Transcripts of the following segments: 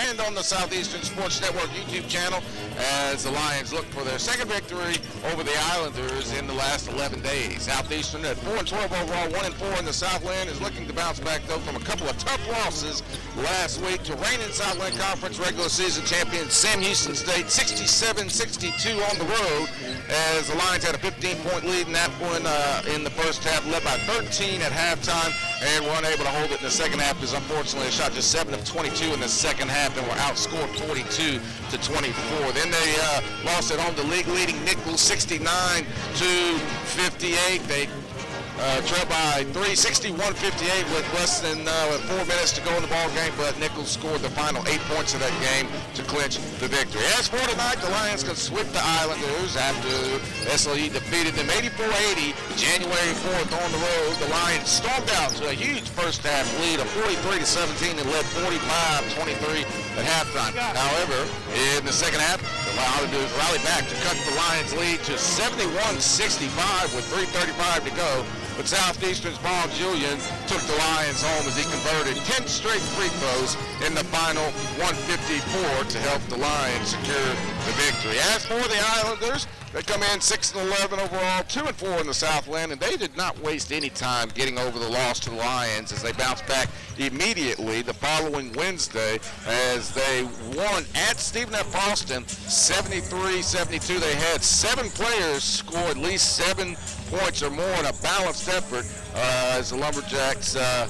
and on the Southeastern Sports Network YouTube channel as the Lions look for their second victory over the Islanders in the last 11 days. Southeastern at 4-12 overall, 1-4 in the Southland, is looking to bounce back, though, from a couple of tough losses last week to reigning Southland Conference regular season champion Sam Houston State, 67-62 on the road, as the Lions had a 15-point lead in that one in the first half, led by 13 at halftime, and were unable to hold it in the second half because, unfortunately, they shot just 7 of 22 in the second half and were outscored 42-24. Then they lost at home to league-leading Nichols, 69-58. They trailed by 3, 61-58 with less than 4 minutes to go in the ball game, but Nichols scored the final 8 points of that game to clinch the victory. As for tonight, the Lions can sweep the Islanders after SLU defeated them 84-80 January 4th on the road. The Lions stormed out to a huge first half lead of 43-17 and led 45-23 at halftime. However, in the second half, the Islanders rallied back to cut the Lions lead to 71-65 with 3:35 to go. But Southeastern's Paul Julian took the Lions home as he converted 10 straight free throws in the final 154 to help the Lions secure the victory. As for the Islanders, they come in 6-11 overall, 2-4 in the Southland, and they did not waste any time getting over the loss to the Lions as they bounced back immediately the following Wednesday as they won at Stephen F. Austin 73-72. They had 7 players score at least 7 points or more in a balanced effort as the Lumberjacks, as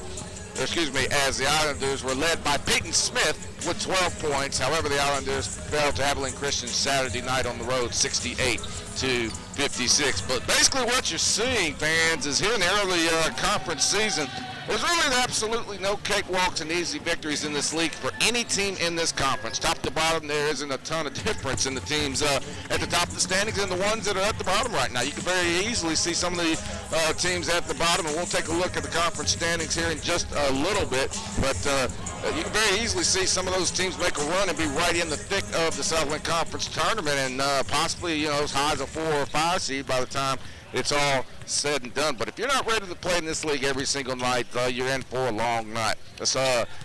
the Islanders were led by Peyton Smith with 12 points. However, the Islanders fell to Abilene Christian Saturday night on the road, 68-56. But basically what you're seeing, fans, is here in the early conference season, there's really absolutely no cakewalks and easy victories in this league for any team in this conference. Top to bottom, there isn't a ton of difference in the teams at the top of the standings and the ones that are at the bottom right now. You can very easily see some of the teams at the bottom, and we'll take a look at the conference standings here in just a little bit. But you can very easily see some of those teams make a run and be right in the thick of the Southland Conference tournament and possibly, as high as a 4 or 5 seed by the time it's all said and done. But if you're not ready to play in this league every single night, you're in for a long night. Let's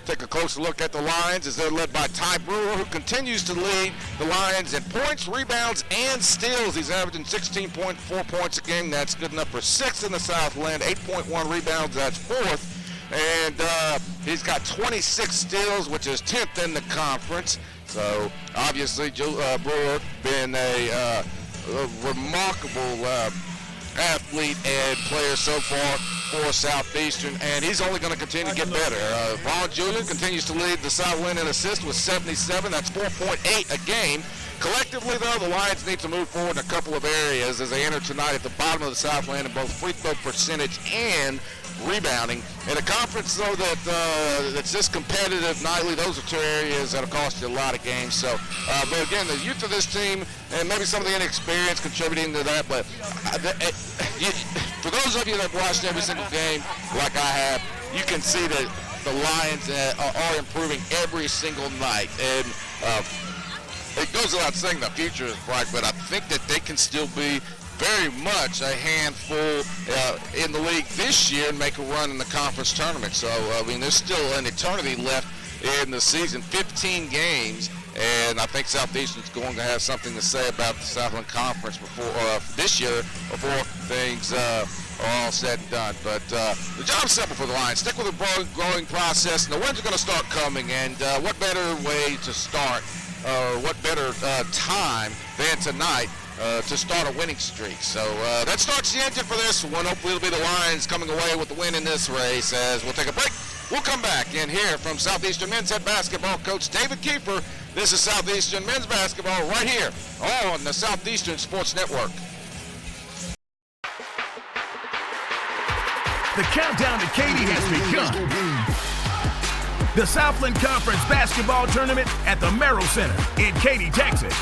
take a closer look at the Lions as they're led by Ty Brewer, who continues to lead the Lions in points, rebounds, and steals. He's averaging 16.4 points a game. That's good enough for 6th in the Southland, 8.1 rebounds. That's 4th. And he's got 26 steals, which is 10th in the conference. So obviously, Brewer been a remarkable athlete and player so far for Southeastern, and he's only going to continue to get better. Vaughn Julian continues to lead the Southland in assists with 77. That's 4.8 a game. Collectively, though, the Lions need to move forward in a couple of areas as they enter tonight at the bottom of the Southland in both free throw percentage and rebounding. In a conference, though, that's this competitive nightly, those are 2 areas that'll cost you a lot of games. So, but again, the youth of this team and maybe some of the inexperience contributing to that. But for those of you that have watched every single game like I have, you can see that the Lions are improving every single night. And it goes without saying the future is bright, but I think that they can still be very much a handful in the league this year and make a run in the conference tournament. So, there's still an eternity left in the season, 15 games, and I think Southeastern's going to have something to say about the Southland Conference this year before things are all said and done. But the job's simple for the Lions. Stick with the growing process, and the wins are going to start coming, and what better way to start, what better time than tonight to start a winning streak. So that starts the engine for this one. Hopefully it'll be the Lions coming away with the win in this race. As we'll take a break, we'll come back and hear from Southeastern men's head basketball coach David Kiefer. This is Southeastern men's basketball right here on the Southeastern Sports Network. The countdown to Katy has begun. The Southland Conference Basketball Tournament at the Merrill Center in Katy, Texas.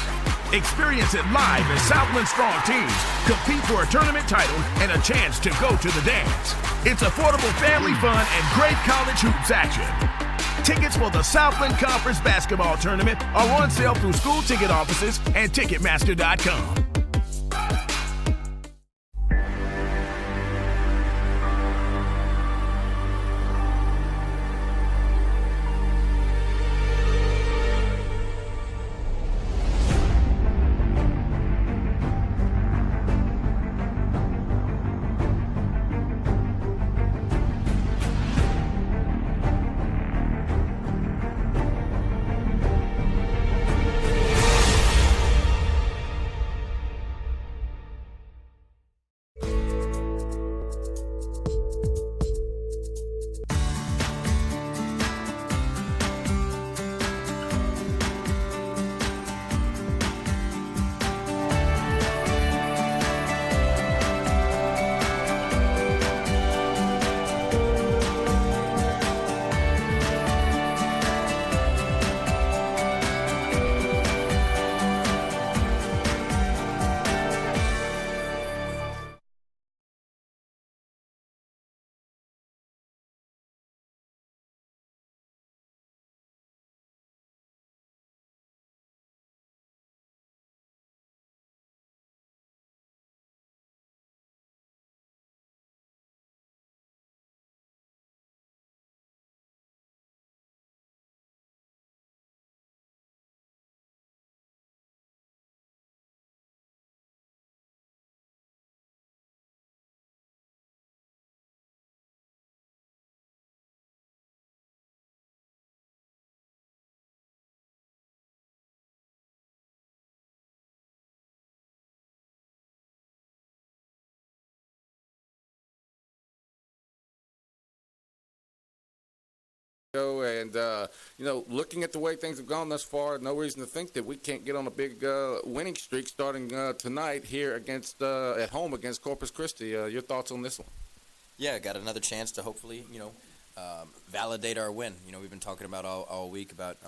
Experience it live as Southland strong teams compete for a tournament title and a chance to go to the dance. It's affordable family fun and great college hoops action. Tickets for the Southland Conference Basketball Tournament are on sale through school ticket offices and Ticketmaster.com. And, looking at the way things have gone thus far, no reason to think that we can't get on a big winning streak starting tonight here at home against Corpus Christi. Your thoughts on this one? Yeah, got another chance to hopefully, validate our win. We've been talking about all week about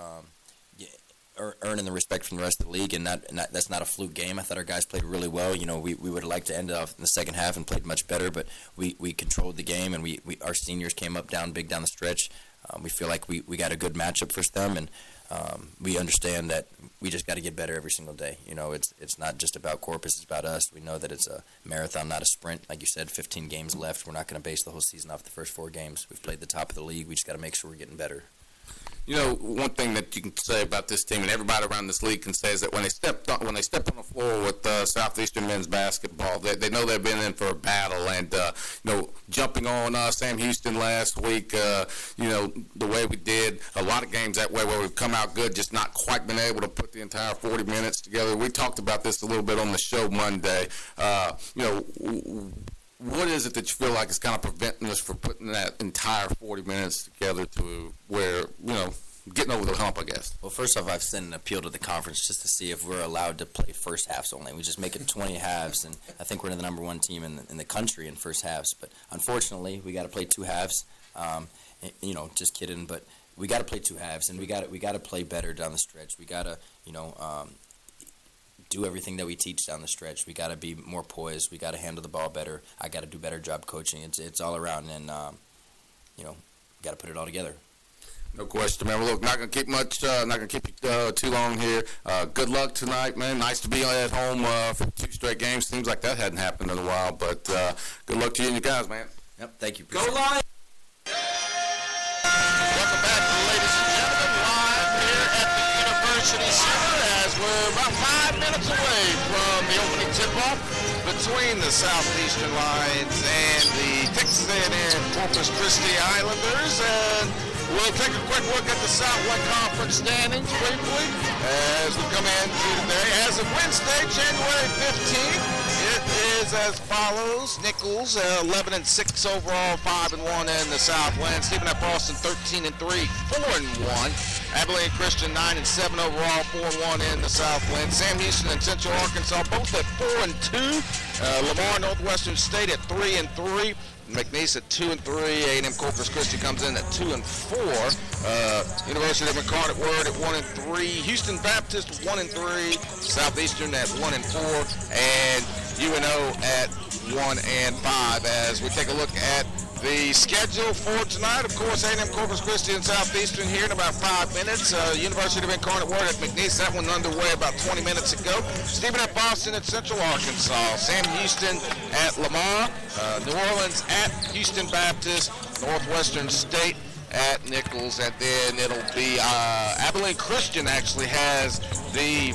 earning the respect from the rest of the league, and that's not a fluke game. I thought our guys played really well. We would have liked to end off in the second half and played much better, but we controlled the game, and our seniors came up big down the stretch. We feel like we got a good matchup for them, and we understand that we just got to get better every single day. It's not just about Corpus, it's about us. We know that it's a marathon, not a sprint. Like you said, 15 games left. We're not going to base the whole season off the first 4 games. We've played the top of the league. We just got to make sure we're getting better. One thing that you can say about this team, and everybody around this league can say, is that when they step on the floor with Southeastern men's basketball, they know they've been in for a battle. And jumping on Sam Houston last week, the way we did, a lot of games that way where we've come out good, just not quite been able to put the entire 40 minutes together. We talked about this a little bit on the show Monday. What is it that you feel like is kind of preventing us from putting that entire 40 minutes together to where, getting over the hump, I guess? Well, first off, I've sent an appeal to the conference just to see if we're allowed to play first halves only. We just make it 20 halves, and I think we're the number 1 team in the country in first halves. But unfortunately, we got to play 2 halves. Just kidding, but we got to play 2 halves, and we got to play better down the stretch. We got to, do everything that we teach down the stretch. We got to be more poised. We got to handle the ball better. I got to do better job coaching. It's all around, and got to put it all together. No question, man. Well, look, not gonna keep you too long here. Good luck tonight, man. Nice to be at home for 2 straight games. Seems like that hadn't happened in a while, but good luck to you and your guys, man. Yep, thank you. Go Lions! Welcome back, ladies and gentlemen, live here at the University Center as we're about 5 minutes away from the opening tip-off between the Southeastern Lions and the Texas A&M Corpus Christi Islanders. And we'll take a quick look at the Southland Conference standings briefly as we come into today. As of Wednesday, January 15th, it is as follows. Nichols, 11-6 overall, 5-1 in the Southland. Stephen F. Austin, 13-3, 4-1. Abilene Christian, 9-7 overall, 4-1 in the Southland. Sam Houston and Central Arkansas, both at 4-2. Lamar Northwestern State at 3-3. McNeese at 2-3. A&M-Corpus Christi comes in at 2-4. University of McCartney-Word at 1-3. Houston Baptist 1-3. Southeastern at 1-4, and UNO at 1-5. As we take a look at the schedule for tonight, of course, A&M-Corpus Christi and Southeastern here in about 5 minutes. University of Incarnate-Word at McNeese, that one underway about 20 minutes ago. Stephen F. Austin at Central Arkansas. Sam Houston at Lamar. New Orleans at Houston Baptist. Northwestern State at Nichols, and then it'll be Abilene Christian actually has the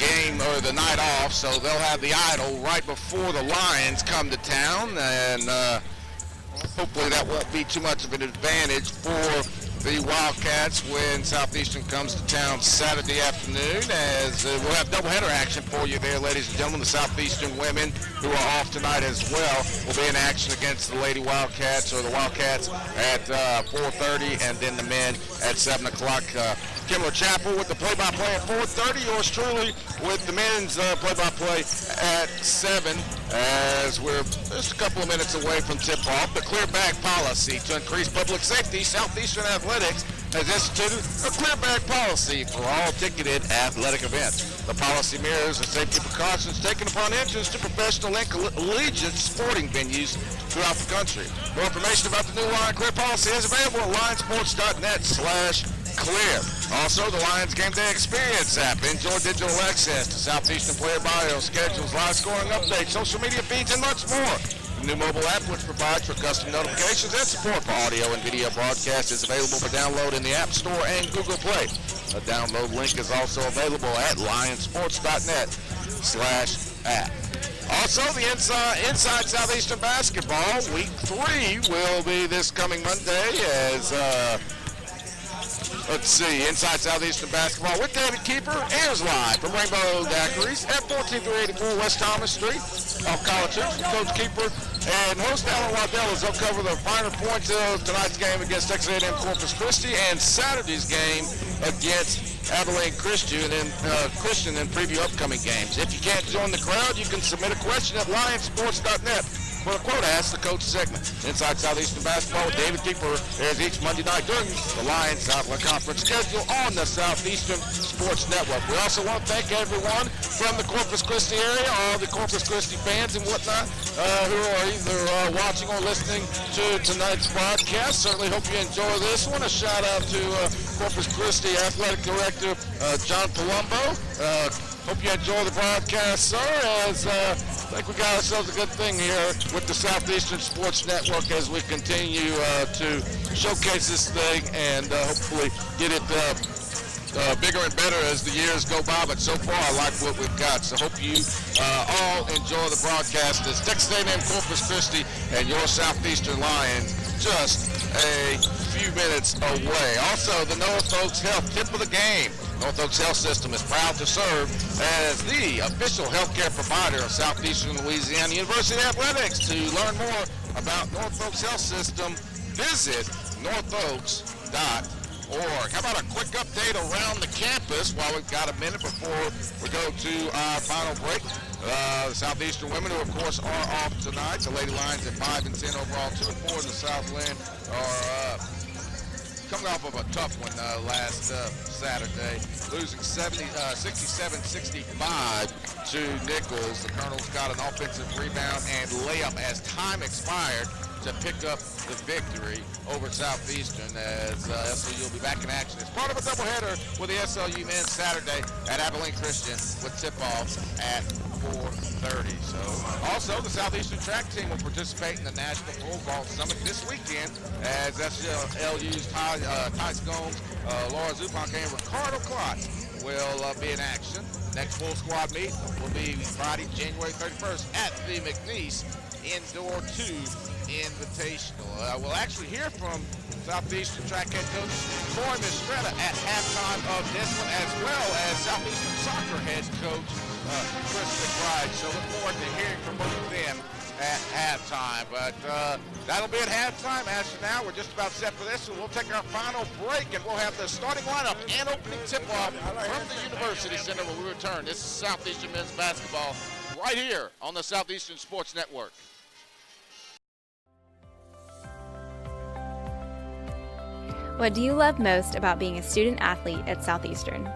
game or the night off, so they'll have the idol right before the Lions come to town, and hopefully that won't be too much of an advantage for the Wildcats when Southeastern comes to town Saturday afternoon, as we'll have doubleheader action for you there, ladies and gentlemen. The Southeastern women, who are off tonight as well, will be in action against the Lady Wildcats, or the Wildcats, at 4:30, and then the men at 7 o'clock. Kimler Chapel with the play-by-play at 4:30. Yours truly with the men's play-by-play at 7, as we're just a couple of minutes away from tip-off. The clear bag policy to increase public safety. Southeastern Athletics has instituted a clear bag policy for all ticketed athletic events. The policy mirrors the safety precautions taken upon entrance to professional and collegiate sporting venues throughout the country. More information about the new Lion Clear policy is available at lionsports.net/clear. Also, the Lions Game Day Experience app. Enjoy digital access to Southeastern player bios, schedules, live scoring updates, social media feeds, and much more. The new mobile app, which provides for custom notifications and support for audio and video broadcast, is available for download in the App Store and Google Play. A download link is also available at lionsports.net/app. Also, the Inside Southeastern Basketball, Week 3 will be this coming Monday, as Let's see, Inside Southeastern Basketball with David Keeper airs live from Rainbow Daiquiris at 14-84 West Thomas Street off College Hoops. Coach Keeper and host Alan Waddell as they'll cover the finer points of tonight's game against Texas A&M-Corpus Christi and Saturday's game against Abilene Christian and preview upcoming games. If you can't join the crowd, you can submit a question at lionsports.net. For a quote, ask the coach segment. Inside Southeastern Basketball with David Keeper airs each Monday night during the Lions Southland Conference schedule on the Southeastern Sports Network. We also want to thank everyone from the Corpus Christi area, all the Corpus Christi fans and whatnot who are either watching or listening to tonight's broadcast. Certainly hope you enjoy this one. A shout out to Corpus Christi Athletic Director John Palumbo. Hope you enjoy the broadcast, sir, as I think we got ourselves a good thing here with the Southeastern Sports Network as we continue to showcase this thing and hopefully get it bigger and better as the years go by. But so far, I like what we've got. So hope you all enjoy the broadcast as Texas A&M Corpus Christi and your Southeastern Lions just a few minutes away. Also, the North Oaks Health tip of the game. North Oaks Health System is proud to serve as the official healthcare provider of Southeastern Louisiana University Athletics. To learn more about North Oaks Health System, visit northoaks.org. How about a quick update around the campus while we've got a minute before we go to our final break? The Southeastern women, who of course are off tonight. The Lady Lions at 5-10 overall, 2-4 in the Southland, are coming off of a tough one last Saturday, losing 67-65 to Nichols. The Colonels got an offensive rebound and layup as time expired to pick up the victory over Southeastern, as SLU will be back in action as part of a doubleheader with the SLU men Saturday at Abilene Christian with tip-off at 4:30. So, also, the Southeastern track team will participate in the National Pole Vault Summit this weekend as SLU's Ty Scones, Laura Zupank, and Ricardo Klotz will be in action. Next full squad meet will be Friday, January 31st at the McNeese Indoor 2 Invitational. We'll actually hear from Southeastern track head coach Troy Mistretta at halftime of this one, as well as Southeastern soccer head coach Chris McBride. So look forward to hearing from both of them at halftime. But that'll be at halftime. As for now, we're just about set for this, so we'll take our final break, and we'll have the starting lineup and opening tip-off from the University Center when we return. This is Southeastern men's basketball right here on the Southeastern Sports Network. What do you love most about being a student athlete at Southeastern?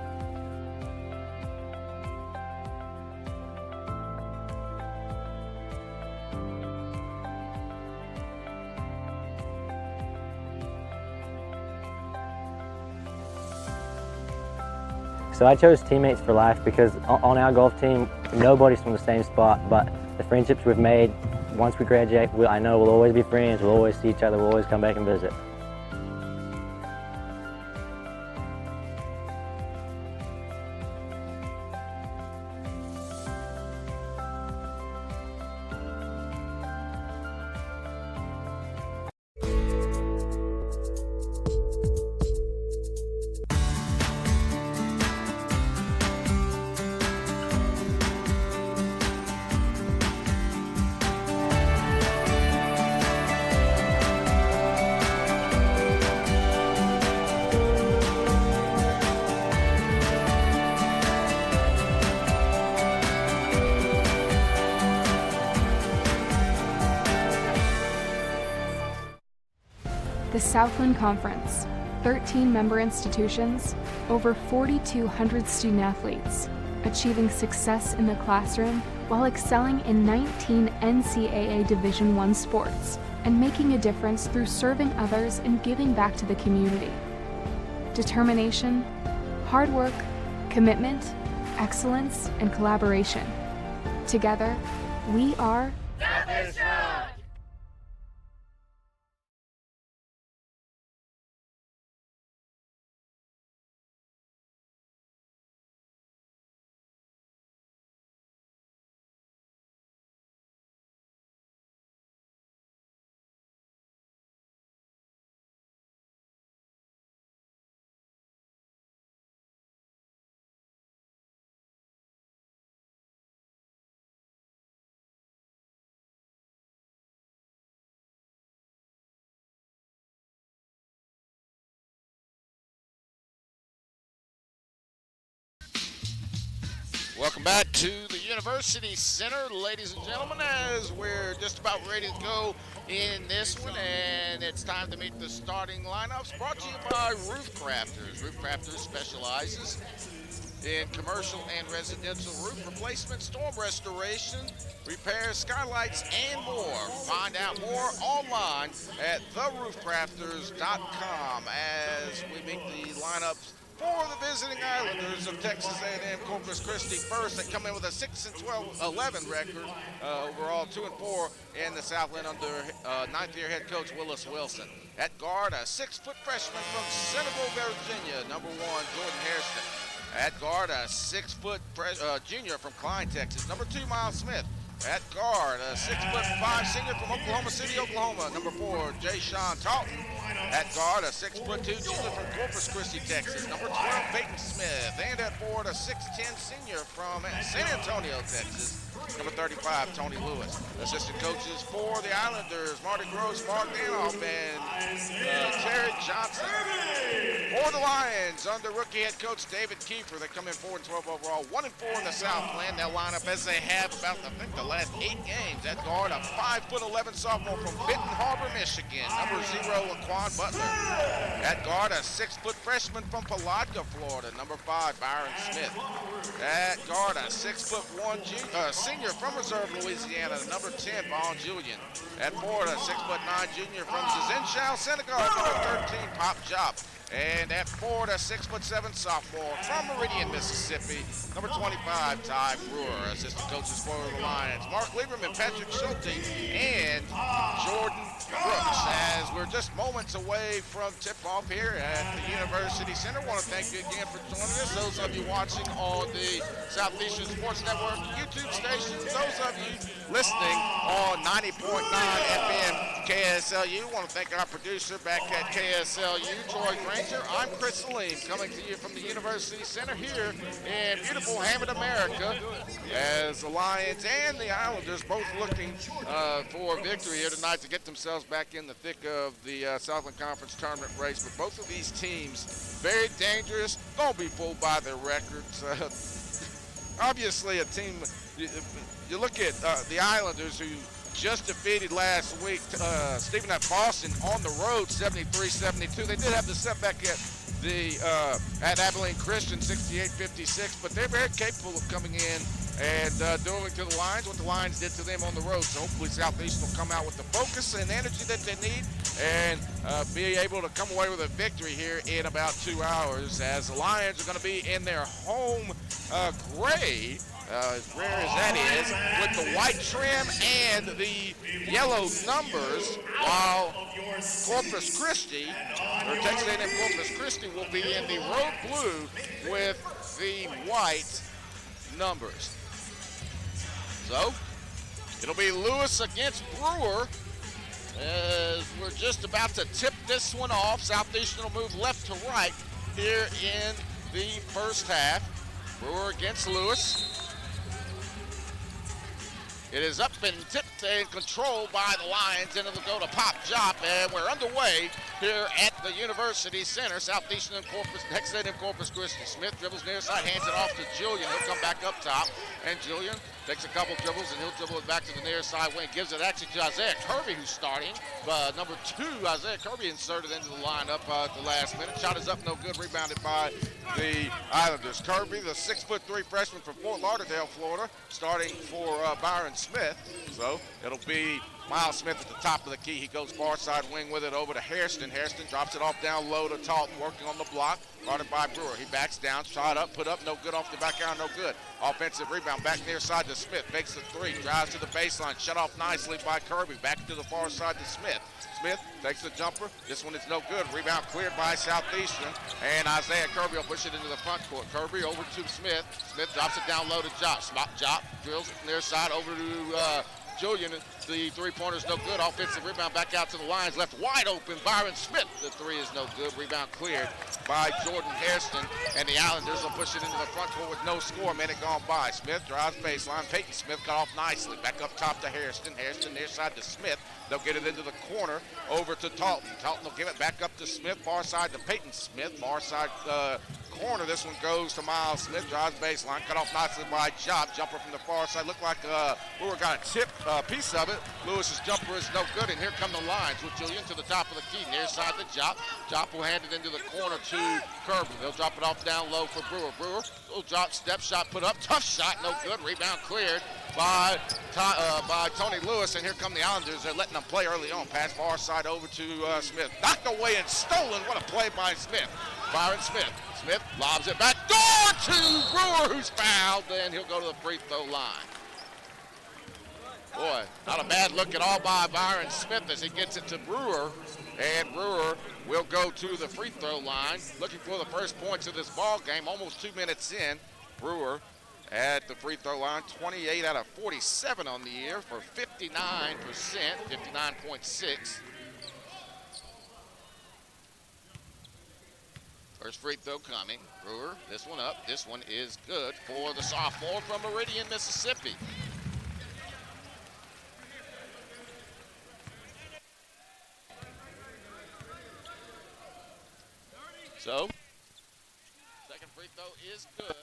So I chose teammates for life because on our golf team, nobody's from the same spot, but the friendships we've made once we graduate, I know we'll always be friends, we'll always see each other, we'll always come back and visit. The Southland Conference, 13 member institutions, over 4,200 student athletes, achieving success in the classroom while excelling in 19 NCAA Division I sports, and making a difference through serving others and giving back to the community. Determination, hard work, commitment, excellence, and collaboration. Together, we are Southeastern! Welcome back to the University Center, ladies and gentlemen, as we're just about ready to go in this one, and it's time to meet the starting lineups, brought to you by Roof Crafters. Roof Crafters specializes in commercial and residential roof replacement, storm restoration, repairs, skylights, and more. Find out more online at theroofcrafters.com as we meet the lineups for the visiting Islanders of Texas A&M-Corpus Christi first. They come in with a 6-11 record, overall 2-4 in the Southland under ninth-year head coach Willis Wilson. At guard, a 6-foot freshman from Centerville, Virginia, number 1, Jordan Hairston. At guard, a 6-foot junior from Klein, Texas, number 2, Miles Smith. At guard, a 6'5" senior from Oklahoma City, Oklahoma, number 4, Jay Sean Talton. At guard, a 6'2" junior from Corpus Christi, Texas, number 12, Peyton Smith. And at forward, a 6'10" senior from San Antonio, Texas, number 35, Tony Lewis. Assistant coaches for the Islanders, Marty Gross, Mark Danoff, and Terry Johnson. For the Lions, under rookie head coach David Kiefer, they come in 4-12 overall, 1-4 in the Southland. They'll line up as they have about, I think, the last 8 games. At guard, a 5'11" sophomore from Benton Harbor, Michigan, number 0, Laquan Butler. At guard, a 6-foot freshman from Palatka, Florida, number 5, Byron Smith. At guard, a 6'1" senior from Reserve, Louisiana, number 10, Vaughn Julian. At forward, a 6'9" junior from Zizinchao, Senegal, number 13, Pop Jop. And at forward, a 6'7" sophomore from Meridian, Mississippi, number 25, Ty Brewer. Assistant coaches for the Lions, Mark Lieberman, Patrick Schulte, and Jordan Brooks. As we're just moments away from tip-off here at the University Center, I want to thank you again for joining us. Those of you watching on the Southeastern Sports Network YouTube station, those of you listening on 90.9 FM KSLU, I want to thank our producer back at KSLU, Troy Granger. I'm Chris Salim, coming to you from the University Center here in beautiful Hammond, America, as the Lions and the Islanders both looking for a victory here tonight to get themselves back in the thick of the Southland Conference tournament race. But both of these teams, very dangerous, going to be fooled by their records. Obviously, a team, you look at the Islanders, who just defeated last week Stephen F. Boston on the road, 73-72. They did have the setback at Abilene Christian, 68-56, but they're very capable of coming in and doing to the Lions what the Lions did to them on the road. So hopefully Southeastern will come out with the focus and energy that they need and be able to come away with a victory here in about 2 hours, as the Lions are going to be in their home gray, as rare as that is, with the white trim and the yellow numbers, while Corpus Christi, or Texas A&M Corpus Christi, will be in the road blue with the white numbers. So, it'll be Lewis against Brewer, as we're just about to tip this one off. Southeastern will move left to right here in the first half. Brewer against Lewis. It is up and tipped and controlled by the Lions, and it'll go to Pop Jop, and we're underway here at the University Center. Southeastern and Texas A&M Corpus Christi. Smith dribbles near side, hands it off to Julian. He'll come back up top, and Julian takes a couple dribbles, and he'll dribble it back to the near side wing. Gives it actually to Isaiah Kirby, who's starting. Number 2, Isaiah Kirby, inserted into the lineup at the last minute. Shot is up, no good. Rebounded by the Islanders. Kirby, the 6'3" freshman from Fort Lauderdale, Florida, starting for Byron Smith. So it'll be Miles Smith at the top of the key. He goes far side wing with it over to Hairston. Hairston drops it off down low to Talton, working on the block. Guarded by Brewer. He backs down, shot up, put up, no good. Off the back out, no good. Offensive rebound back near side to Smith. Makes the 3, drives to the baseline, shut off nicely by Kirby. Back to the far side to Smith. Smith takes the jumper. This one is no good. Rebound cleared by Southeastern, and Isaiah Kirby will push it into the front court. Kirby over to Smith. Smith drops it down low to Jop. Jop drills it near side over to Julian. The three-pointer's no good. Offensive rebound back out to the Lions. Left wide open. Byron Smith. The 3 is no good. Rebound cleared by Jordan Hairston. And the Islanders will push it into the front court with no score. Minute gone by. Smith drives baseline. Peyton Smith cut off nicely. Back up top to Hairston. Hairston near side to Smith. They'll get it into the corner over to Talton. Talton will give it back up to Smith. Far side to Peyton Smith. Far side corner. This one goes to Miles Smith, drives baseline, cut off nicely by Jop. Jumper from the far side. Looked like Brewer got a tip piece of it. Lewis's jumper is no good, and here come the Lions with Julian to the top of the key, near side to Jop. Jop will hand it into the corner to Kerber. They'll drop it off down low for Brewer. Brewer, little drop, step shot put up, tough shot, no good. Rebound cleared by Tony Lewis, and here come the Islanders. They're letting them play early on. Pass far side over to Smith. Knocked away and stolen. What a play by Smith. Byron Smith. Smith lobs it back door to Brewer, who's fouled. Then he'll go to the free throw line. Boy, not a bad look at all by Byron Smith as he gets it to Brewer. And Brewer will go to the free throw line, looking for the first points of this ball game. Almost 2 minutes in. Brewer at the free throw line, 28 out of 47 on the year for 59%, 59.6. First free throw coming. Brewer, this one up. This one is good for the sophomore from Meridian, Mississippi. So, second free throw is good.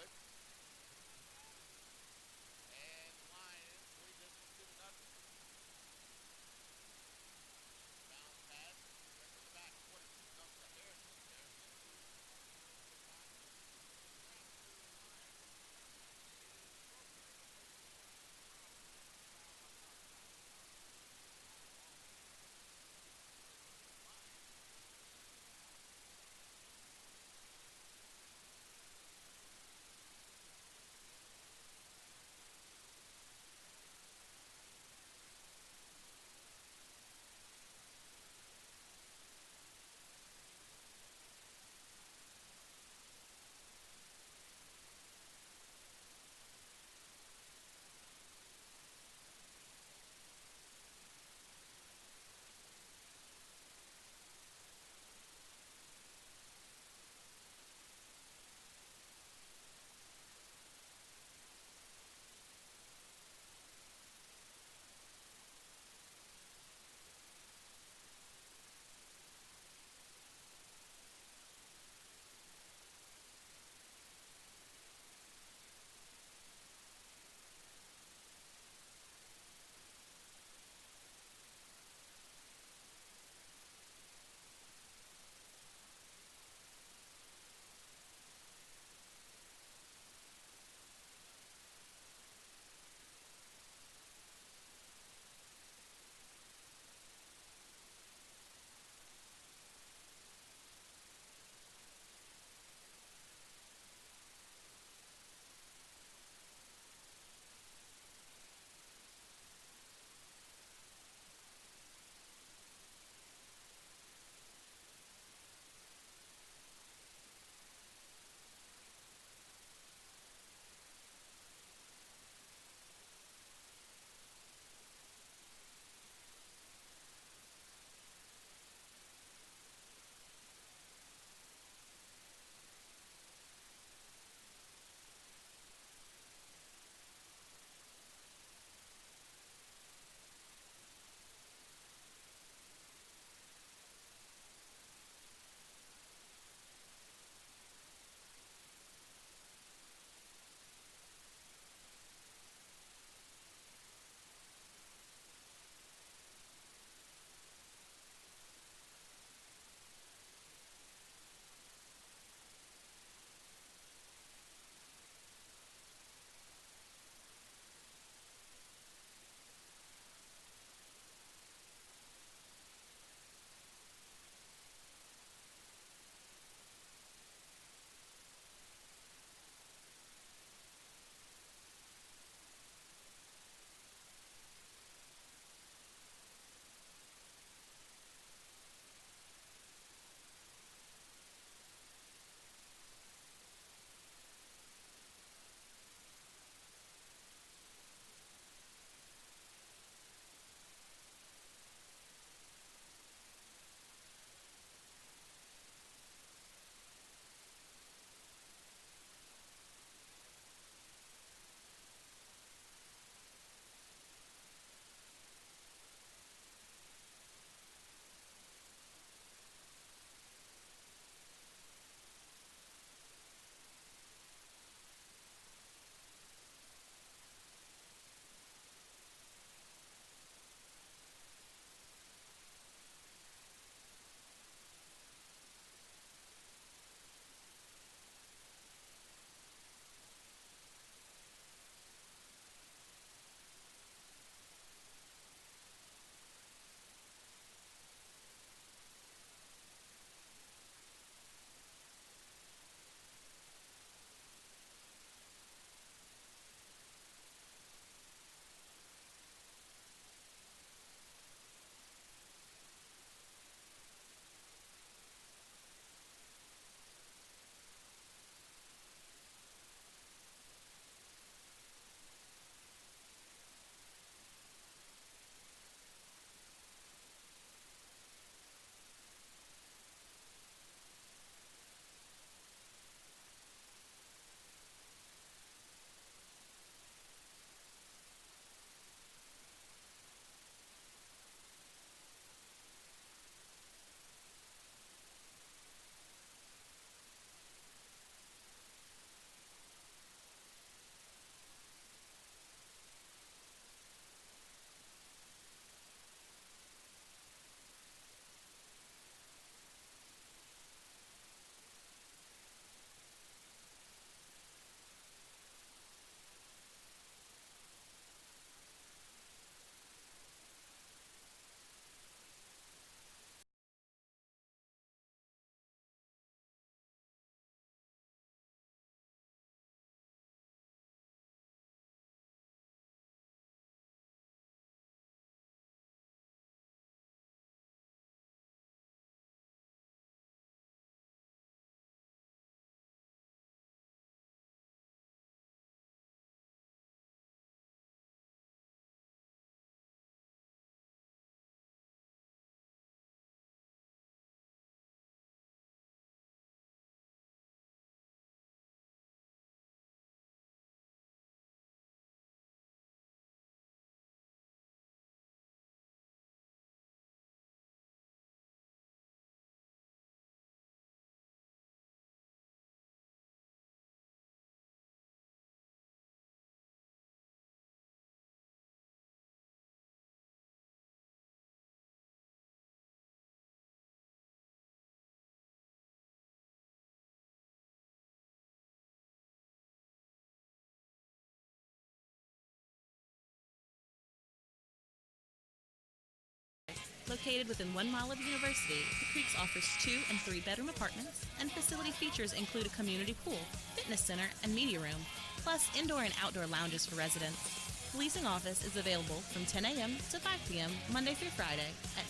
Located within 1 mile of the university, the Creeks offers 2- and 3-bedroom apartments, and facility features include a community pool, fitness center, and media room, plus indoor and outdoor lounges for residents. The leasing office is available from 10 a.m. to 5 p.m. Monday through Friday at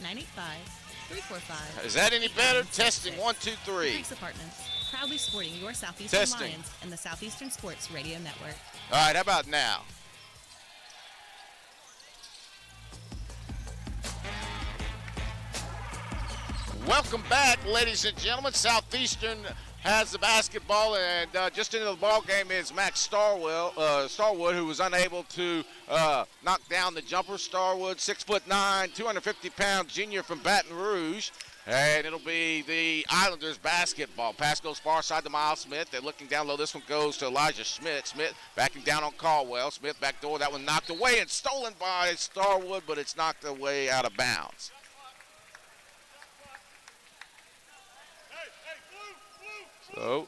985-345. Is that any better? Testing 1, 2, 3. Creeks Apartments, proudly supporting your Southeastern Testing. Lions and the Southeastern Sports Radio Network. All right, how about now? Welcome back, ladies and gentlemen. Southeastern has the basketball, and just into the ball game is Max Starwood, who was unable to knock down the jumper. Starwood, 6'9", 250-pound junior from Baton Rouge, and it'll be the Islanders basketball. Pass goes far side to Miles Smith. They're looking down low. This one goes to Elijah Schmidt. Smith backing down on Caldwell. Smith back door. That one knocked away and stolen by Starwood, but it's knocked away out of bounds. So,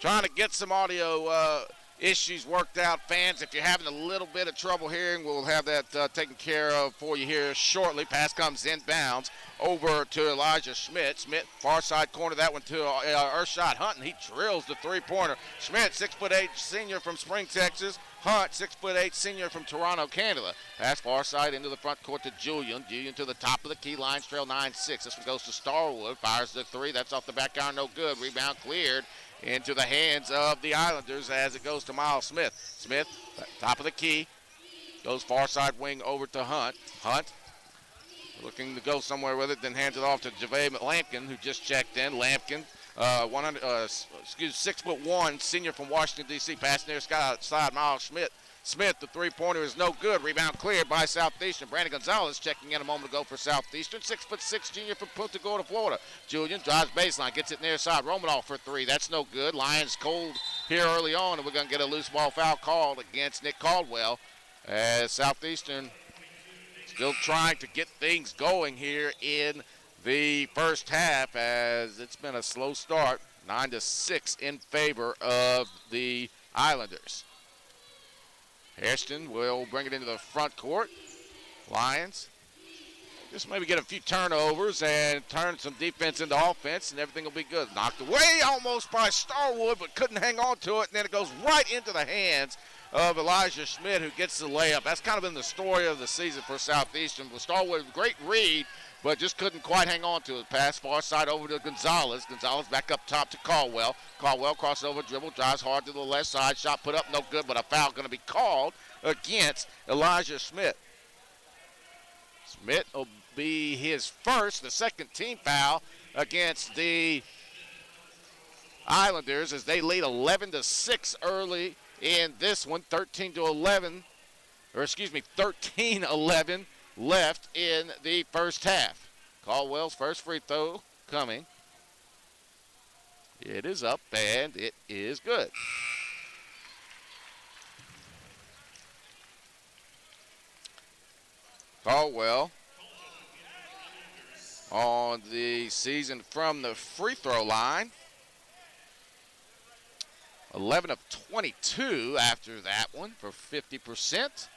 trying to get some audio issues worked out. Fans, if you're having a little bit of trouble hearing, we'll have that taken care of for you here shortly. Pass comes inbounds over to Elijah Schmidt. Schmidt, far side corner, that one to Ershot Hunt, and he drills the three-pointer. Schmidt, 6'8", senior from Spring, Texas. Hunt, 6'8", senior from Toronto, Canada. Pass far side into the front court to Julian. Julian to the top of the key line, trail 9-6. This one goes to Starwood. Fires the three. That's off the back iron, no good. Rebound cleared into the hands of the Islanders as it goes to Miles Smith. Smith, top of the key, goes far side wing over to Hunt. Hunt looking to go somewhere with it, then hands it off to JaVale Lampkin, who just checked in. Lampkin, 6'1", senior from Washington, D.C. Pass near side, Miles Schmidt. Smith, the three-pointer is no good. Rebound cleared by Southeastern. Brandon Gonzalez checking in a moment ago for Southeastern. 6'6", junior from Punta Gorda, Florida. Julian drives baseline, gets it near side. Romanoff for three. That's no good. Lions cold here early on, and we're going to get a loose ball foul called against Nick Caldwell as Southeastern still trying to get things going here in the first half, as it's been a slow start. 9-6 in favor of the Islanders. Hairston will bring it into the front court. Lions just maybe get a few turnovers and turn some defense into offense, and everything will be good. Knocked away almost by Starwood, but couldn't hang on to it, and then it goes right into the hands of Elijah Schmidt, who gets the layup. That's kind of been the story of the season for Southeastern. With Starwood, great read, but just couldn't quite hang on to it. Pass far side over to Gonzalez. Gonzalez back up top to Caldwell. Caldwell crosses over, dribble, drives hard to the left side. Shot put up, no good, but a foul going to be called against Elijah Schmidt. Schmidt will be his first, the second team foul against the Islanders as they lead 11-6 early in this one. 13-11 left in the first half. Caldwell's first free throw coming. It is up, and it is good. Caldwell on the season from the free throw line. 11 of 22 after that one for 50%.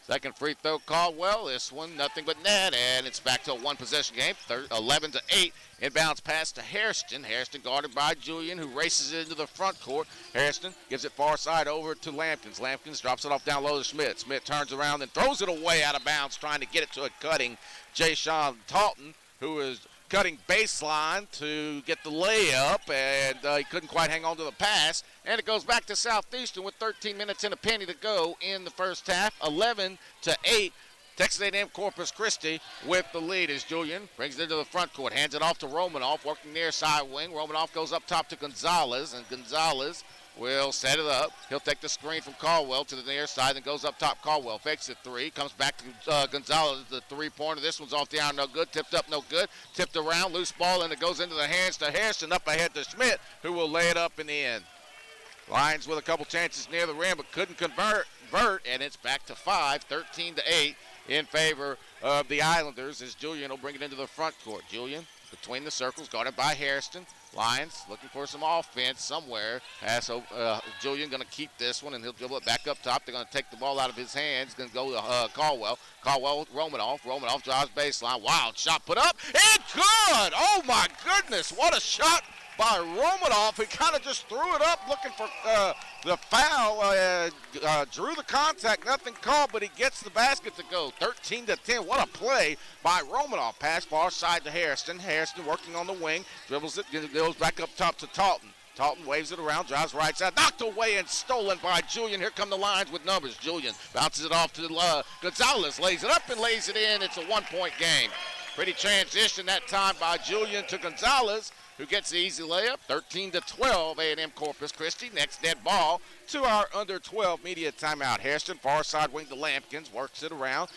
Second free throw, Caldwell. This one, nothing but net, and it's back to a one-possession game. 11-8. Inbounds pass to Hairston. Hairston guarded by Julian, who races it into the front court. Hairston gives it far side over to Lampkins. Lampkins drops it off down low to Schmidt. Schmidt turns around and throws it away out of bounds, trying to get it to a cutting Jay Sean Talton, who is cutting baseline to get the layup, and he couldn't quite hang on to the pass. And it goes back to Southeastern with 13 minutes and a penny to go in the first half. 11-8. Texas A&M-Corpus Christi with the lead as Julian brings it into the front court, hands it off to Romanoff, working near side wing. Romanoff goes up top to Gonzalez, and Gonzalez will set it up. He'll take the screen from Caldwell to the near side and goes up top. Caldwell fakes it three, comes back to Gonzalez, the three-pointer. This one's off the iron, no good. Tipped up, no good. Tipped around, loose ball, and it goes into the hands to Hairston, up ahead to Schmidt, who will lay it up in the end. Lions with a couple chances near the rim, but couldn't convert, and it's back to 5, 13-8 in favor of the Islanders as Julian will bring it into the front court. Julian between the circles, guarded by Hairston. Lions looking for some offense somewhere. Julian going to keep this one, and he'll dribble it back up top. They're going to take the ball out of his hands. Going to go to Caldwell. Caldwell with Romanoff. Romanoff drives baseline. Wild shot put up. And good! Oh, my goodness. What a shot by Romanoff. He kind of just threw it up looking for the foul. Drew the contact. Nothing called, but he gets the basket to go. 13-10. What a play by Romanoff. Pass far side to Hairston. Hairston working on the wing. Dribbles it. Goes back up top to Talton. Talton waves it around, drives right side, knocked away and stolen by Julian. Here come the Lions with numbers. Julian bounces it off to Gonzalez, lays it up and lays it in. It's a one-point game. Pretty transition that time by Julian to Gonzalez, who gets the easy layup. 13-12, A&M-Corpus Christi. Next dead ball to our under 12 media timeout. Hairston, far side wing to Lampkins, works it around.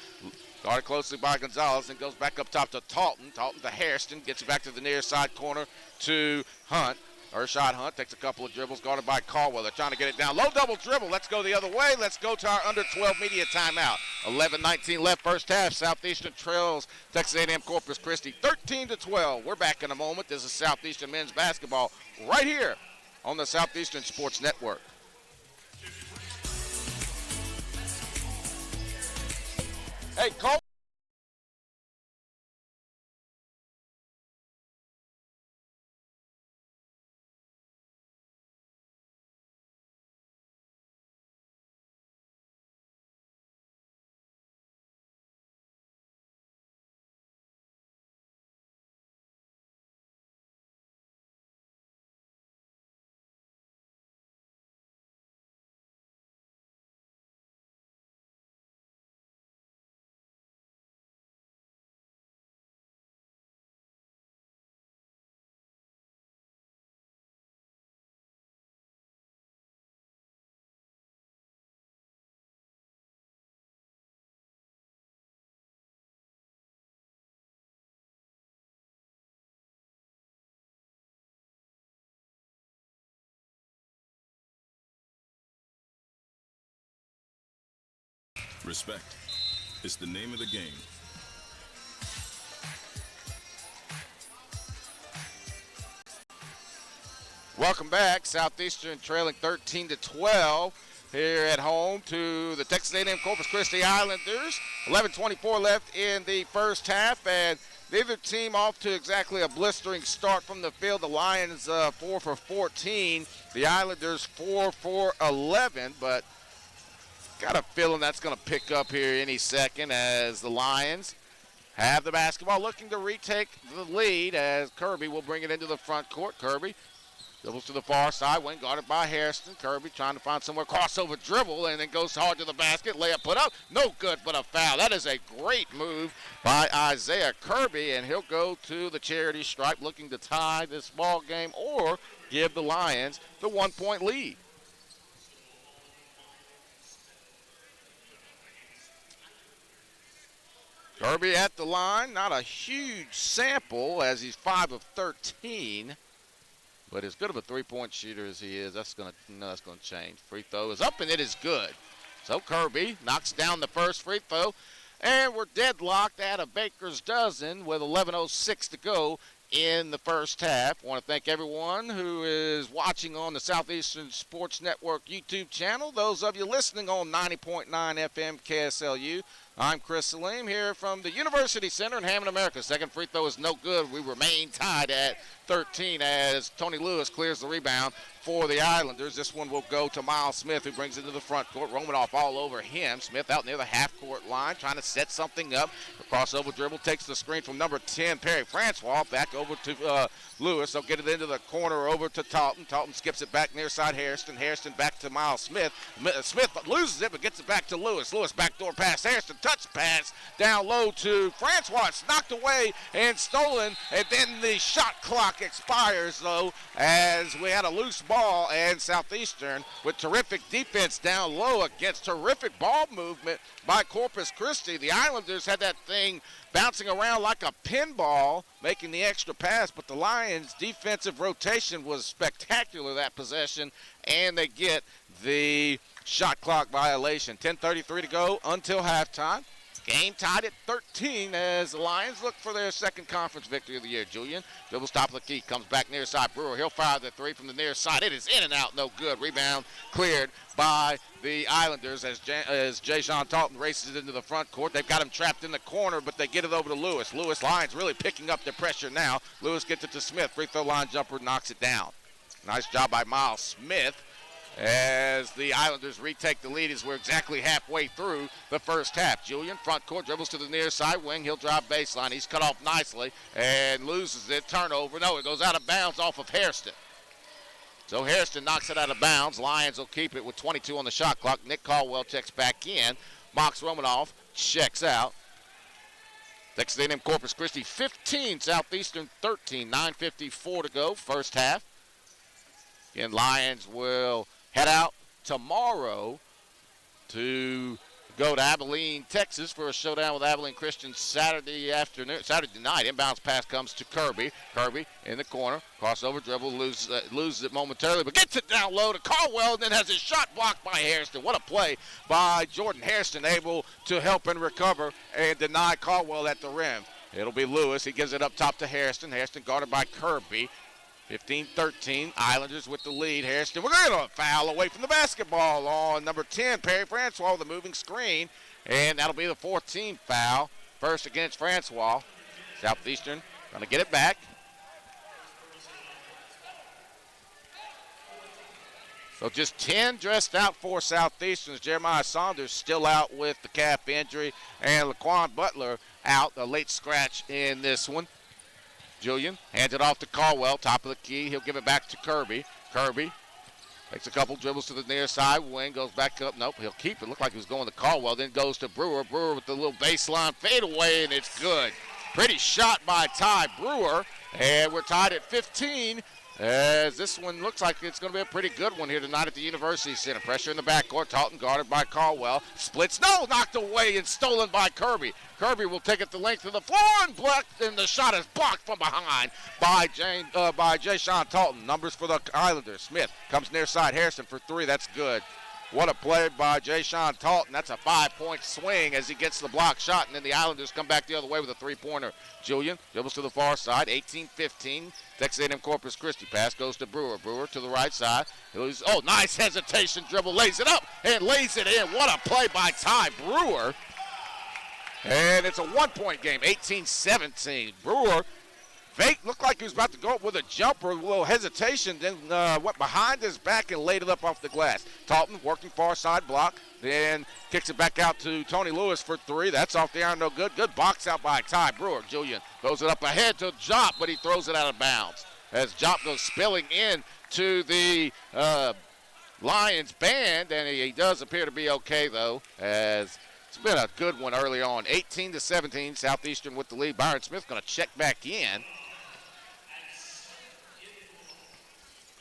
Guarded closely by Gonzalez and goes back up top to Talton. Talton to Hairston, gets it back to the near side corner to Hunt. Ershot Hunt takes a couple of dribbles, guarded by Caldwell. They're trying to get it down. Low double dribble. Let's go the other way. Let's go to our under 12 media timeout. 11-19 left first half. Southeastern trails Texas A&M Corpus Christi 13-12. We're back in a moment. This is Southeastern men's basketball right here on the Southeastern Sports Network. Hey, Cole. Respect. It's the name of the game. Welcome back. Southeastern trailing 13-12 here at home to the Texas A&M Corpus Christi Islanders. 11:24 left in the first half, and neither team off to exactly a blistering start from the field. The Lions 4 for 14. The Islanders 4 for 11, but got a feeling that's going to pick up here any second as the Lions have the basketball, looking to retake the lead as Kirby will bring it into the front court. Kirby dribbles to the far side, wing guarded by Hairston. Kirby trying to find somewhere, crossover dribble, and then goes hard to the basket. Layup put up, no good, but a foul. That is a great move by Isaiah Kirby, and he'll go to the charity stripe looking to tie this ball game or give the Lions the 1-point lead. Kirby at the line, not a huge sample as he's 5 of 13, but as good of a three-point shooter as he is, that's going to change. Free throw is up and it is good. So Kirby knocks down the first free throw, and we're deadlocked at a baker's dozen with 11:06 to go in the first half. I want to thank everyone who is watching on the Southeastern Sports Network YouTube channel. Those of you listening on 90.9 FM KSLU. I'm Chris Salim here from the University Center in Hammond, America. Second free throw is no good. We remain tied at 13 as Tony Lewis clears the rebound for the Islanders. This one will go to Miles Smith, who brings it to the front court. Romanoff all over him. Smith out near the half-court line trying to set something up. The crossover dribble takes the screen from number 10, Perry Francois, back over to Lewis. They'll get it into the corner over to Talton. Talton skips it back near side Hairston. Hairston back to Miles Smith. Smith loses it but gets it back to Lewis. Lewis backdoor pass. Hairston touch pass down low to Francois. It's knocked away and stolen. And then the shot clock expires, though, as we had a loose ball, and Southeastern with terrific defense down low against terrific ball movement by Corpus Christi. The Islanders had that thing bouncing around like a pinball, making the extra pass, but the Lions' defensive rotation was spectacular that possession, and they get the shot clock violation. 10:33 to go until halftime. Game tied at 13 as the Lions look for their second conference victory of the year. Julian dribbles top of the key, comes back near side. Brewer, he'll fire the three from the near side. It is in and out, no good. Rebound cleared by the Islanders as Jay Sean Talton races into the front court. They've got him trapped in the corner, but they get it over to Lewis. Lions really picking up their pressure now. Lewis gets it to Smith. Free throw line jumper knocks it down. Nice job by Miles Smith as the Islanders retake the lead as we're exactly halfway through the first half. Julian, front court, dribbles to the near side wing. He'll drive baseline. He's cut off nicely and loses it. Turnover. No, it goes out of bounds off of Hairston. So Hairston knocks it out of bounds. Lions will keep it with 22 on the shot clock. Nick Caldwell checks back in. Mox Romanoff checks out. Texas A&M-Corpus Christi 15, Southeastern 13, 9:54 to go, first half. Again, Lions will head out tomorrow to go to Abilene, Texas for a showdown with Abilene Christian Saturday night. Inbounds pass comes to Kirby. Kirby in the corner. Crossover dribble, loses it momentarily, but gets it down low to Caldwell and then has his shot blocked by Hairston. What a play by Jordan Hairston, able to help and recover and deny Caldwell at the rim. It'll be Lewis. He gives it up top to Hairston. Hairston guarded by Kirby. 15-13, Islanders with the lead. Hairston, we're going to foul away from the basketball on number 10, Perry Francois, the moving screen. And that'll be the 14th foul. First against Francois. Southeastern going to get it back. So just 10 dressed out for Southeastern. Jeremiah Saunders still out with the calf injury. And Laquan Butler out, a late scratch in this one. Julian hands it off to Caldwell, top of the key. He'll give it back to Kirby. Kirby takes a couple dribbles to the near side wing, goes back up. Nope, he'll keep it. Looked like he was going to Caldwell, then goes to Brewer. Brewer with the little baseline fadeaway, and it's good. Pretty shot by Ty Brewer, and we're tied at 15. As this one looks like it's going to be a pretty good one here tonight at the University Center. Pressure in the backcourt. Talton guarded by Caldwell. Splits. No, knocked away and stolen by Kirby. Kirby will take it the length of the floor and the shot is blocked from behind by Jay Sean Talton. Numbers for the Islanders. Smith comes near side. Harrison for three. That's good. What a play by Jay Sean Talton. That's a 5-point swing as he gets the block shot, and then the Islanders come back the other way with a three-pointer. Julian dribbles to the far side, 18-15. Texas A&M-Corpus Christi pass goes to Brewer. Brewer to the right side. Oh, nice hesitation dribble. Lays it up and lays it in. What a play by Ty Brewer. And it's a one-point game, 18-17. Brewer looked like he was about to go up with a jumper, a little hesitation, then went behind his back and laid it up off the glass. Talton working far side block, then kicks it back out to Tony Lewis for three. That's off the iron, no good. Good box out by Ty Brewer. Julian throws it up ahead to Jop, but he throws it out of bounds. As Jop goes spilling in to the Lions band, and he does appear to be okay, though, as it's been a good one early on. 18-17, Southeastern with the lead. Byron Smith going to check back in.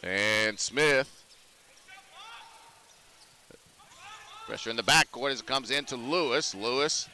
And Smith, pressure in the backcourt as it comes into Lewis. Lewis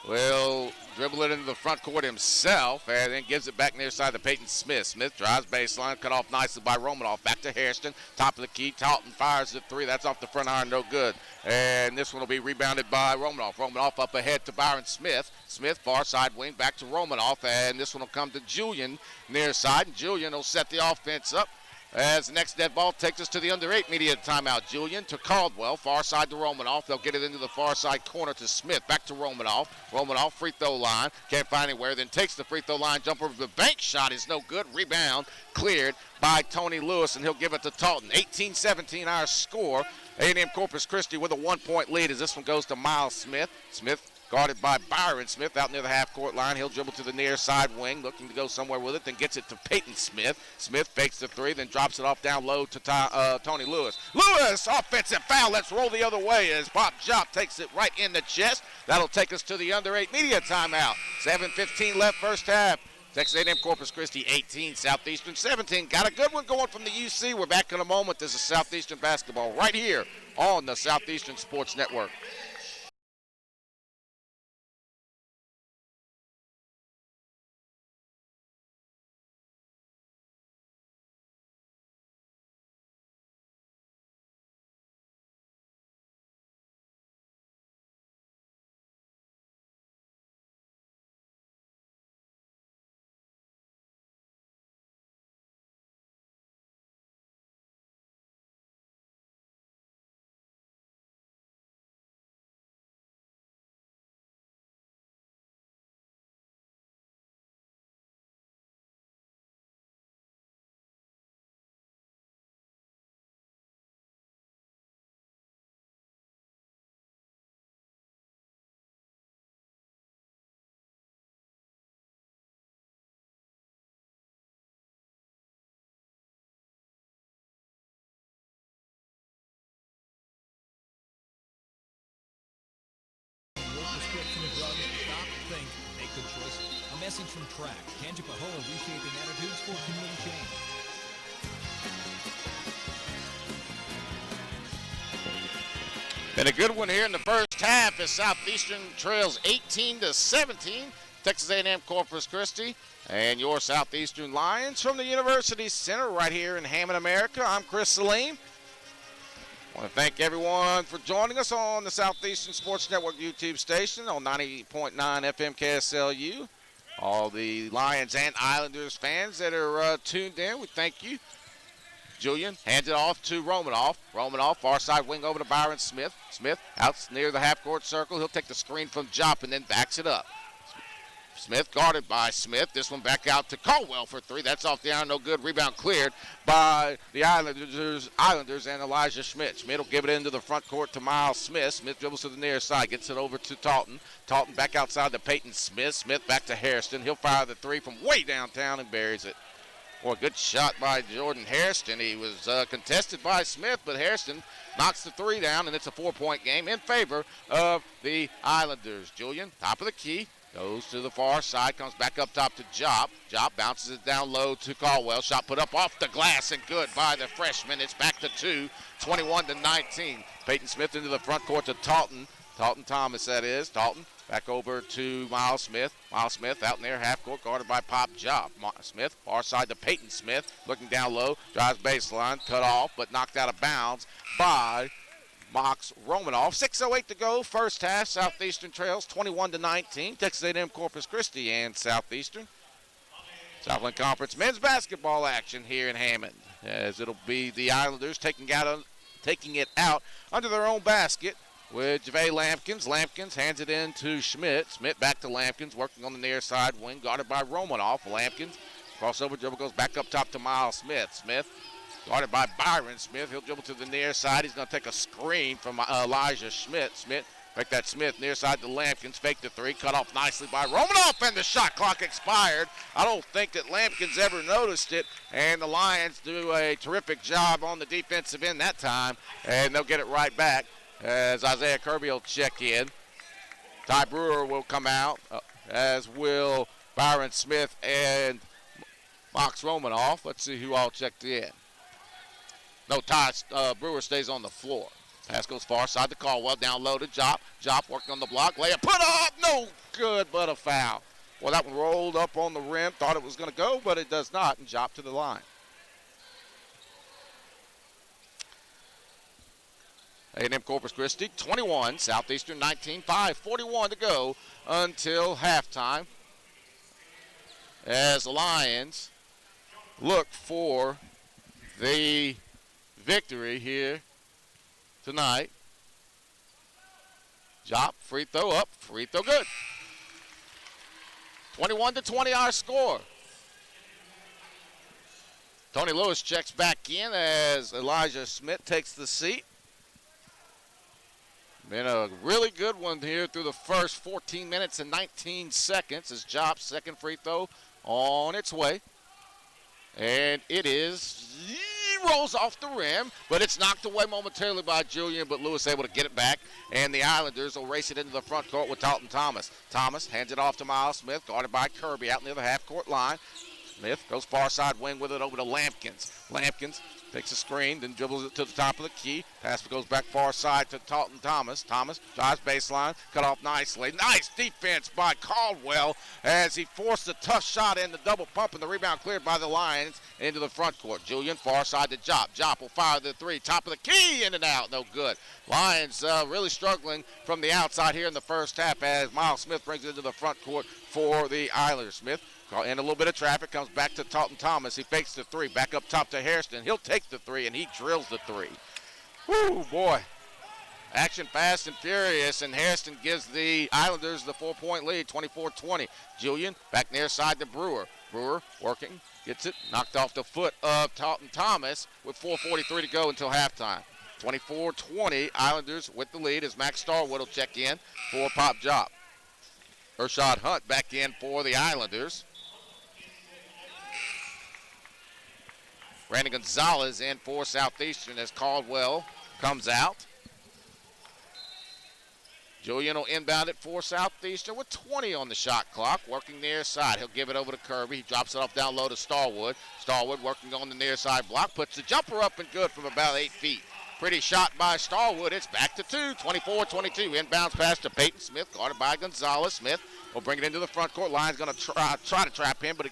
will dribble it into the front court himself and then gives it back near side to Peyton Smith. Smith drives baseline, cut off nicely by Romanoff. Back to Hairston, top of the key. Talton fires the three. That's off the front iron, no good. And this one will be rebounded by Romanoff. Romanoff up ahead to Byron Smith. Smith, far side wing, back to Romanoff. And this one will come to Julian near side. And Julian will set the offense up. As the next dead ball takes us to the under 8 media timeout. Julian to Caldwell, far side to Romanoff. They'll get it into the far side corner to Smith. Back to Romanoff. Romanoff, free throw line. Can't find anywhere. Then takes the free throw line. Jumper of the bank shot is no good. Rebound cleared by Tony Lewis, and he'll give it to Talton. 18-17 our score. A&M-Corpus Christi with a 1-point lead as this one goes to Miles Smith. Smith guarded by Byron Smith out near the half-court line. He'll dribble to the near side wing, looking to go somewhere with it, then gets it to Peyton Smith. Smith fakes the three, then drops it off down low to Tony Lewis. Lewis, offensive foul. Let's roll the other way as Bob Jop takes it right in the chest. That'll take us to the under 8 media timeout. 7:15 left first half. Texas A&M-Corpus Christi 18, Southeastern 17. Got a good one going from the UC. We're back in a moment. This is Southeastern basketball right here on the Southeastern Sports Network. addiction of drugs, stop, think, make good choices. A message from Track, Tangipahoa reshaping attitudes for community change. Been a good one here in the first half as Southeastern trails 18-17. Texas A&M-Corpus Christi and your Southeastern Lions from the University Center right here in Hammond, America. I'm Christi. I want to thank everyone for joining us on the Southeastern Sports Network YouTube station on 90.9 FM KSLU. All the Lions and Islanders fans that are tuned in, we thank you. Julian hands it off to Romanoff. Romanoff, far side wing over to Byron Smith. Smith out near the half-court circle. He'll take the screen from Jop and then backs it up. Smith guarded by Smith. This one back out to Caldwell for three. That's off the iron, no good. Rebound cleared by the Islanders and Elijah Schmidt. Schmidt will give it into the front court to Miles Smith. Smith dribbles to the near side, gets it over to Talton. Talton back outside to Peyton Smith. Smith back to Hairston. He'll fire the three from way downtown and buries it. Boy, good shot by Jordan Hairston. He was contested by Smith, but Hairston knocks the three down, and it's a 4-point game in favor of the Islanders. Julian, top of the key, goes to the far side, comes back up top to Jop. Jop bounces it down low to Caldwell. Shot put up off the glass and good by the freshman. It's back to 2, 21-19. Peyton Smith into the front court to Talton. Talton Thomas, that is. Talton back over to Miles Smith. Miles Smith out in there, half court, guarded by Pop Jop. Smith, far side to Peyton Smith, looking down low, drives baseline, cut off, but knocked out of bounds by Mox Romanoff. 6:08 to go, first half. Southeastern trails 21-19. Texas A&M-Corpus Christi and Southeastern. Southland Conference men's basketball action here in Hammond, as it'll be the Islanders taking it out under their own basket with Javay Lampkins. Lampkins hands it in to Schmidt. Schmidt back to Lampkins, working on the near side wing, guarded by Romanoff. Lampkins, crossover dribble, goes back up top to Miles Smith. Smith, guarded by Byron Smith. He'll dribble to the near side. He's going to take a screen from Elijah Schmidt. Schmidt, back that Smith, near side to Lampkins. Fake the three, cut off nicely by Romanoff, and the shot clock expired. I don't think that Lampkins ever noticed it, and the Lions do a terrific job on the defensive end that time, and they'll get it right back. As Isaiah Kirby will check in. Ty Brewer will come out, as will Byron Smith and Mox Romanoff. Let's see who all checked in. No, Brewer stays on the floor. Pass goes far side to Caldwell, down low to Jop. Jop working on the block, layup put up, no good, but a foul. Well, that one rolled up on the rim, thought it was going to go, but it does not, and Jop to the line. A&M-Corpus Christi 21, Southeastern 19, 5:41 to go until halftime, as the Lions look for the victory here tonight. Jop, free throw up, free throw good. 21-20 our score. Tony Lewis checks back in as Elijah Smith takes the seat. Been a really good one here through the first 14 minutes and 19 seconds as Jop's second free throw on its way. And it rolls off the rim, but it's knocked away momentarily by Julian, but Lewis able to get it back. And the Islanders will race it into the front court with Talton Thomas. Thomas hands it off to Miles Smith, guarded by Kirby out near the half-court line. Smith goes far side wing with it over to Lampkins. Lampkins takes a screen, then dribbles it to the top of the key. Pass goes back far side to Talton Thomas. Thomas drives baseline, cut off nicely. Nice defense by Caldwell as he forced a tough shot in the double pump, and the rebound cleared by the Lions into the front court. Julian far side to Jop. Jop will fire the three, top of the key, in and out, no good. Lions really struggling from the outside here in the first half as Miles Smith brings it into the front court for the Islanders. Smith and a little bit of traffic, comes back to Talton Thomas. He fakes the three, back up top to Hairston. He'll take the three, and he drills the three. Woo, boy. Action fast and furious, and Hairston gives the Islanders the 4-point lead, 24-20. Julian back near side to Brewer. Brewer working, gets it, knocked off the foot of Talton Thomas with 4:43 to go until halftime. 24-20, Islanders with the lead as Max Starwood will check in for Pop Jop. Ershad Hunt back in for the Islanders. Brandon Gonzalez in for Southeastern as Caldwell comes out. Julian will inbound it for Southeastern with 20 on the shot clock, working near side. He'll give it over to Kirby. He drops it off down low to Starwood. Starwood working on the near side block, puts the jumper up and good from about 8 feet. Pretty shot by Starwood. It's back to 2, 24-22. Inbounds pass to Peyton Smith, guarded by Gonzalez. Smith will bring it into the front court. Line's going to try to trap him, but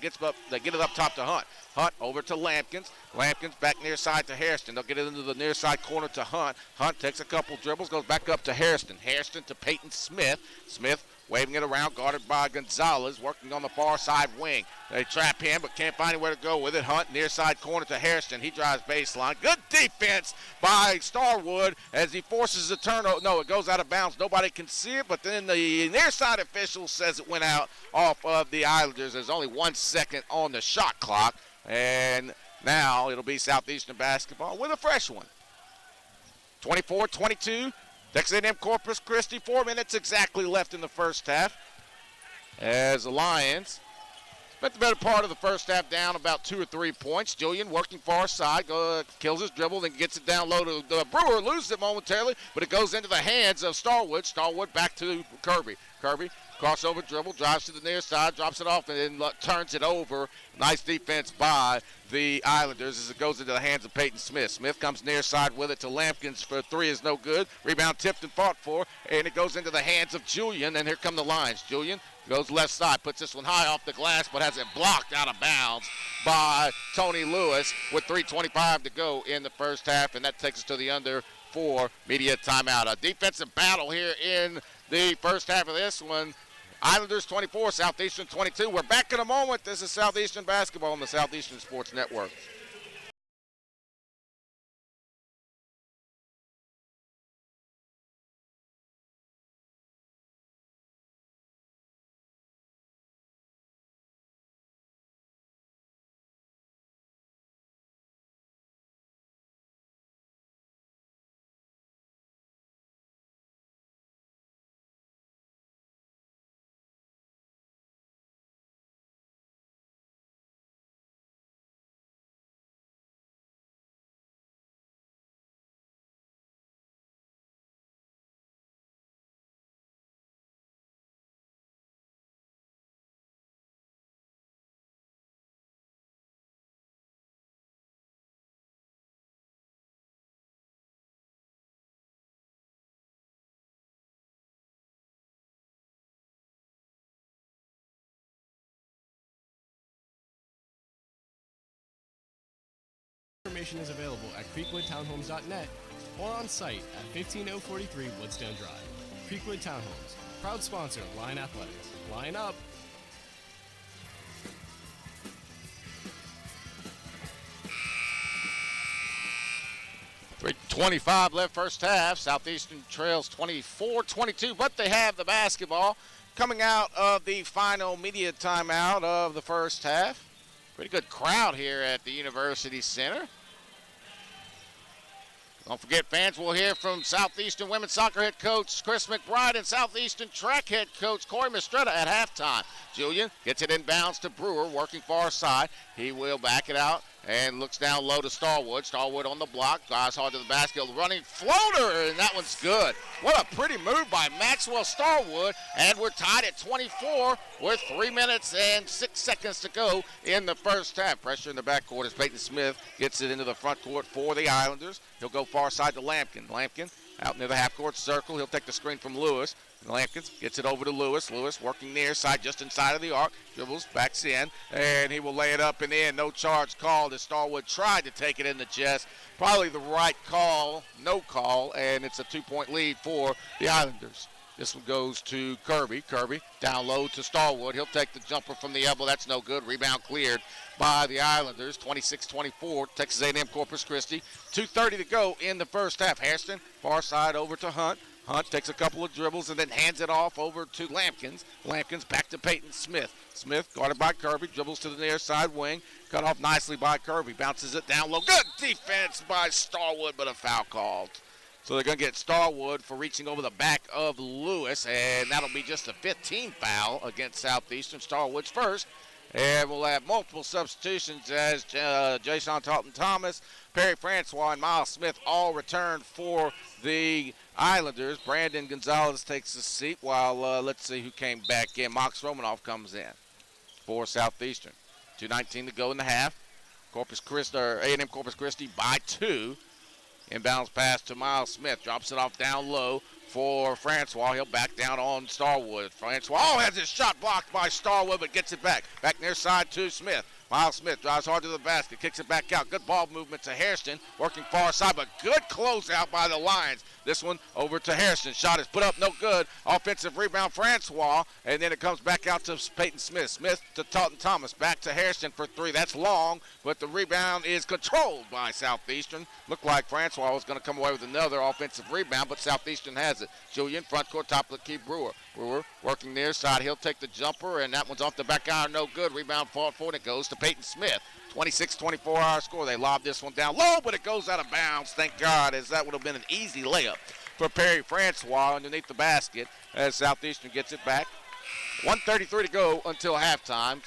they get it up top to Hunt. Hunt over to Lampkins. Lampkins back near side to Hairston. They'll get it into the near side corner to Hunt. Hunt takes a couple dribbles, goes back up to Hairston. Hairston to Peyton Smith. Smith waving it around, guarded by Gonzalez, working on the far side wing. They trap him, but can't find anywhere to go with it. Hunt, near side corner to Hairston. He drives baseline. Good defense by Starwood as he forces the turnover. No, it goes out of bounds. Nobody can see it, but then the near side official says it went out off of the Islanders. There's only 1 second on the shot clock, and now it'll be Southeastern basketball with a fresh one. 24-22. Texas A&M-Corpus Christi, 4 minutes exactly left in the first half. As the Lions spent the better part of the first half down about 2 or 3 points. Julian working far side, kills his dribble, then gets it down low to the Brewer, loses it momentarily, but it goes into the hands of Starwood. Starwood back to Kirby. Kirby, crossover dribble, drives to the near side, drops it off, and then turns it over. Nice defense by the Islanders as it goes into the hands of Peyton Smith. Smith comes near side with it to Lampkins for 3 is no good. Rebound tipped and fought for, and it goes into the hands of Julian, and here come the Lions. Julian goes left side, puts this one high off the glass, but has it blocked out of bounds by Tony Lewis with 3:25 to go in the first half, and that takes us to the under 4 media timeout. A defensive battle here in the first half of this one. Islanders 24, Southeastern 22. We're back in a moment. This is Southeastern basketball on the Southeastern Sports Network. Information is available at creekwoodtownhomes.net or on site at 15043 Woodstone Drive. Creekwood Townhomes, proud sponsor of Lion Athletics. Line up! .25 left first half. Southeastern trails 24-22, but they have the basketball coming out of the final media timeout of the first half. Pretty good crowd here at the University Center. Don't forget, fans, we'll hear from Southeastern women's soccer head coach Chris McBride and Southeastern track head coach Corey Mistretta at halftime. Julian gets it inbounds to Brewer, working far side. He will back it out and looks down low to Starwood. Starwood on the block, drives hard to the basket, running floater, and that one's good. What a pretty move by Maxwell Starwood, and we're tied at 24 with 3 minutes and 6 seconds to go in the first half. Pressure in the backcourt as Peyton Smith gets it into the front court for the Islanders. He'll go far side to Lampkin. Lampkin out near the half-court circle. He'll take the screen from Lewis. Lampkins gets it over to Lewis. Lewis working near side, just inside of the arc. Dribbles, backs in, and he will lay it up and in. No charge called as Starwood tried to take it in the chest. Probably the right call, no call, and it's a 2-point lead for the Islanders. This one goes to Kirby. Kirby down low to Starwood. He'll take the jumper from the elbow. That's no good. Rebound cleared by the Islanders. 26-24, Texas A&M-Corpus Christi. 2:30 to go in the first half. Hairston, far side over to Hunt. Hunt takes a couple of dribbles and then hands it off over to Lampkins. Lampkins back to Peyton Smith. Smith guarded by Kirby, dribbles to the near side wing. Cut off nicely by Kirby. Bounces it down low. Good defense by Starwood, but a foul called. So they're going to get Starwood for reaching over the back of Lewis, and that'll be just a 15 foul against Southeastern. Starwood's first. And we'll have multiple substitutions as Jason Talton-Thomas, Perry Francois, and Miles Smith all return for the Islanders. Brandon Gonzalez takes the seat while, let's see who came back in. Mox Romanoff comes in for Southeastern. 2:19 to go in the half. A&M-Corpus Christi by 2. Inbounds pass to Miles Smith. Drops it off down low for Francois. He'll back down on Starwood. Francois has his shot blocked by Starwood, but gets it back. Back near side to Smith. Miles Smith drives hard to the basket, kicks it back out. Good ball movement to Hairston, working far side, but good closeout by the Lions. This one over to Hairston. Shot is put up, no good. Offensive rebound, Francois, and then it comes back out to Peyton Smith. Smith to Taunton Thomas, back to Hairston for 3. That's long, but the rebound is controlled by Southeastern. Looked like Francois was going to come away with another offensive rebound, but Southeastern has it. Julian, front court, top of the key, Brewer. Brewer working near side. He'll take the jumper, and that one's off the back iron, no good. Rebound fought for, and it goes to Peyton Smith. 26-24 our score. They lob this one down low, but it goes out of bounds. Thank God, as that would have been an easy layup for Perry Francois underneath the basket as Southeastern gets it back. 1:33 to go until halftime.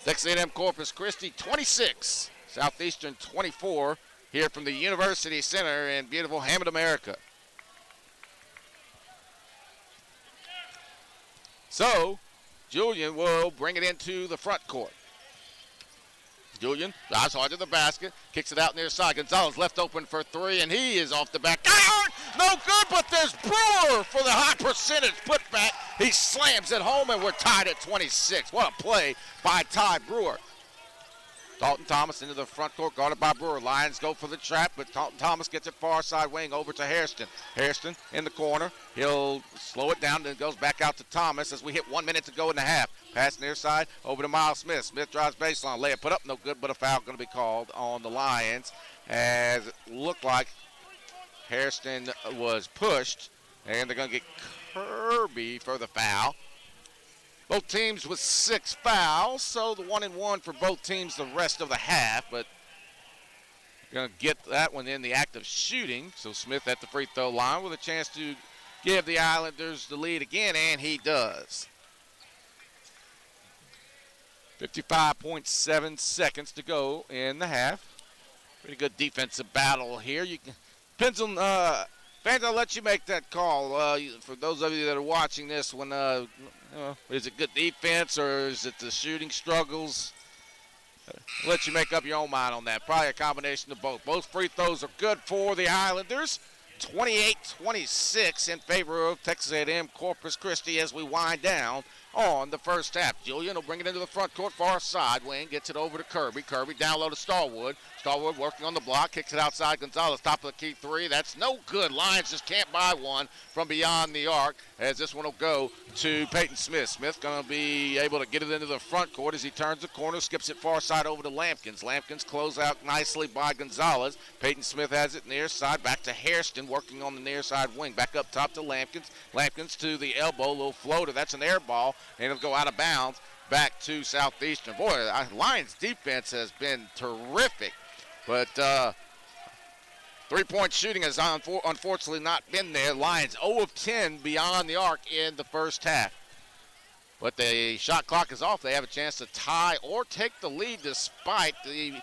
Texas A&M-Corpus Christi 26, Southeastern 24, here from the University Center in beautiful Hammond, America. So, Julian will bring it into the front court. Julian drives hard to the basket, kicks it out near side. Gonzalez left open for 3, and he is off the back iron. No good, but there's Brewer for the high percentage putback. He slams it home, and we're tied at 26. What a play by Ty Brewer. Dalton Thomas into the front court, guarded by Brewer. Lions go for the trap, but Dalton Thomas gets it far side wing over to Hairston. Hairston in the corner. He'll slow it down, then goes back out to Thomas as we hit 1 minute to go in the half. Pass near side over to Miles Smith. Smith drives baseline. Layup put up, no good, but a foul going to be called on the Lions as it looked like Hairston was pushed, and they're going to get Kirby for the foul. Both teams with 6 fouls, so the 1-and-1 for both teams the rest of the half, but going to get that one in the act of shooting. So Smith at the free throw line with a chance to give the Islanders the lead again, and he does. 55.7 seconds to go in the half. Pretty good defensive battle here. Depends on fans. I'll let you make that call. For those of you that are watching this one, is it good defense or is it the shooting struggles? I'll let you make up your own mind on that. Probably a combination of both. Both free throws are good for the Islanders. 28-26 in favor of Texas A&M-Corpus Christi as we wind down on the first half. Julian will bring it into the front court, far side wing, gets it over to Kirby. Kirby down low to Starwood. Starwood working on the block, kicks it outside. Gonzalez, top of the key 3. That's no good. Lions just can't buy one from beyond the arc as this one will go to Peyton Smith. Smith going to be able to get it into the front court as he turns the corner, skips it far side over to Lampkins. Lampkins close out nicely by Gonzalez. Peyton Smith has it near side, back to Hairston, working on the near side wing. Back up top to Lampkins. Lampkins to the elbow, little floater. That's an air ball, and it'll go out of bounds back to Southeastern. Boy, Lions defense has been terrific, but three-point shooting has unfortunately not been there. Lions 0 of 10 beyond the arc in the first half. But the shot clock is off. They have a chance to tie or take the lead despite the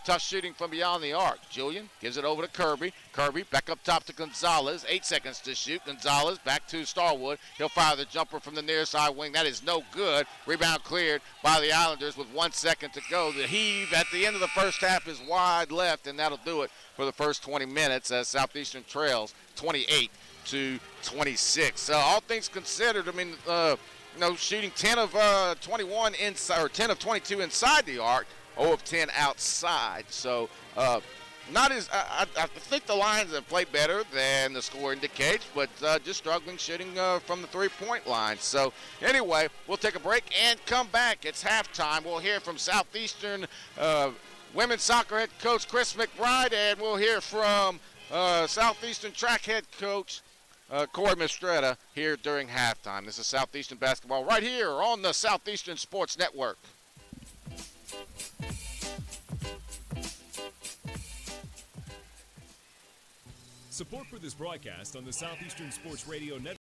tough shooting from beyond the arc. Julian gives it over to Kirby. Kirby back up top to Gonzalez. 8 seconds to shoot. Gonzalez back to Starwood. He'll fire the jumper from the near side wing. That is no good. Rebound cleared by the Islanders with 1 second to go. The heave at the end of the first half is wide left, and that'll do it for the first 20 minutes as Southeastern trails 28-26. All things considered, I mean, shooting 10 of 21 inside, or 10 of 22 inside the arc. 0 of 10 outside. So not as I think the Lions have played better than the score indicates, but just struggling shooting from the three-point line. So anyway, we'll take a break and come back. It's halftime. We'll hear from Southeastern women's soccer head coach Chris McBride, and we'll hear from Southeastern track head coach Corey Mistretta here during halftime. This is Southeastern basketball right here on the Southeastern Sports Network. Support for this broadcast on the Southeastern Sports Radio Network.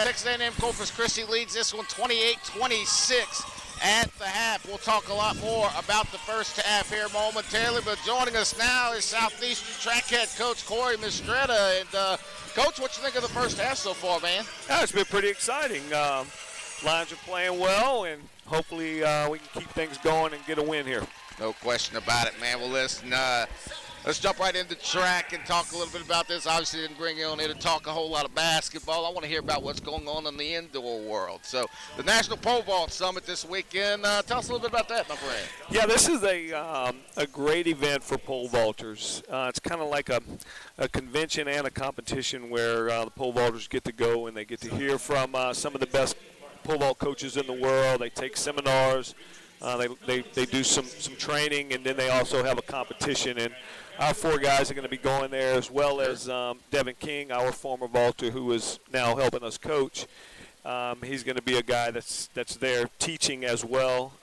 A&M-Corpus Christi leads this one 28-26 at the half. We'll talk a lot more about the first half here momentarily, but joining us now is Southeastern track head coach Corey Mistretta. And Coach, what you think of the first half so far, man? Yeah, it's been pretty exciting. Lions are playing well, and hopefully we can keep things going and get a win here. No question about it, man. Well, listen, let's jump right into track and talk a little bit about this. Obviously, didn't bring you on here to talk a whole lot of basketball. I want to hear about what's going on in the indoor world. So, the National Pole Vault Summit this weekend. Tell us a little bit about that, my friend. Yeah, this is a great event for pole vaulters. It's kind of like a convention and a competition where the pole vaulters get to go and they get to hear from some of the best pole vault coaches in the world. They take seminars. They do some training, and then they also have a competition. And our four guys are going to be going there, as well as Devin King, our former vaulter, who is now helping us coach. He's going to be a guy that's there teaching as well,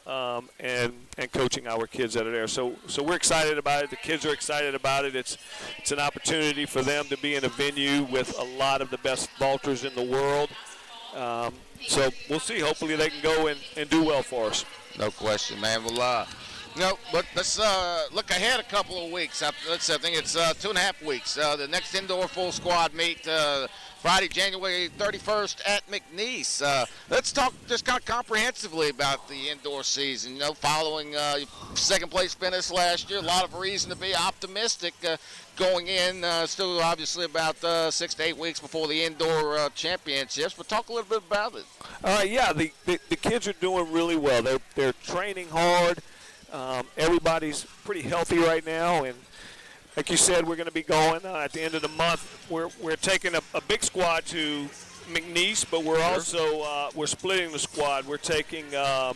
and coaching our kids that are there. So we're excited about it. The kids are excited about it. It's an opportunity for them to be in a venue with a lot of the best vaulters in the world. So we'll see. Hopefully they can go and do well for us. No question, man. Well, but let's look ahead a couple of weeks. I think it's 2.5 weeks. The next indoor full squad meet Friday, January 31st at McNeese. Let's talk just kind of comprehensively about the indoor season. You know, following second place finish last year, a lot of reason to be optimistic going in. Still, obviously, about 6 to 8 weeks before the indoor championships. But talk a little bit about it. Yeah, the kids are doing really well. They're training hard. Everybody's pretty healthy right now, and like you said, we're going to be going at the end of the month. We're taking a big squad to McNeese, but we're also we're splitting the squad. We're taking our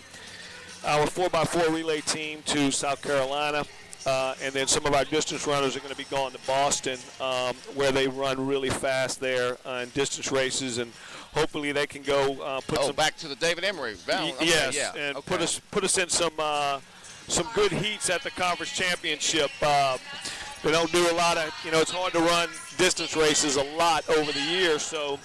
4x4 relay team to South Carolina, and then some of our distance runners are going to be going to Boston, where they run really fast there in distance races, and hopefully they can go back to the David Emery. Yes, yeah. And put us in some good heats at the conference championship. They don't do a lot of, it's hard to run distance races a lot over the years, so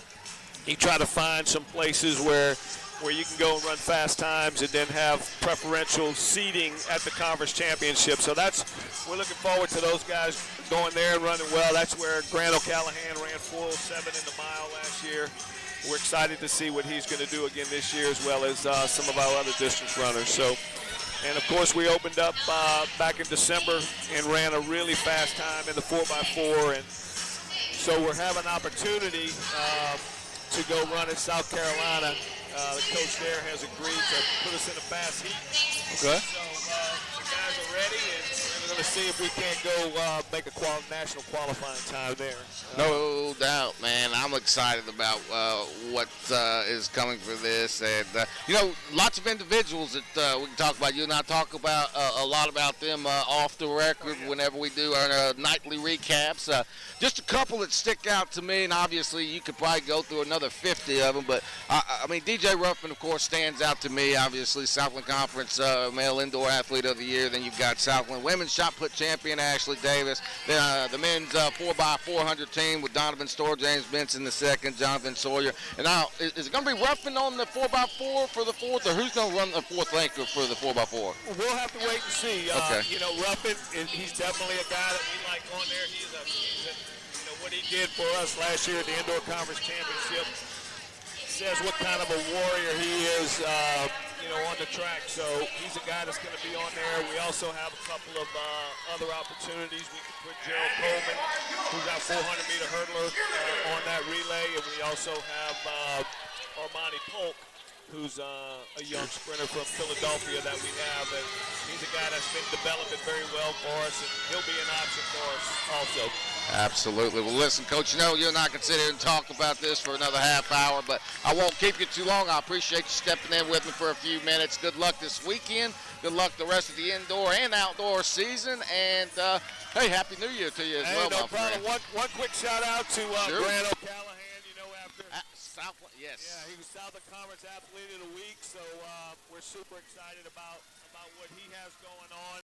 you try to find some places where you can go and run fast times and then have preferential seating at the conference championship. So we're looking forward to those guys going there and running well. That's where Grant O'Callahan ran 4:07 in the mile last year. We're excited to see what he's going to do again this year, as well as some of our other distance runners. And, of course, we opened up back in December and ran a really fast time in the 4x4. And so we're having an opportunity to go run in South Carolina. The coach there has agreed to put us in a fast heat. Okay. So the guys are ready, and we're going to see if we can't go make a national qualifying time there. No doubt, man. I'm excited about what is coming for this. And, lots of individuals that we can talk about. You and I talk about a lot about them off the record whenever we do our nightly recaps. Just a couple that stick out to me, and obviously you could probably go through another 50 of them. But, DJ Ruffin, of course, stands out to me. Obviously, Southland Conference Male Indoor Athlete of the Year. Then you've got Southland Women's Shot Put Champion Ashley Davis. Then the men's 4x400 team with Donovan Storr, James Benson the second, Jonathan Sawyer. And now, is it going to be Ruffin on the 4x4 for the fourth, or who's going to run the fourth anchor for the 4x4? We'll have to wait and see. Okay. Ruffin, he's definitely a guy that we like on there. He's what he did for us last year at the Indoor Conference Championship says what kind of a warrior he is, on the track. So he's a guy that's going to be on there. We also have a couple of other opportunities. We can put Gerald Coleman, who's our 400-meter hurdler, on that relay. And we also have Armani Polk, who's a young sprinter from Philadelphia that we have. And he's a guy that's been developing very well for us, and he'll be an option for us also. Absolutely. Well, listen, Coach, you and I can sit here and talk about this for another half hour, but I won't keep you too long. I appreciate you stepping in with me for a few minutes. Good luck this weekend. Good luck the rest of the indoor and outdoor season. And, hey, Happy New Year to you as well, no my friend. problem. One quick shout-out to Grant O'Callahan, after Southland, yes. Yeah, he was Southland Conference Athlete of the Week, so we're super excited about what he has going on.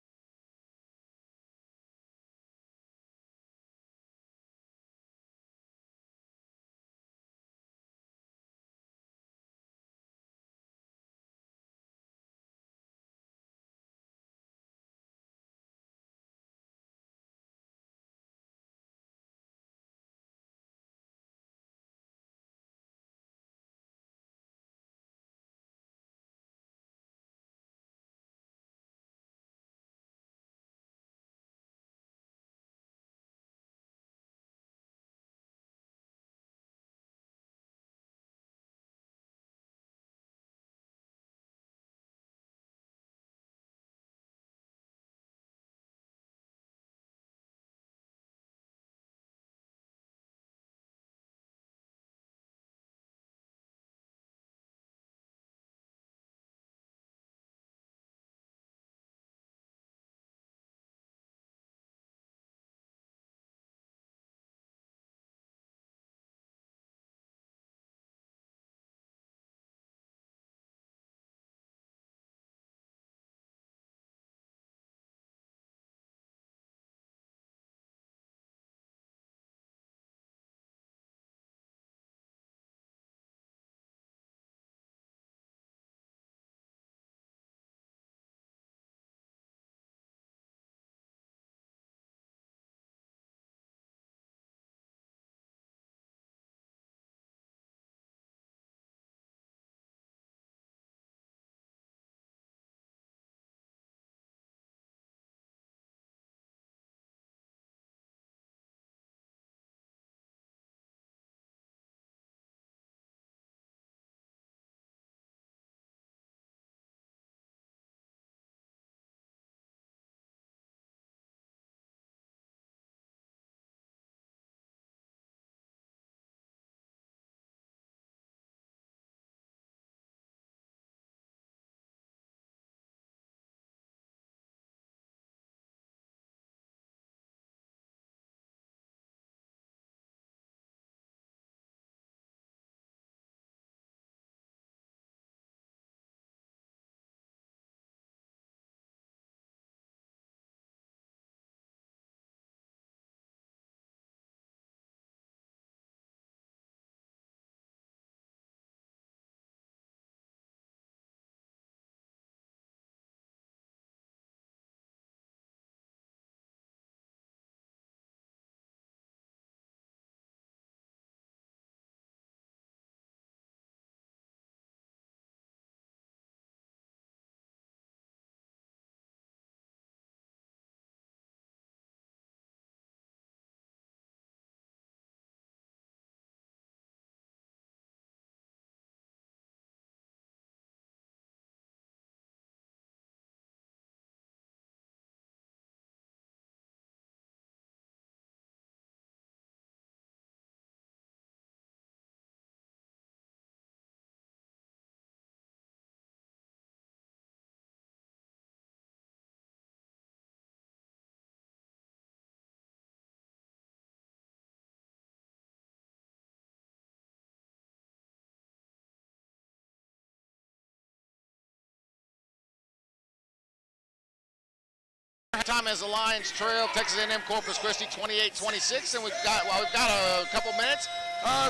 Time is the Lions Trail, Texas A&M-Corpus Christi 28-26, and we've got a couple minutes.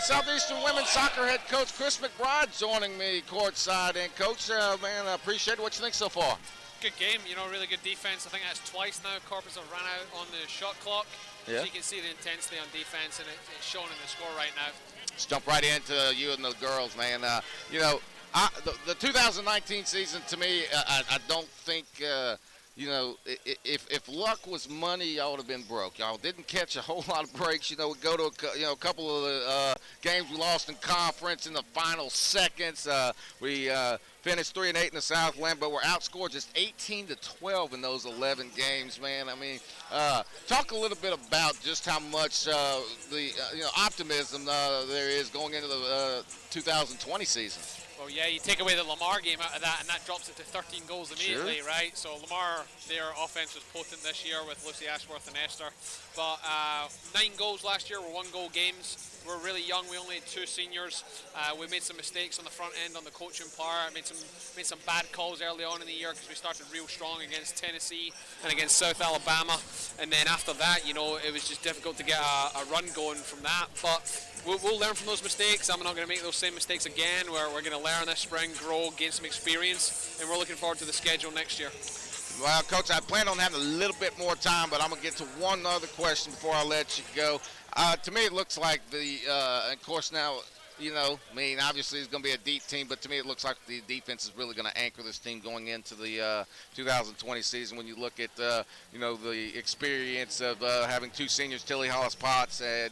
Southeastern women's soccer head coach Chris McBride joining me courtside. And coach, man, I appreciate it. What you think so far? Good game, really good defense. I think that's twice now Corpus have run out on the shot clock. Yeah. So you can see the intensity on defense, and it's shown in the score right now. Let's jump right into you and the girls, man. The 2019 season, to me, I don't think, if luck was money, y'all would have been broke. Y'all didn't catch a whole lot of breaks. We go to a couple of the games we lost in conference in the final seconds. We finished 3-8 in the Southland, but we're outscored just 18-12 in those 11 games, man. I mean, talk a little bit about just how much optimism there is going into the 2020 season. Well, yeah, you take away the Lamar game out of that, and that drops it to 13 goals immediately, Sure. right? So Lamar, their offense was potent this year with Lucy Ashworth and Esther. But 9 goals last year were 1-goal games. We're really young. We only had 2 seniors. We made some mistakes on the front end on the coaching part. Made some bad calls early on in the year because we started real strong against Tennessee and against South Alabama. And then after that, it was just difficult to get a run going from that. But we'll learn from those mistakes. I'm not going to make those same mistakes again. We're going to learn this spring, grow, gain some experience, and we're looking forward to the schedule next year. Well, Coach, I plan on having a little bit more time, but I'm going to get to one other question before I let you go. To me, it looks like of course now, obviously it's going to be a deep team, but to me it looks like the defense is really going to anchor this team going into the 2020 season. When you look at, the experience of having 2 seniors, Tilly Hollis-Potts and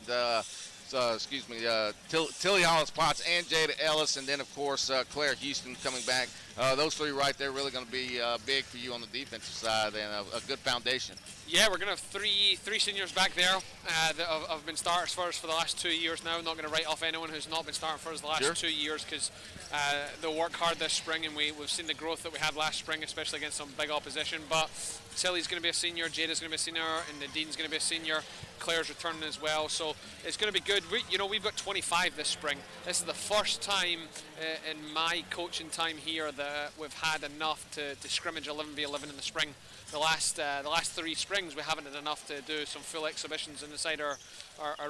Tilly Hollis-Potts and Jada Ellis, and then, of course, Claire Houston coming back. Those 3 right there really going to be big for you on the defensive side and a good foundation. Yeah, we're going to have three seniors back there that have been starters for us for the last 2 years now. I'm not going to write off anyone who's not been starting for us the last Sure. 2 years because they'll work hard this spring, and we've seen the growth that we had last spring, especially against some big opposition. But Tilly's going to be a senior, Jada's going to be a senior, and Nadine's going to be a senior. Claire's returning as well, so it's going to be good. We've got 25 this spring. This is the first time in my coaching time here that we've had enough to scrimmage 11v11 in the spring. The last 3 springs we haven't had enough to do some full exhibitions inside our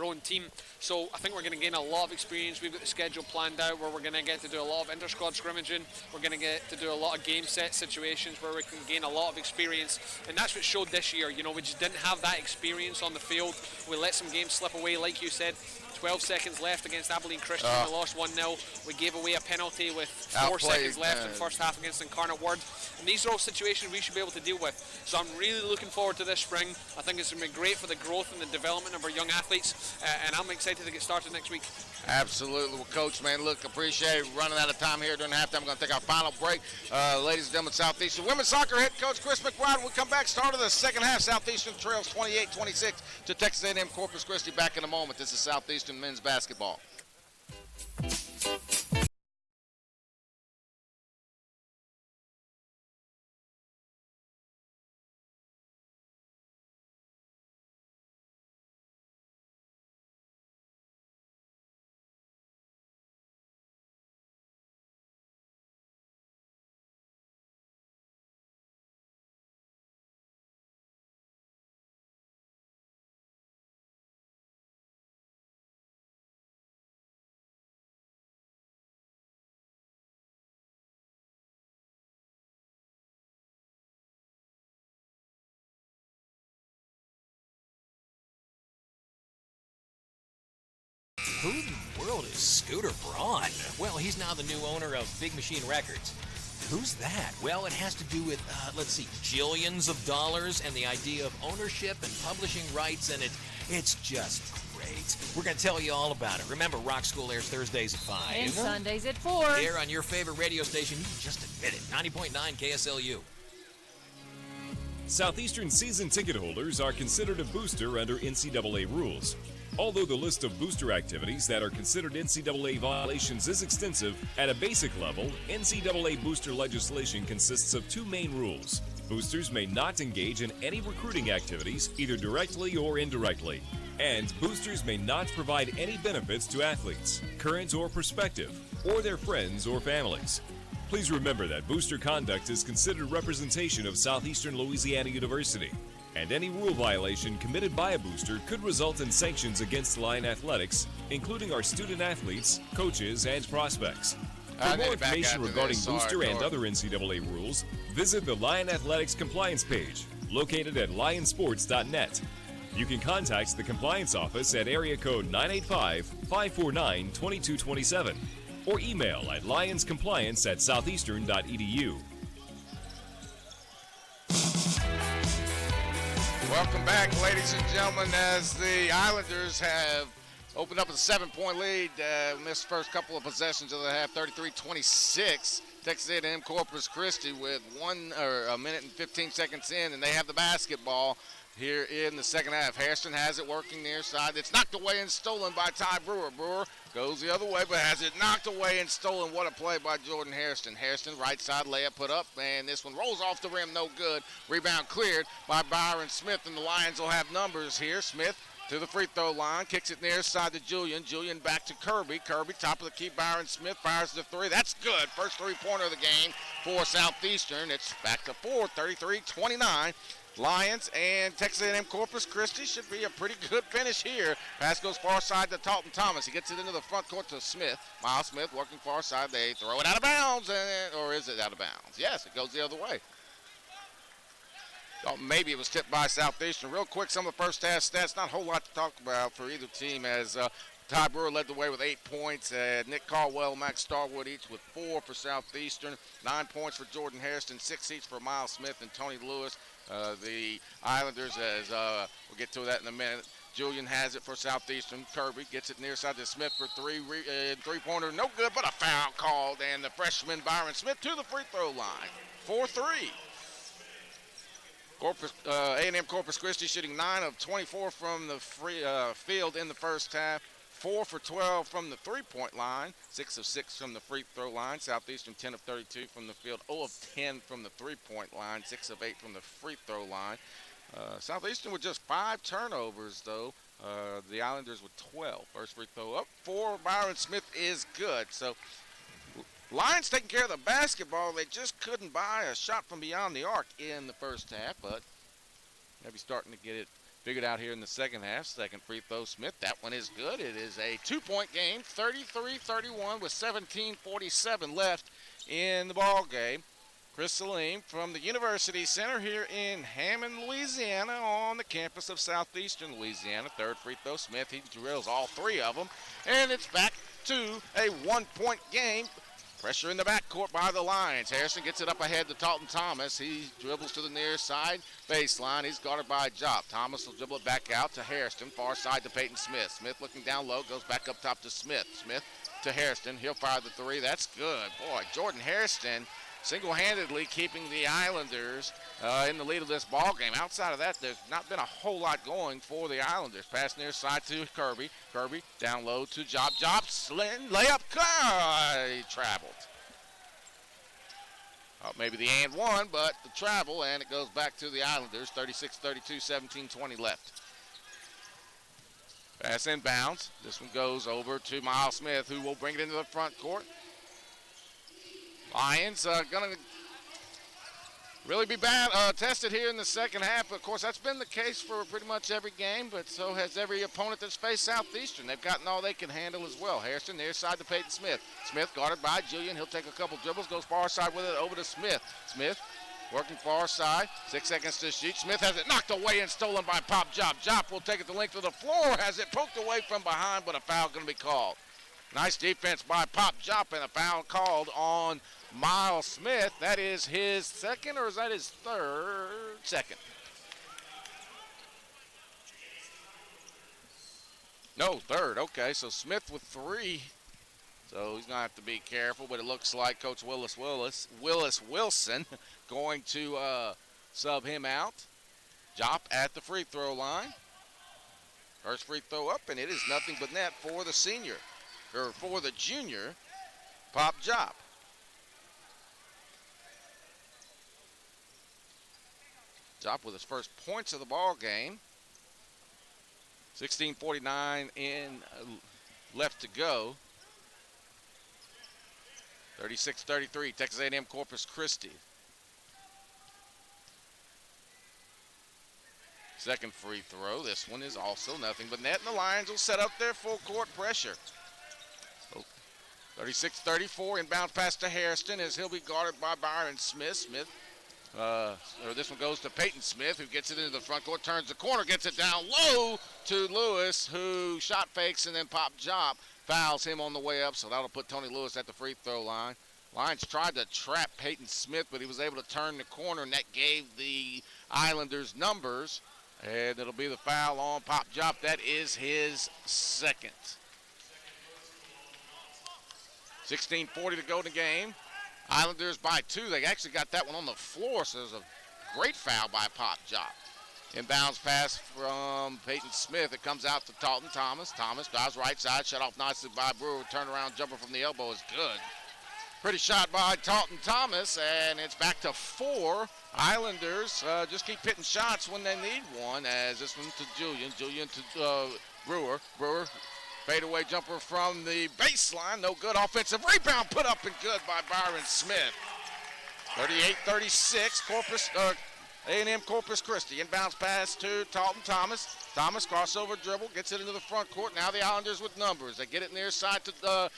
own team. So I think we're going to gain a lot of experience. We've got the schedule planned out where we're going to get to do a lot of inter-squad scrimmaging. We're going to get to do a lot of game set situations where we can gain a lot of experience, and that's what showed this year. We just didn't have that experience on the field. We let some games slip away, like you said. 12 seconds left against Abilene Christian. We lost 1-0. We gave away a penalty with 4 seconds left in the first half against Incarnate Word. And these are all situations we should be able to deal with. So I'm really looking forward to this spring. I think it's going to be great for the growth and the development of our young athletes. And I'm excited to get started next week. Absolutely. Well, Coach, man, look, appreciate it. Running out of time here during halftime. I'm going to take our final break. Ladies and gentlemen, Southeastern women's soccer head coach Chris McBride. We'll come back. Start of the second half. Southeastern trails 28-26 to Texas A&M-Corpus Christi. Back in a moment. This is Southeastern men's basketball. Who in the world is Scooter Braun? Well, he's now the new owner of Big Machine Records. Who's that? Well, it has to do with, jillions of dollars and the idea of ownership and publishing rights, and it's just great. We're going to tell you all about it. Remember, Rock School airs Thursdays at 5. And Sundays at 4. Here on your favorite radio station, you can just admit it, 90.9 KSLU. Southeastern season ticket holders are considered a booster under NCAA rules. Although the list of booster activities that are considered NCAA violations is extensive, at a basic level, NCAA booster legislation consists of 2 main rules. Boosters may not engage in any recruiting activities, either directly or indirectly. And boosters may not provide any benefits to athletes, current or prospective, or their friends or families. Please remember that booster conduct is considered representation of Southeastern Louisiana University. And any rule violation committed by a booster could result in sanctions against Lion Athletics, including our student athletes, coaches, and prospects. For more information regarding booster and other NCAA rules, visit the Lion Athletics compliance page, located at lionsports.net. You can contact the compliance office at area code 985-549-2227 or email at lionscompliance@southeastern.edu. Welcome back, ladies and gentlemen, as the Islanders have opened up a 7-point lead. Missed first couple of possessions of the half, 33-26. Texas A&M-Corpus Christi with a minute and 15 seconds in, and they have the basketball here in the second half. Hairston has it working near side. It's knocked away and stolen by Ty Brewer. Brewer goes the other way, but has it knocked away and stolen. What a play by Jordan Hairston. Hairston, right side layup put up, and this one rolls off the rim, no good. Rebound cleared by Byron Smith, and the Lions will have numbers here. Smith to the free throw line, kicks it near side to Julian. Julian back to Kirby. Kirby, top of the key, Byron Smith fires the three. That's good. First three-pointer of the game for Southeastern. It's back to 4, 33-29. Lions and Texas A&M-Corpus Christi should be a pretty good finish here. Pass goes far side to Talton Thomas. He gets it into the front court to Smith. Miles Smith working far side. They throw it out of bounds, or is it out of bounds? Yes, it goes the other way. Thought maybe it was tipped by Southeastern. Real quick, some of the first half stats. Not a whole lot to talk about for either team, as Ty Brewer led the way with 8 points. Nick Caldwell, Max Starwood each with 4 for Southeastern. 9 points for Jordan Hairston, 6 each for Miles Smith and Tony Lewis. The Islanders, as we'll get to that in a minute. Julian has it for Southeastern. Kirby gets it near side to Smith for three-pointer. No good, but a foul called, and the freshman Byron Smith to the free throw line. 4-3. A&M-Corpus Christi shooting 9 of 24 from the field in the first half. 4 for 12 from the three-point line, 6 of 6 from the free throw line. Southeastern 10 of 32 from the field, 0 of 10 from the three-point line, 6 of 8 from the free throw line. Southeastern with just 5 turnovers, though. The Islanders with 12. First free throw up for Byron Smith is good. So Lions taking care of the basketball. They just couldn't buy a shot from beyond the arc in the first half, but maybe starting to get it figured out here in the second half. Second free throw, Smith. That one is good. It is a 2-point game, 33-31 with 17:47 left in the ball game. Chris Salim from the University Center here in Hammond, Louisiana, on the campus of Southeastern Louisiana. Third free throw, Smith. He drills all 3 of them, and it's back to a 1-point game. Pressure in the backcourt by the Lions. Harrison gets it up ahead to Talton Thomas. He dribbles to the near side baseline. He's guarded by Job. Thomas will dribble it back out to Hairston. Far side to Peyton Smith. Smith looking down low, goes back up top to Smith. Smith to Hairston. He'll fire the 3. That's good. Boy, Jordan Hairston single-handedly keeping the Islanders in the lead of this ball game. Outside of that, there's not been a whole lot going for the Islanders. Pass near side to Kirby. Kirby down low to Job. Job, layup, he traveled. Maybe the and one, but the travel, and it goes back to the Islanders. 36-32, 17-20 left. Pass inbounds. This one goes over to Miles Smith, who will bring it into the front court. Lions going to really be tested here in the second half. Of course, that's been the case for pretty much every game, but so has every opponent that's faced Southeastern. They've gotten all they can handle as well. Hairston near side to Peyton Smith. Smith guarded by Julian. He'll take a couple dribbles, goes far side with it over to Smith. Smith working far side. 6 seconds to shoot. Smith has it knocked away and stolen by Pop Jop. Jop will take it the length of the floor. Has it poked away from behind, but a foul going to be called. Nice defense by Pop Jop, and a foul called on Miles Smith. That is his second, or is that his third? Second. No, third. Okay, so Smith with 3. So he's going to have to be careful, but it looks like Coach Willis Wilson going to sub him out. Jop at the free throw line. First free throw up, and it is nothing but net for the senior, or for the junior, Pop Jop. Jop with his first points of the ball game. 16:49 left to go. 36-33, Texas A&M Corpus Christi. Second free throw. This one is also nothing but net, and the Lions will set up their full court pressure. 36-34, inbound pass to Hairston as he'll be guarded by Byron Smith. This one goes to Peyton Smith, who gets it into the front court, turns the corner, gets it down low to Lewis, who shot fakes and then pop jump. Fouls him on the way up, so that'll put Tony Lewis at the free throw line. Lions tried to trap Peyton Smith, but he was able to turn the corner, and that gave the Islanders numbers. And it'll be the foul on pop jump. That is his second. 16:40 to go in the game. Islanders by 2. They actually got that one on the floor, so there's a great foul by Pop Jop. Inbounds pass from Peyton Smith. It comes out to Talton Thomas. Thomas drives right side, shut off nicely by Brewer. Turnaround jumper from the elbow is good. Pretty shot by Talton Thomas, and it's back to 4. Islanders just keep hitting shots when they need one, as this one to Julian. Julian to Brewer. Brewer, fadeaway jumper from the baseline. No good. Offensive rebound put up and good by Byron Smith. 38-36. A&M-Corpus Christi. Inbounds pass to Talton Thomas. Thomas crossover dribble, gets it into the front court. Now the Islanders with numbers. They get it near side to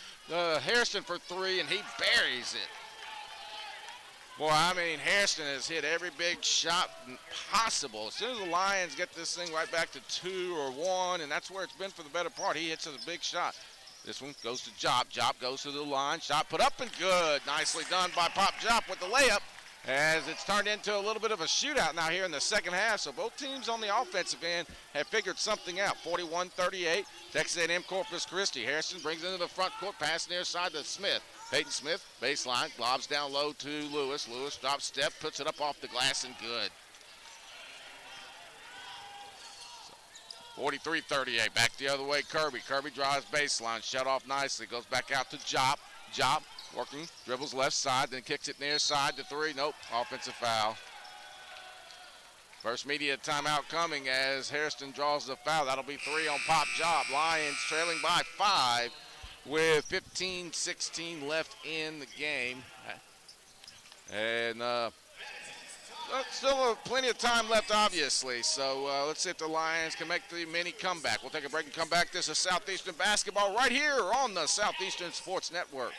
Hairston for 3, and he buries it. Boy, I mean, Hairston has hit every big shot possible. As soon as the Lions get this thing right back to 2 or 1, and that's where it's been for the better part, he hits a big shot. This one goes to Jop. Jop goes to the line. Shot put up and good. Nicely done by Pop Jop with the layup, as it's turned into a little bit of a shootout now here in the second half. So both teams on the offensive end have figured something out. 41-38, Texas A&M-Corpus Christi. Harrison brings it into the front court, pass near side to Smith. Peyton Smith, baseline, globs down low to Lewis. Lewis drops step, puts it up off the glass and good. 43-38, back the other way, Kirby. Kirby drives baseline, shut off nicely, goes back out to Jop. Jop working, dribbles left side, then kicks it near side to 3. Nope, offensive foul. First media timeout coming as Hairston draws the foul. That'll be 3 on Pop Job. Lions trailing by 5 with 15-16 left in the game. And still plenty of time left, obviously. So let's see if the Lions can make the mini comeback. We'll take a break and come back. This is Southeastern basketball right here on the Southeastern Sports Network.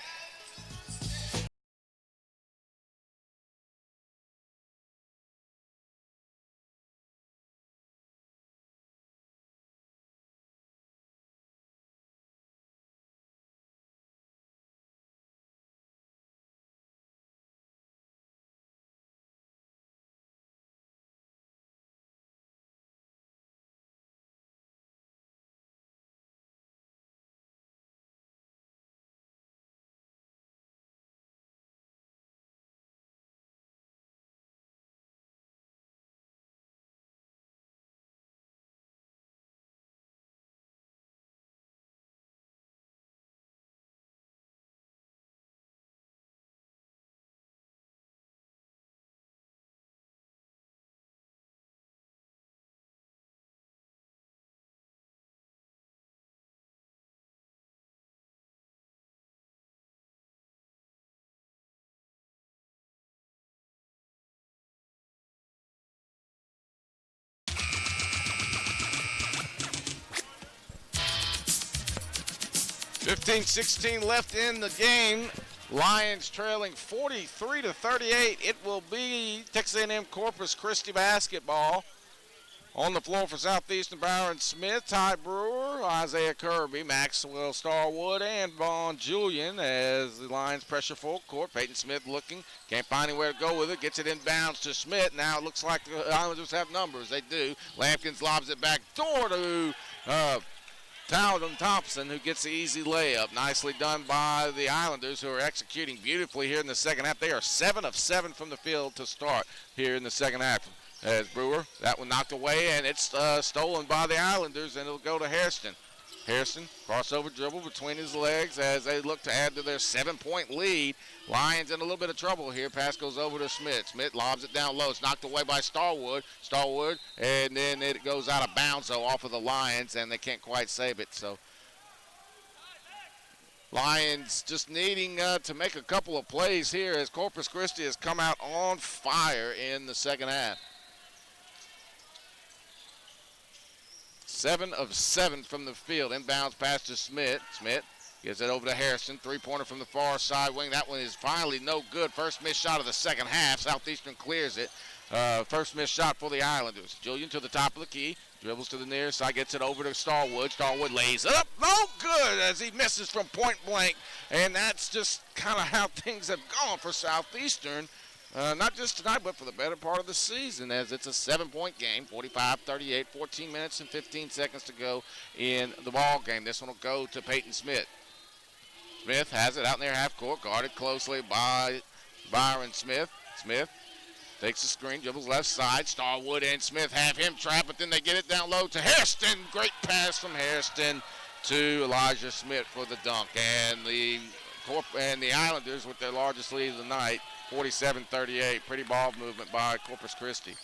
.16 left in the game. Lions trailing 43-38. It will be Texas A&M-Corpus Christi basketball. On the floor for Southeastern, Byron Smith, Ty Brewer, Isaiah Kirby, Maxwell Starwood, and Vaughn Julian as the Lions pressure full court. Peyton Smith looking, can't find anywhere to go with it, gets it inbounds to Smith. Now it looks like the Islanders have numbers. They do. Lampkins lobs it back door to Talden Thompson, who gets the easy layup. Nicely done by the Islanders, who are executing beautifully here in the second half. They are 7 of 7 from the field to start here in the second half. As Brewer, that one knocked away, and it's stolen by the Islanders, and it'll go to Hairston. Hairston, crossover dribble between his legs as they look to add to their 7-point lead. Lions in a little bit of trouble here. Pass goes over to Smith. Smith lobs it down low. It's knocked away by Starwood. Starwood, and then it goes out of bounds, though, off of the Lions, and they can't quite save it. So Lions just needing to make a couple of plays here as Corpus Christi has come out on fire in the second half. 7 of 7 from the field. Inbounds pass to Smith. Smith gives it over to Harrison. Three-pointer from the far side wing. That one is finally no good. First missed shot of the second half. Southeastern clears it. First missed shot for the Islanders. Julian to the top of the key. Dribbles to the near side. Gets it over to Starwood. Starwood lays up. No good as he misses from point blank. And that's just kind of how things have gone for Southeastern. Not just tonight, but for the better part of the season, as it's a 7-point game, 45-38, 14 minutes and 15 seconds to go in the ball game. This one will go to Peyton Smith. Smith has it out in their half court, guarded closely by Byron Smith. Smith takes the screen, dribbles left side. Starwood and Smith have him trapped, but then they get it down low to Hairston. Great pass from Hairston to Elijah Smith for the dunk. And the Islanders with their largest lead of the night, 47-38. Pretty ball movement by Corpus Christi.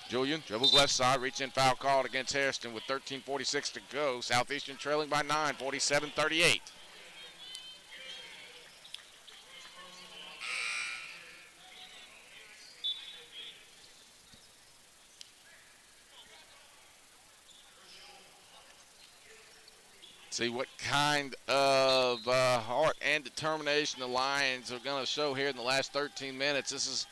Julian dribbles left side, reach in, foul called against Hairston with 13:46 to go. Southeastern trailing by 9, 47-38. See what kind of heart and determination the Lions are going to show here in the last 13 minutes. This is,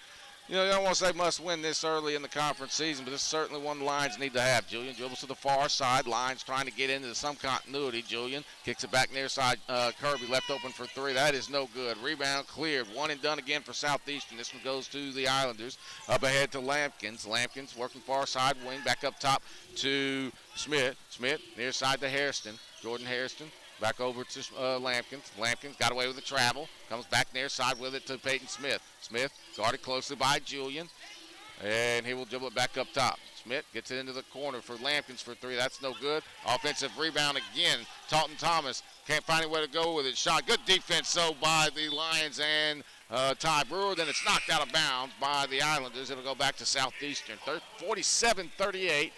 you don't want to say must win this early in the conference season, but this is certainly one the Lions need to have. Julian dribbles to the far side. Lions trying to get into some continuity. Julian kicks it back near side. Kirby left open for three. That is no good. Rebound cleared. One and done again for Southeastern. This one goes to the Islanders. Up ahead to Lampkins. Lampkins working far side wing. Back up top to Smith. Smith near side to Hairston. Jordan Hairston back over to Lampkins. Lampkins got away with the travel. Comes back near side with it to Peyton Smith. Smith guarded closely by Julian. And he will dribble it back up top. Smith gets it into the corner for Lampkins for three. That's no good. Offensive rebound again. Taunton Thomas can't find a way to go with it. Shot. Good defense, so by the Lions and Ty Brewer. Then it's knocked out of bounds by the Islanders. It'll go back to Southeastern. 47-38.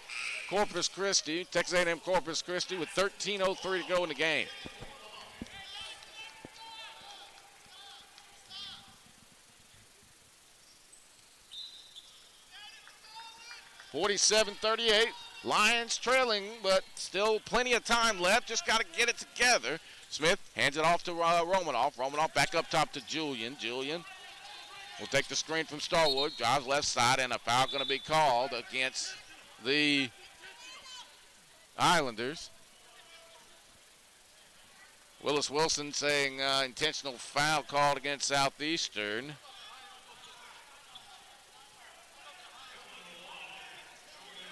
Corpus Christi, Texas A&M Corpus Christi with 13:03 to go in the game. (47-38). Lions trailing, but still plenty of time left. Just got to get it together. Smith hands it off to Romanoff. Romanoff back up top to Julian. Julian will take the screen from Starwood. Drives left side, and a foul going to be called against the Islanders. Willis Wilson saying intentional foul called against Southeastern.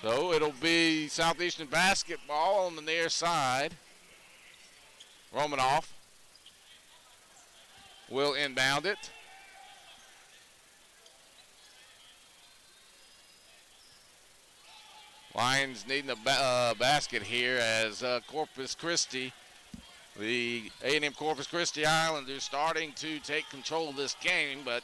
So it'll be Southeastern basketball on the near side. Romanoff will inbound it. Lions needing a basket here as Corpus Christi, the A&M Corpus Christi Islanders starting to take control of this game, but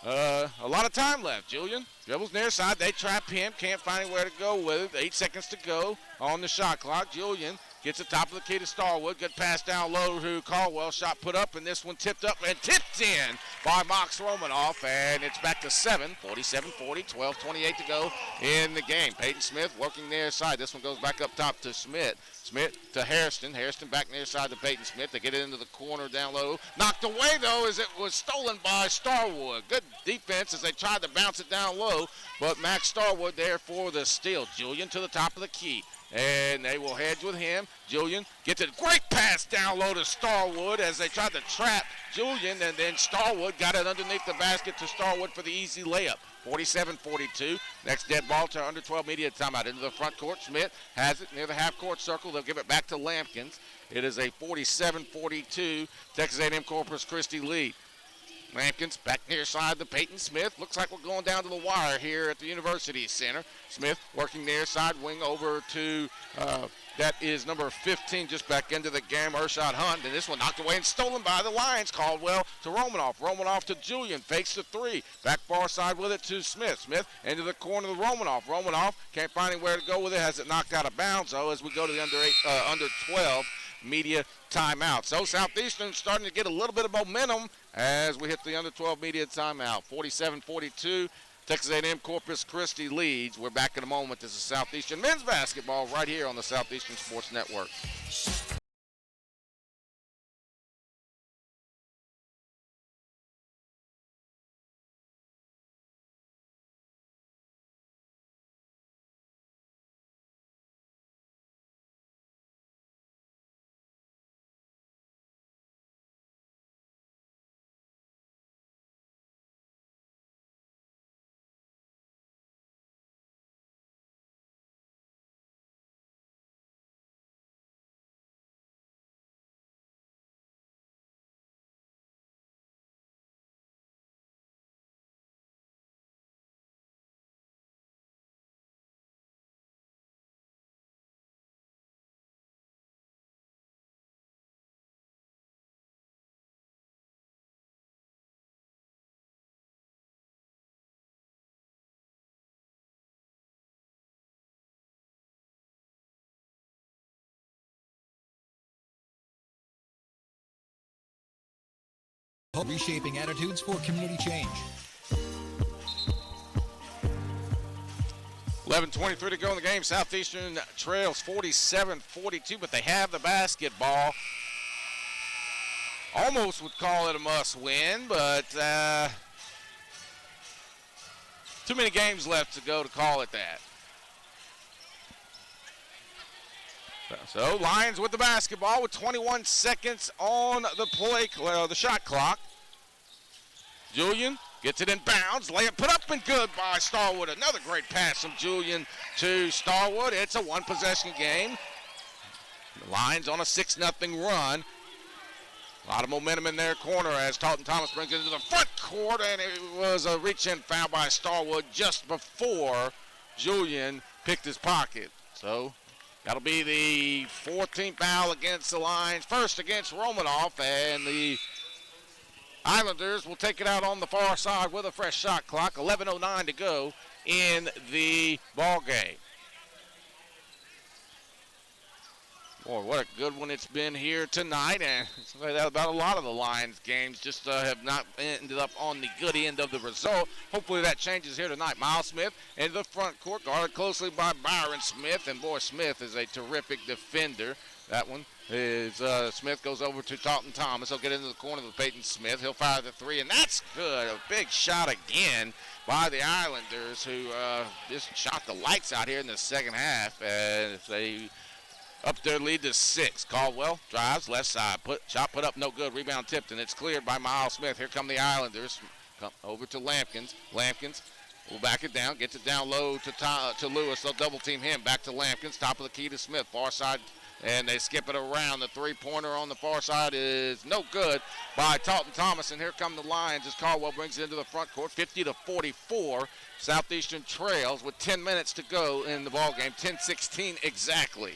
a lot of time left. Julian dribbles near side. They trap him. Can't find anywhere to go with it. 8 seconds to go on the shot clock. Julian gets the top of the key to Starwood. Good pass down low to Caldwell. Shot put up, and this one tipped up and tipped in by Mox Romanoff. And it's back to 7, 47-40, 12:28 to go in the game. Peyton Smith working near side. This one goes back up top to Smith. Smith to Hairston. Hairston back near side to Peyton Smith. They get it into the corner down low. Knocked away, though, as it was stolen by Starwood. Good defense as they tried to bounce it down low, but Max Starwood there for the steal. Julian to the top of the key. And they will hedge with him. Julian gets a great pass down low to Starwood as they tried to trap Julian, and then Starwood got it underneath the basket to Starwood for the easy layup. 47-42. Next dead ball to under 12 media timeout. Into the front court. Smith has it near the half-court circle. They'll give it back to Lampkins. It is a 47-42 Texas A&M Corpus Christi lead. Lampkins back near side to Peyton Smith. Looks like we're going down to the wire here at the University Center. Smith working near side wing over to, that is number 15, just back into the game, Ershad Hunt. And this one knocked away and stolen by the Lions. Caldwell to Romanoff. Romanoff to Julian. Fakes the three. Back far side with it to Smith. Smith into the corner to Romanoff. Romanoff can't find anywhere to go with it. Has it knocked out of bounds, though, as we go to the under 12 media timeout. So Southeastern starting to get a little bit of momentum as we hit the under 12 media timeout. 47-42. Texas A&M-Corpus Christi leads. We're back in a moment. This is Southeastern men's basketball right here on the Southeastern Sports Network. Reshaping attitudes for community change. 11:23 to go in the game. Southeastern trails 47-42, but they have the basketball. Almost would call it a must-win, but too many games left to go to call it that. So Lions with the basketball with 21 seconds on the shot clock. Julian gets it in bounds. Layup put up and good by Starwood. Another great pass from Julian to Starwood. It's a one-possession game. The Lions on a 6-0 run. A lot of momentum in their corner as Taunton Thomas brings it into the front court, and it was a reach-in foul by Starwood just before Julian picked his pocket. So that'll be the 14th foul against the Lions, first against Romanoff, and the Islanders will take it out on the far side with a fresh shot clock. 11:09 to go in the ball game. Boy, what a good one it's been here tonight, and say that about a lot of the Lions games, just have not ended up on the good end of the result. Hopefully that changes here tonight. Miles Smith into the front court, guarded closely by Byron Smith, and boy, Smith is a terrific defender. That one is Smith goes over to Taunton Thomas. He'll get into the corner with Peyton Smith. He'll fire the three, and that's good. A big shot again by the Islanders, who just shot the lights out here in the second half, and they up their lead to 6. Caldwell drives left side. Shot put up no good. Rebound tipped, and it's cleared by Miles Smith. Here come the Islanders. Come over to Lampkins. Lampkins will back it down. Gets it down low to Lewis. They'll double team him. Back to Lampkins. Top of the key to Smith. Far side. And they skip it around. The three-pointer on the far side is no good by Taunton Thomas. And here come the Lions as Caldwell brings it into the front court. 50-44. Southeastern trails with 10 minutes to go in the ball game. 10-16 exactly.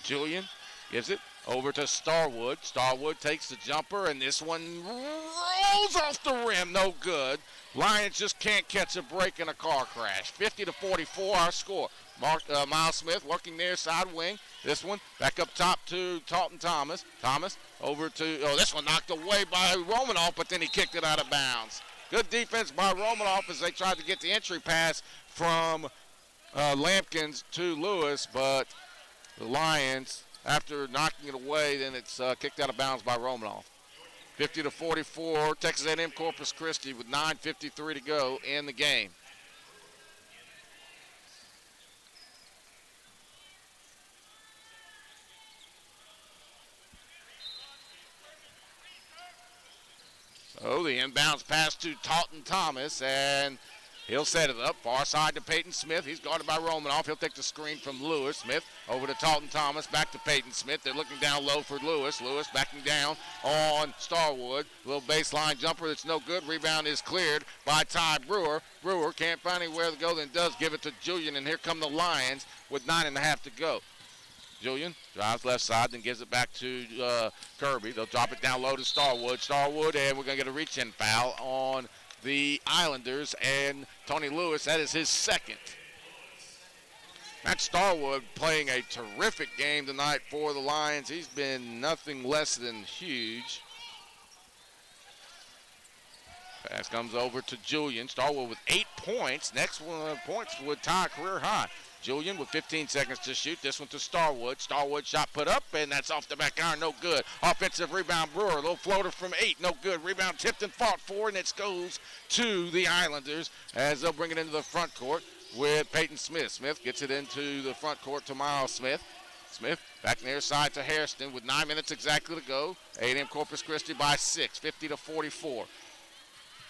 Julian gives it over to Starwood. Starwood takes the jumper, and this one rolls off the rim. No good. Lions just can't catch a break in a car crash. 50-44 our score. Miles Smith working near side wing. This one back up top to Taunton Thomas. Thomas over to, this one knocked away by Romanoff, but then he kicked it out of bounds. Good defense by Romanoff as they tried to get the entry pass from Lampkins to Lewis, but the Lions, after knocking it away, then it's kicked out of bounds by Romanoff. 50-44, Texas A&M-Corpus Christi with 9:53 to go in the game. So the inbounds pass to Taunton Thomas, and he'll set it up. Far side to Peyton Smith. He's guarded by Romanoff. He'll take the screen from Lewis. Smith over to Taunton Thomas. Back to Peyton Smith. They're looking down low for Lewis. Lewis backing down on Starwood. Little baseline jumper that's no good. Rebound is cleared by Ty Brewer. Brewer can't find anywhere to go, then does give it to Julian, and here come the Lions with 9.5 to go. Julian drives left side, then gives it back to Kirby. They'll drop it down low to Starwood. Starwood, and we're going to get a reach-in foul on the Islanders, and Tony Lewis, that is his second. Matt Starwood playing a terrific game tonight for the Lions. He's been nothing less than huge. Pass comes over to Julian. Starwood with 8 points. Next one points would tie career high. Julian with 15 seconds to shoot. This one to Starwood. Starwood shot put up, and that's off the back iron. No good. Offensive rebound, Brewer. A little floater from 8. No good. Rebound tipped and fought for, and it goes to the Islanders as they'll bring it into the front court with Peyton Smith. Smith gets it into the front court to Miles Smith. Smith back near side to Hairston with 9 minutes exactly to go. A&M-Corpus Christi by 6, 50-44.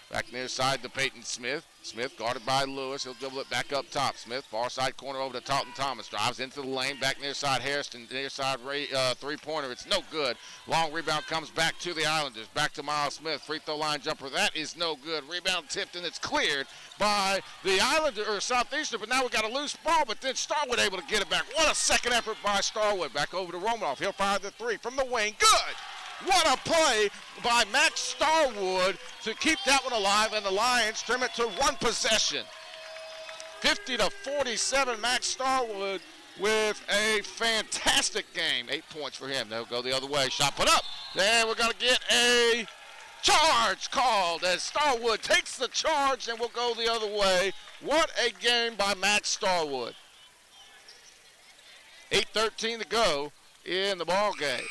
Back near side to Peyton Smith. Smith guarded by Lewis. He'll dribble it back up top. Smith, far side corner over to Talton Thomas. Drives into the lane. Back near side Hairston. Near side three-pointer. It's no good. Long rebound comes back to the Islanders. Back to Miles Smith. Free throw line jumper. That is no good. Rebound tipped and it's cleared by the Islanders or Southeastern. But now we got a loose ball. But then Starwood able to get it back. What a second effort by Starwood. Back over to Romanoff. He'll fire the three from the wing. Good. What a play by Max Starwood to keep that one alive, and the Lions trim it to one possession. 50-47, Max Starwood with a fantastic game. 8 points for him. They'll go the other way. Shot put up. Then we're going to get a charge called as Starwood takes the charge and will go the other way. What a game by Max Starwood. 8:13 to go in the ball game.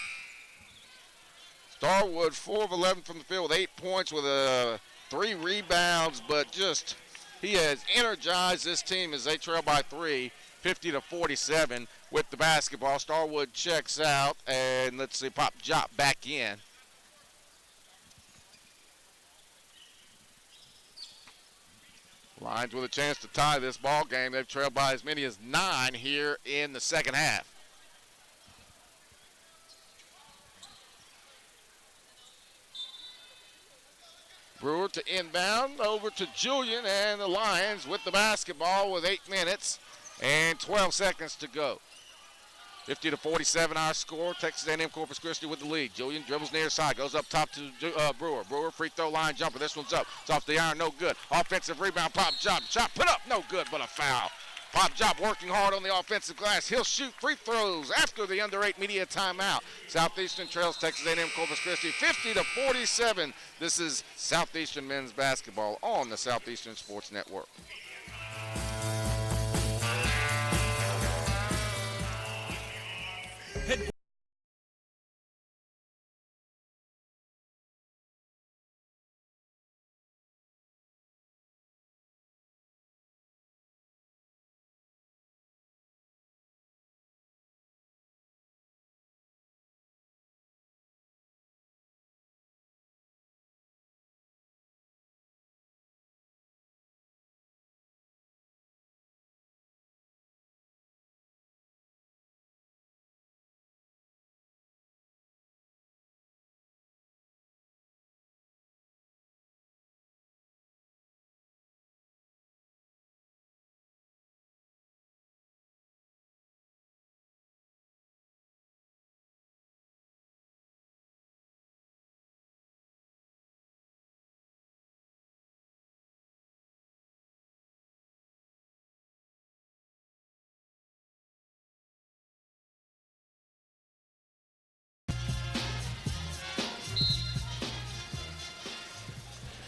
Starwood 4 of 11 from the field with 8 points with 3 rebounds, but just he has energized this team as they trail by 3, 50-47 with the basketball. Starwood checks out, and let's see, Pop Jop back in. Lions with a chance to tie this ball game. They've trailed by as many as 9 here in the second half. Brewer to inbound, over to Julian, and the Lions with the basketball with 8 minutes and 12 seconds to go. 50-47 our score. Texas A&M-Corpus Christi with the lead. Julian dribbles near side, goes up top to Brewer. Brewer free throw line jumper. This one's up. It's off the iron, no good. Offensive rebound, Pop Job. Shot put up, no good, but a foul. Pop Job working hard on the offensive glass. He'll shoot free throws after the under 8 media timeout. Southeastern trails Texas A&M-Corpus Christi 50-47. This is Southeastern men's basketball on the Southeastern Sports Network.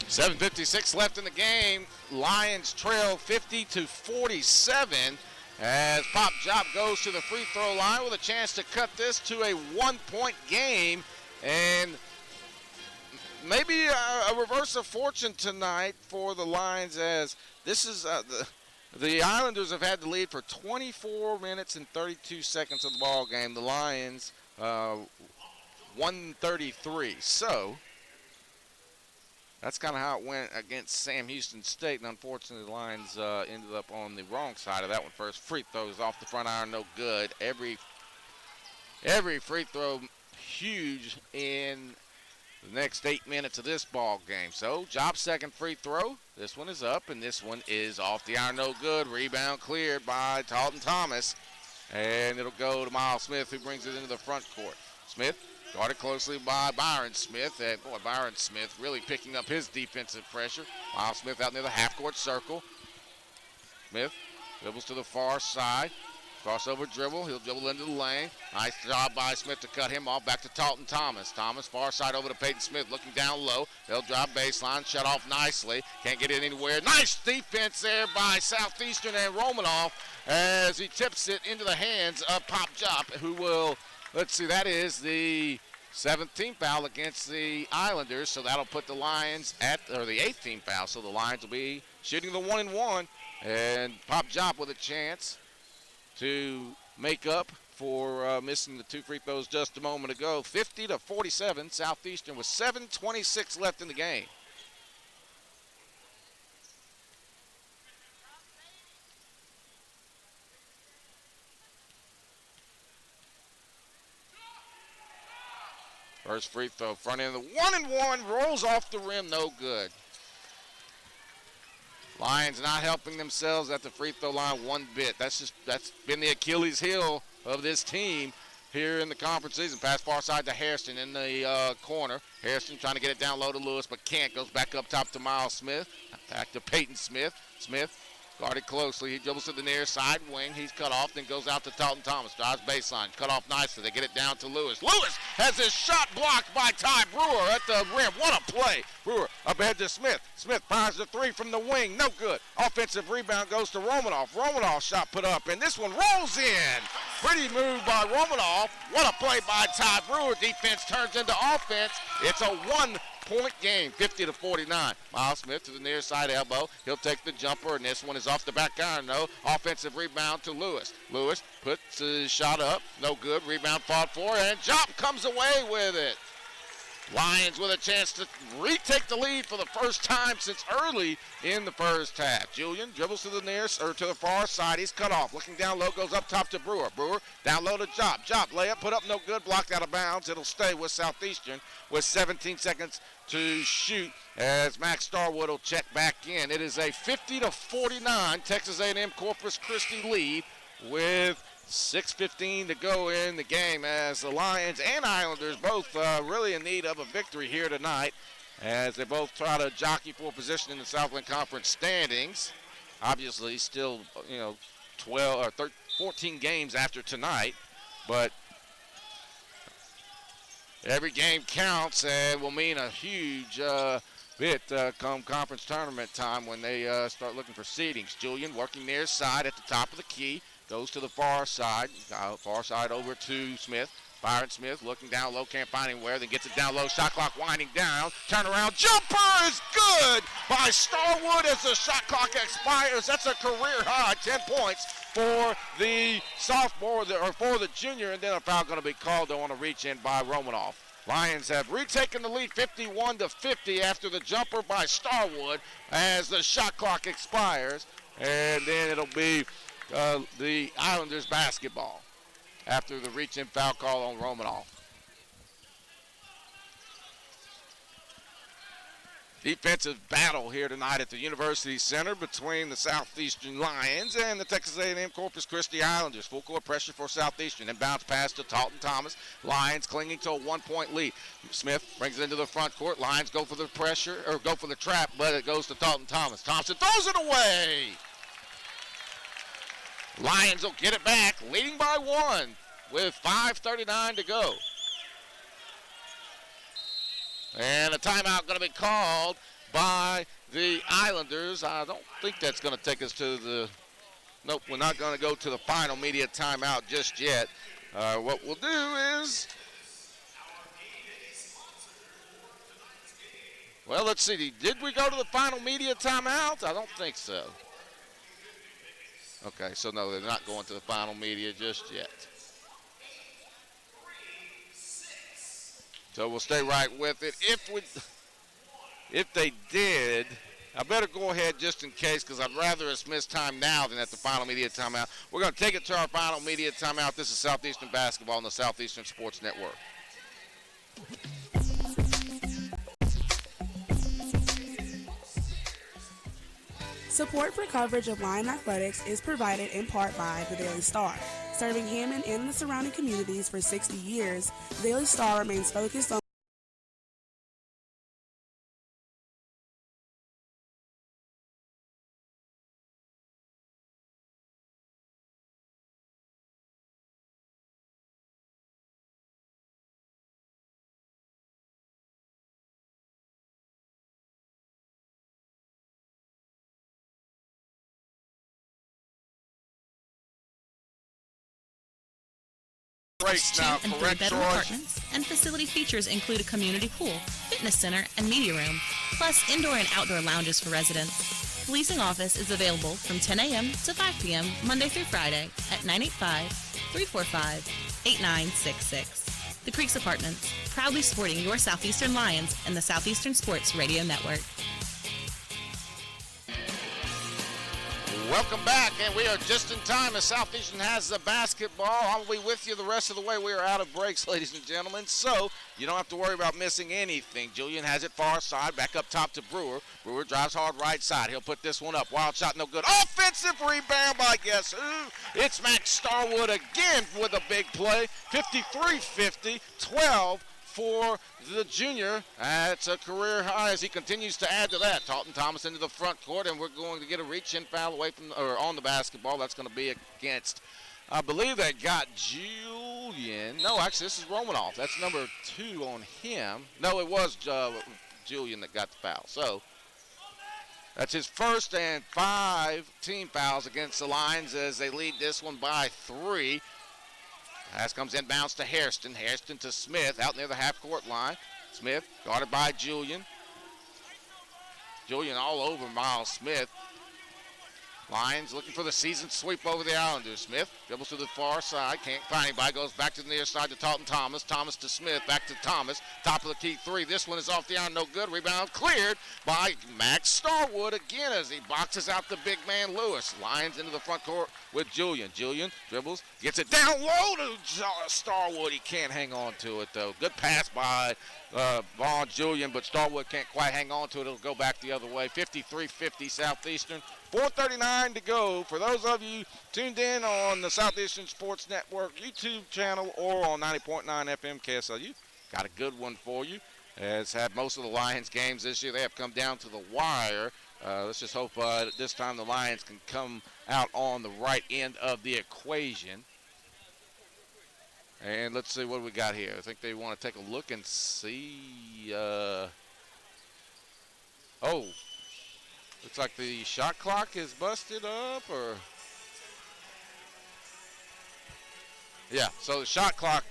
.56 left in the game. Lions trail 50-47 as Pop Job goes to the free throw line with a chance to cut this to a 1-point game. And maybe a reverse of fortune tonight for the Lions, as this is the Islanders have had the lead for 24 minutes and 32 seconds of the ball game. The Lions 133. So that's kind of how it went against Sam Houston State, and unfortunately the Lions ended up on the wrong side of that one first. Free throws off the front iron, no good. Every free throw huge in the next 8 minutes of this ball game. So Job's second free throw. This one is up, and this one is off the iron, no good. Rebound cleared by Talton Thomas, and it'll go to Miles Smith, who brings it into the front court. Smith guarded closely by Byron Smith. And boy, Byron Smith really picking up his defensive pressure. Miles Smith out near the half-court circle. Smith dribbles to the far side. Crossover dribble. He'll dribble into the lane. Nice job by Smith to cut him off. Back to Talton Thomas. Thomas far side over to Peyton Smith looking down low. They'll drive baseline. Shut off nicely. Can't get it anywhere. Nice defense there by Southeastern and Romanoff as he tips it into the hands of Pop Jop, who will, let's see, that is the 7th team foul against the Islanders. So that'll put the Lions or the 8th team foul. So the Lions will be shooting the 1-and-1. And Pop Jop with a chance to make up for missing the 2 free throws just a moment ago. 50-47, Southeastern with 7:26 left in the game. First free throw, front end of the 1-and-1, rolls off the rim, no good. Lions not helping themselves at the free throw line one bit. That's been the Achilles heel of this team here in the conference season. Pass far side to Hairston in the corner. Hairston trying to get it down low to Lewis, but can't. Goes back up top to Miles Smith. Back to Peyton Smith. Smith guarded closely. He dribbles to the near side wing. He's cut off, then goes out to Talton Thomas. Drives baseline. Cut off nicely. They get it down to Lewis. Lewis has his shot blocked by Ty Brewer at the rim. What a play. Brewer up ahead to Smith. Smith fires the 3 from the wing. No good. Offensive rebound goes to Romanoff. Romanoff shot put up, and this one rolls in. Pretty move by Romanoff. What a play by Ty Brewer. Defense turns into offense. It's a 1-point game, 50-49. Miles Smith to the near side elbow. He'll take the jumper, and this one is off the back iron, though. Offensive rebound to Lewis. Lewis puts his shot up. No good. Rebound fought for, and Jop comes away with it. Lions with a chance to retake the lead for the first time since early in the first half. Julian dribbles to the far side. He's cut off. Looking down low, goes up top to Brewer. Brewer down low to Jop. Jop layup, put up no good, blocked out of bounds. It'll stay with Southeastern with 17 seconds to shoot as Max Starwood will check back in. It is a 50-49 Texas A&M-Corpus Christi lead with 6:15 to go in the game as the Lions and Islanders both really in need of a victory here tonight as they both try to jockey for position in the Southland Conference standings. Obviously still, 14 games after tonight, but every game counts and will mean a huge bit come conference tournament time when they start looking for seedings. Julian working near side at the top of the key. Goes to the far side over to Smith. Byron Smith looking down low, can't find anywhere, then gets it down low, shot clock winding down, turnaround, jumper is good by Starwood as the shot clock expires. That's a career high, 10 points for the sophomore, or for the junior, and then a foul going to be called on a reach in by Romanoff. Lions have retaken the lead 51-50 after the jumper by Starwood as the shot clock expires, and then it'll be the Islanders basketball after the reach-in foul call on Romanoff. Defensive battle here tonight at the University Center between the Southeastern Lions and the Texas A&M-Corpus Christi Islanders. Full court pressure for Southeastern. And bounce pass to Talton Thomas. Lions clinging to a 1-point lead. Smith brings it into the front court. Lions go for the pressure, or go for the trap, but it goes to Talton Thomas. Thompson throws it away. Lions will get it back, leading by 1 with 5:39 to go. And a timeout going to be called by the Islanders. I don't think that's going to take us to the, nope, we're not going to go to the final media timeout just yet. What we'll do is, well, let's see, did we go to the final media timeout? I don't think so. Okay, so no, they're not going to the final media just yet. So we'll stay right with it. If they did, I better go ahead just in case, because I'd rather us miss time now than at the final media timeout. We're going to take it to our final media timeout. This is Southeastern Basketball on the Southeastern Sports Network. Support for coverage of Lion Athletics is provided in part by the Daily Star. Serving Hammond and the surrounding communities for 60 years, the Daily Star remains focused on breaks Two now, and three correct, bedroom George? apartments, and facility features include a community pool, fitness center, and media room, plus indoor and outdoor lounges for residents. The leasing office is available from 10 a.m. to 5 p.m. Monday through Friday at 985-345-8966. The Creeks Apartments, proudly supporting your Southeastern Lions and the Southeastern Sports Radio Network. Welcome back, and we are just in time as Southeastern has the basketball. I'll be with you the rest of the way. We are out of breaks, ladies and gentlemen, so you don't have to worry about missing anything. Julian has it far side, back up top to Brewer. Brewer drives hard right side. He'll put this one up. Wild shot, no good. Offensive rebound by guess who? It's Max Starwood again with a big play. 53-50, 12 for the junior. That's a career high as he continues to add to that. Talton Thomas into the front court, and we're going to get a reach-in foul away from or on the basketball. That's going to be against, I believe they got Julian. No, actually, this is Romanoff. That's number 2 on him. No, it was Julian that got the foul. So that's his first and 5 team fouls against the Lions as they lead this one by 3. Pass comes inbounds to Hairston. Hairston to Smith out near the half-court line. Smith guarded by Julian. Julian all over Miles Smith. Lions looking for the season sweep over the Islanders. Smith dribbles to the far side. Can't find anybody. Goes back to the near side to Talton Thomas. Thomas to Smith. Back to Thomas. Top of the key 3. This one is off the iron. No good. Rebound cleared by Max Starwood again as he boxes out the big man Lewis. Lions into the front court with Julian. Julian dribbles. Gets it down low to Starwood. He can't hang on to it though. Good pass by Vaughn Julian, but Starwood can't quite hang on to it. It'll go back the other way. 53-50 Southeastern. 4:39 to go. For those of you tuned in on the Southeastern Sports Network YouTube channel or on 90.9 FM KSLU, got a good one for you. Has had most of the Lions games this year. They have come down to the wire. Let's just hope that this time the Lions can come out on the right end of the equation. And let's see what we got here. I think they want to take a look and see. Looks like the shot clock is busted up, or yeah. So the shot clock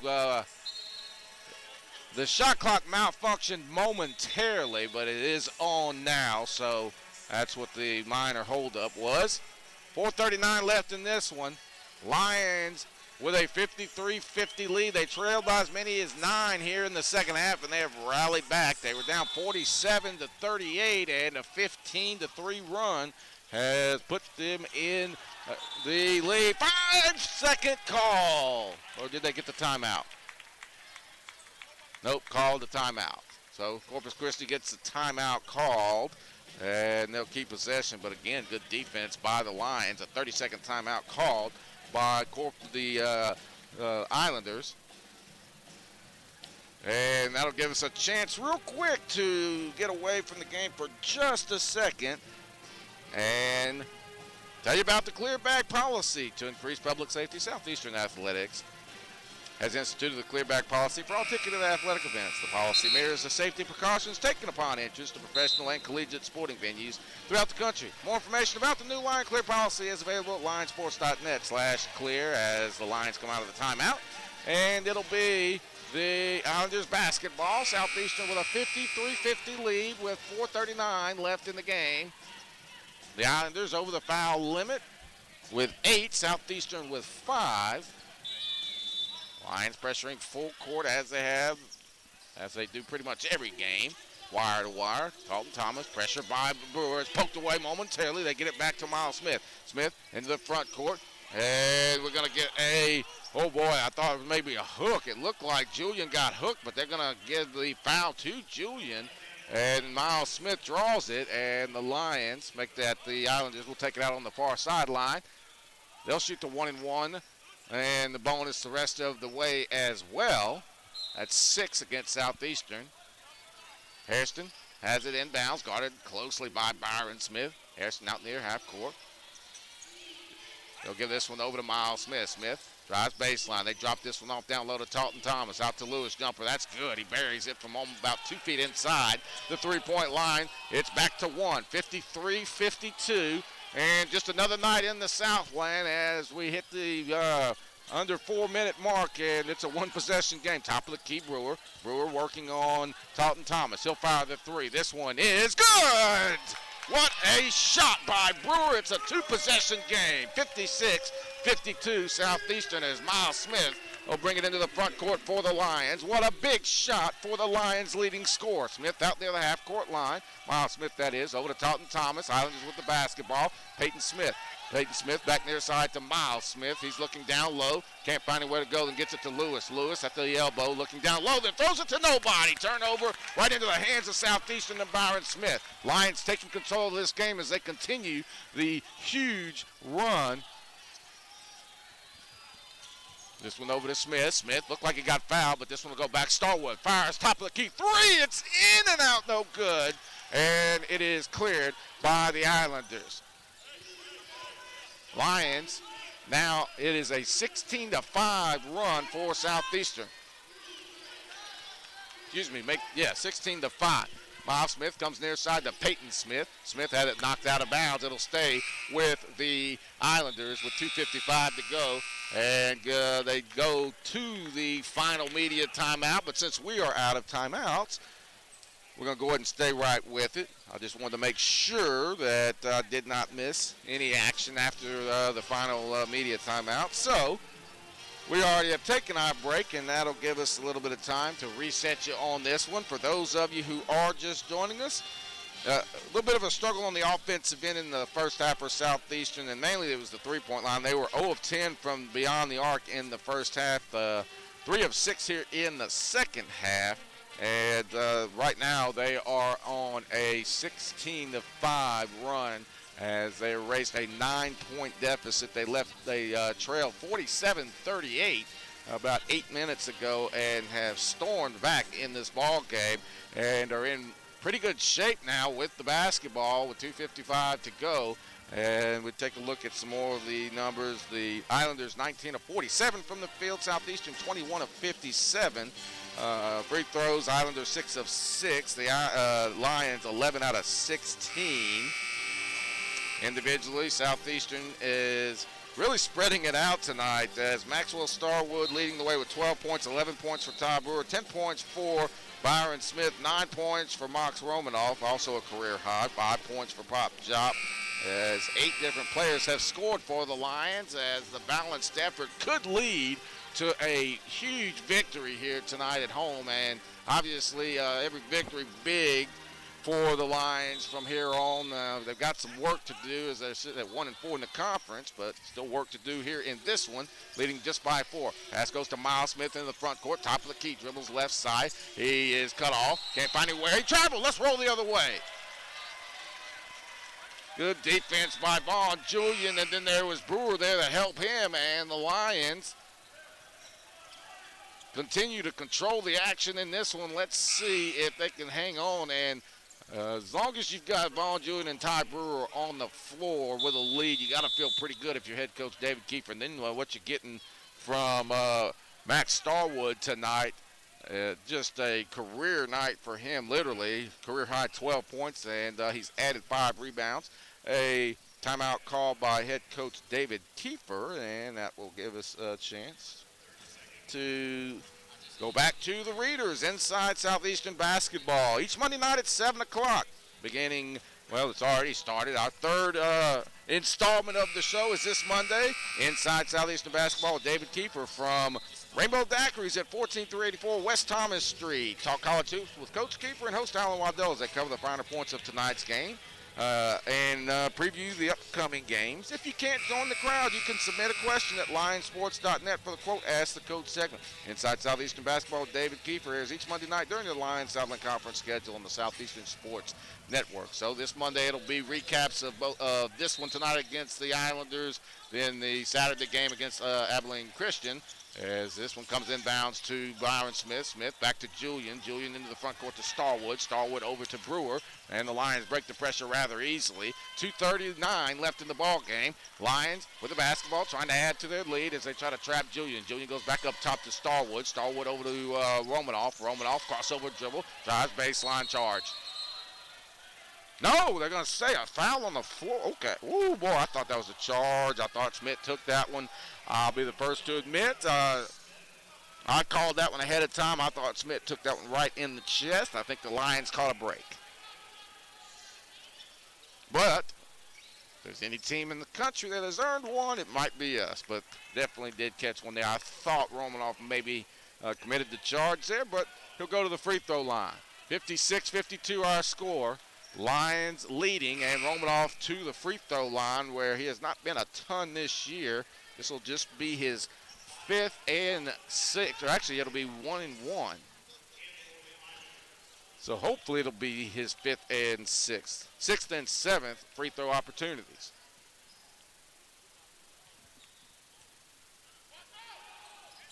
malfunctioned momentarily, but it is on now. So that's what the minor holdup was. 4:39 left in this one. Lions with a 53-50 lead. They trailed by as many as 9 here in the second half, and they have rallied back. They were down 47-38, and a 15-3 run has put them in the lead. 5-second call. Or did they get the timeout? Nope, called the timeout. So Corpus Christi gets the timeout called, and they'll keep possession. But again, good defense by the Lions. A 30-second timeout called by the Islanders. And that'll give us a chance real quick to get away from the game for just a second and tell you about the clear bag policy to increase public safety. Southeastern Athletics has instituted the clear bag policy for all ticketed athletic events. The policy mirrors the safety precautions taken upon entrance to professional and collegiate sporting venues throughout the country. More information about the new Lion Clear policy is available at linesports.net/clear as the Lions come out of the timeout. And it'll be the Islanders basketball. Southeastern with a 53-50 lead with 4:39 left in the game. The Islanders over the foul limit with 8. Southeastern with 5. Lions pressuring full court as they do pretty much every game. Wire to wire. Talton Thomas, pressure by Brewers, poked away momentarily. They get it back to Miles Smith. Smith into the front court. And we're going to get oh boy, I thought it was maybe a hook. It looked like Julian got hooked, but they're going to give the foul to Julian. And Miles Smith draws it, and the Lions make that. The Islanders will take it out on the far sideline. They'll shoot the 1-and-1. And the bonus the rest of the way as well. That's 6 against Southeastern. Hairston has it inbounds, guarded closely by Byron Smith. Hairston out near half court. They'll give this one over to Miles Smith. Smith drives baseline. They drop this one off down low to Talton Thomas. Out to Lewis jumper. That's good. He buries it from about 2 feet inside the three-point line. It's back to 1. 53-52. And just another night in the Southland as we hit the under 4-minute mark, and it's a one-possession game. Top of the key, Brewer. Brewer working on Taunton Thomas. He'll fire the three. This one is good! What a shot by Brewer. It's a two-possession game. 56-52 Southeastern as Miles Smith will bring it into the front court for the Lions. What a big shot for the Lions' leading scorer. Smith out there the half-court line. Miles Smith, that is, over to Taunton Thomas. Islanders with the basketball. Peyton Smith. Peyton Smith back near side to Miles Smith. He's looking down low. Can't find anywhere to go, then gets it to Lewis. Lewis at the elbow, looking down low, then throws it to nobody. Turnover right into the hands of Southeastern and Byron Smith. Lions taking control of this game as they continue the huge run. This one over to Smith. Smith looked like he got fouled, but this one will go back. Starwood fires, top of the key. Three, it's in and out, no good. And it is cleared by the Islanders. Lions, now it is a 16-5 run for Southeastern. 16-5. Miles Smith comes near side to Peyton Smith. Smith had it knocked out of bounds. It'll stay with the Islanders with 2:55 to go. And they go to the final media timeout. But since we are out of timeouts, we're going to go ahead and stay right with it. I just wanted to make sure that I did not miss any action after the final media timeout. So we already have taken our break, and that'll give us a little bit of time to reset you on this one. For those of you who are just joining us, a little bit of a struggle on the offensive end in the first half for Southeastern, and mainly it was the three-point line. They were 0 of 10 from beyond the arc in the first half, 3 of 6 here in the second half. And right now they are on a 16-5 run as they erased a 9-point deficit. They trailed 47-38 about 8 minutes ago and have stormed back in this ball game and are in pretty good shape now with the basketball with 2:55 to go. And we take a look at some more of the numbers. The Islanders 19 of 47 from the field. Southeastern 21 of 57. Free throws, Islanders 6 of 6. The Lions 11 out of 16. Individually, Southeastern is really spreading it out tonight as Maxwell Starwood leading the way with 12 points, 11 points for Ty Brewer, 10 points for Byron Smith, 9 points for Mox Romanoff, also a career high, 5 points for Pop Jop. As 8 different players have scored for the Lions as the balanced effort could lead to a huge victory here tonight at home. And obviously every victory big for the Lions from here on. They've got some work to do as they're sitting at 1-4 in the conference, but still work to do here in this one, leading just by 4. Pass goes to Miles Smith in the front court, top of the key, dribbles left side. He is cut off, can't find anywhere. He traveled, let's roll the other way. Good defense by Vaughn Julian, and then there was Brewer there to help him, and the Lions continue to control the action in this one. Let's see if they can hang on, and as long as you've got Vaughn Julian and Ty Brewer on the floor with a lead, you got to feel pretty good if you're head coach David Kiefer. And then what you're getting from Max Starwood tonight, just a career night for him, literally. Career high 12 points, and he's added 5 rebounds. A timeout called by head coach David Kiefer, and that will give us a chance to go back to the Readers inside Southeastern basketball. Each Monday night at 7 o'clock, beginning, well, it's already started. Our third installment of the show is this Monday, inside Southeastern basketball with David Kiefer from Rainbow Daiquiris at 14384 West Thomas Street. Talk college hoops with Coach Kiefer and host Alan Waddell as they cover the finer points of tonight's game. And preview the upcoming games. If you can't join the crowd, you can submit a question at lionsports.net for the quote Ask the Coach segment. Inside Southeastern Basketball with David Kiefer airs each Monday night during the Lions Southland Conference schedule on the Southeastern Sports Network. So this Monday it'll be recaps of this one tonight against the Islanders, then the Saturday game against Abilene Christian. As this one comes inbounds to Byron Smith. Smith back to Julian. Julian into the front court to Starwood. Starwood over to Brewer. And the Lions break the pressure rather easily. 2:39 left in the ball game. Lions with the basketball trying to add to their lead as they try to trap Julian. Julian goes back up top to Starwood. Starwood over to Romanoff. Romanoff crossover dribble. Drives baseline charge. No, they're going to say a foul on the floor. Okay. Ooh, boy, I thought that was a charge. I thought Schmidt took that one. I'll be the first to admit. I called that one ahead of time. I thought Schmidt took that one right in the chest. I think the Lions caught a break. But if there's any team in the country that has earned one, it might be us. But definitely did catch one there. I thought Romanoff maybe committed the charge there, but he'll go to the free throw line. 56-52 our score. Lions leading, and Romanoff to the free throw line where he has not been a ton this year. This will just be his 5th and 6th, or actually it'll be 1 and 1. So hopefully it'll be his 5th and 6th. 6th and 7th free throw opportunities.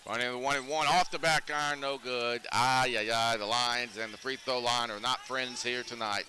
Running the 1 and 1 off the back iron, no good. The Lions and the free throw line are not friends here tonight.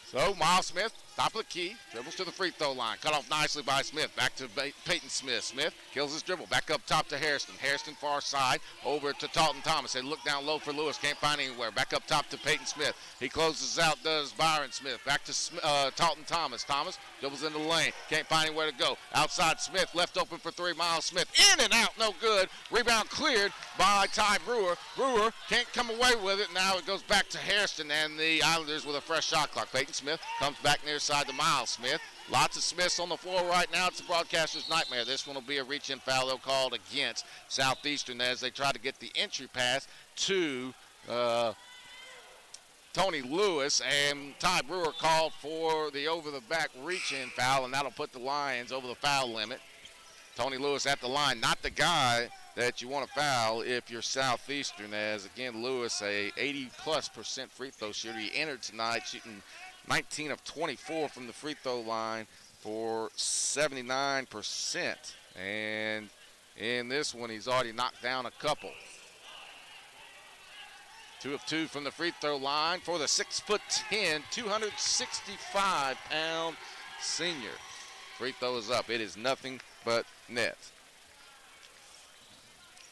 So Miles Smith, top of the key, dribbles to the free throw line. Cut off nicely by Smith. Back to Peyton Smith. Smith kills his dribble. Back up top to Hairston. Hairston far side over to Talton Thomas. They look down low for Lewis. Can't find anywhere. Back up top to Peyton Smith. He closes out, does Byron Smith. Back to Talton Thomas. Thomas dribbles into the lane. Can't find anywhere to go. Outside Smith, left open for 3. Miles Smith in and out, no good. Rebound cleared by Ty Brewer. Brewer can't come away with it. Now it goes back to Hairston and the Islanders with a fresh shot clock. Peyton Smith comes back near side to Miles Smith. Lots of Smiths on the floor right now. It's the broadcaster's nightmare. This one will be a reach-in foul they'll call against Southeastern as they try to get the entry pass to Tony Lewis, and Ty Brewer called for the over-the-back reach-in foul, and that'll put the Lions over the foul limit. Tony Lewis at the line, not the guy that you want to foul if you're Southeastern, as, again, Lewis, a 80+% free throw shooter. He entered tonight shooting 19 of 24 from the free throw line for 79%. And in this one, he's already knocked down a couple. 2 of 2 from the free throw line for the 6'10", 265-pound senior. Free throw is up. It is nothing but net.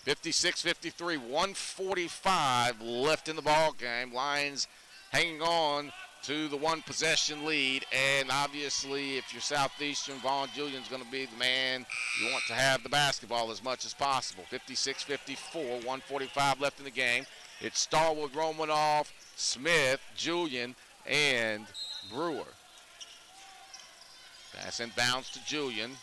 56-53, 145 left in the ball game. Lions hanging on to the one-possession lead, and obviously if you're Southeastern, Vaughn Julian's going to be the man you want to have the basketball as much as possible. 56-54, 145 left in the game. It's Starwood, Romanoff, Smith, Julian, and Brewer. Pass inbounds to Julian.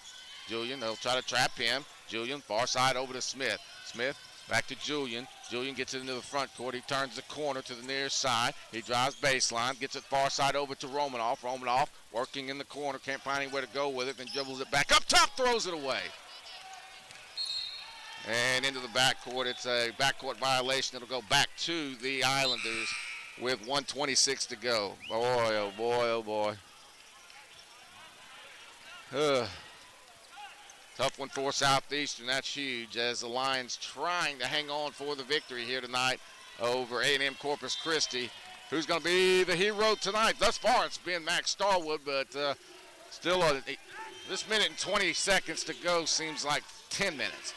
Julian, they'll try to trap him. Julian, far side over to Smith. Smith, back to Julian. Julian gets it into the front court. He turns the corner to the near side. He drives baseline, gets it far side over to Romanoff. Romanoff working in the corner, can't find anywhere to go with it, then dribbles it back up top, throws it away. And into the backcourt. It's a backcourt violation. It'll go back to the Islanders with 1:26 to go. Boy, oh boy, oh boy. Tough one for Southeastern. That's huge as the Lions trying to hang on for the victory here tonight over A&M-Corpus Christi. Who's going to be the hero tonight? Thus far, it's been Max Starwood, but still this minute and 20 seconds to go seems like 10 minutes.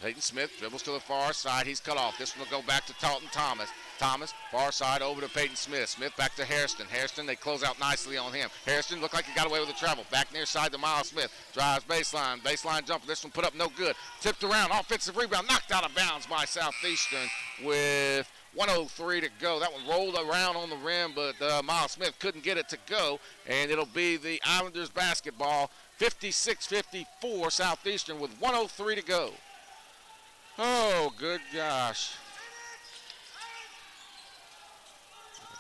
Peyton Smith dribbles to the far side. He's cut off. This one will go back to Talton Thomas. Thomas, far side over to Peyton Smith. Smith back to Hairston. Hairston, they close out nicely on him. Hairston looked like he got away with the travel. Back near side to Miles Smith. Drives baseline. Baseline jumper. This one put up no good. Tipped around. Offensive rebound. Knocked out of bounds by Southeastern with 1:03 to go. That one rolled around on the rim, but Miles Smith couldn't get it to go. And it'll be the Islanders basketball. 56-54 Southeastern with 1:03 to go. Oh, good gosh.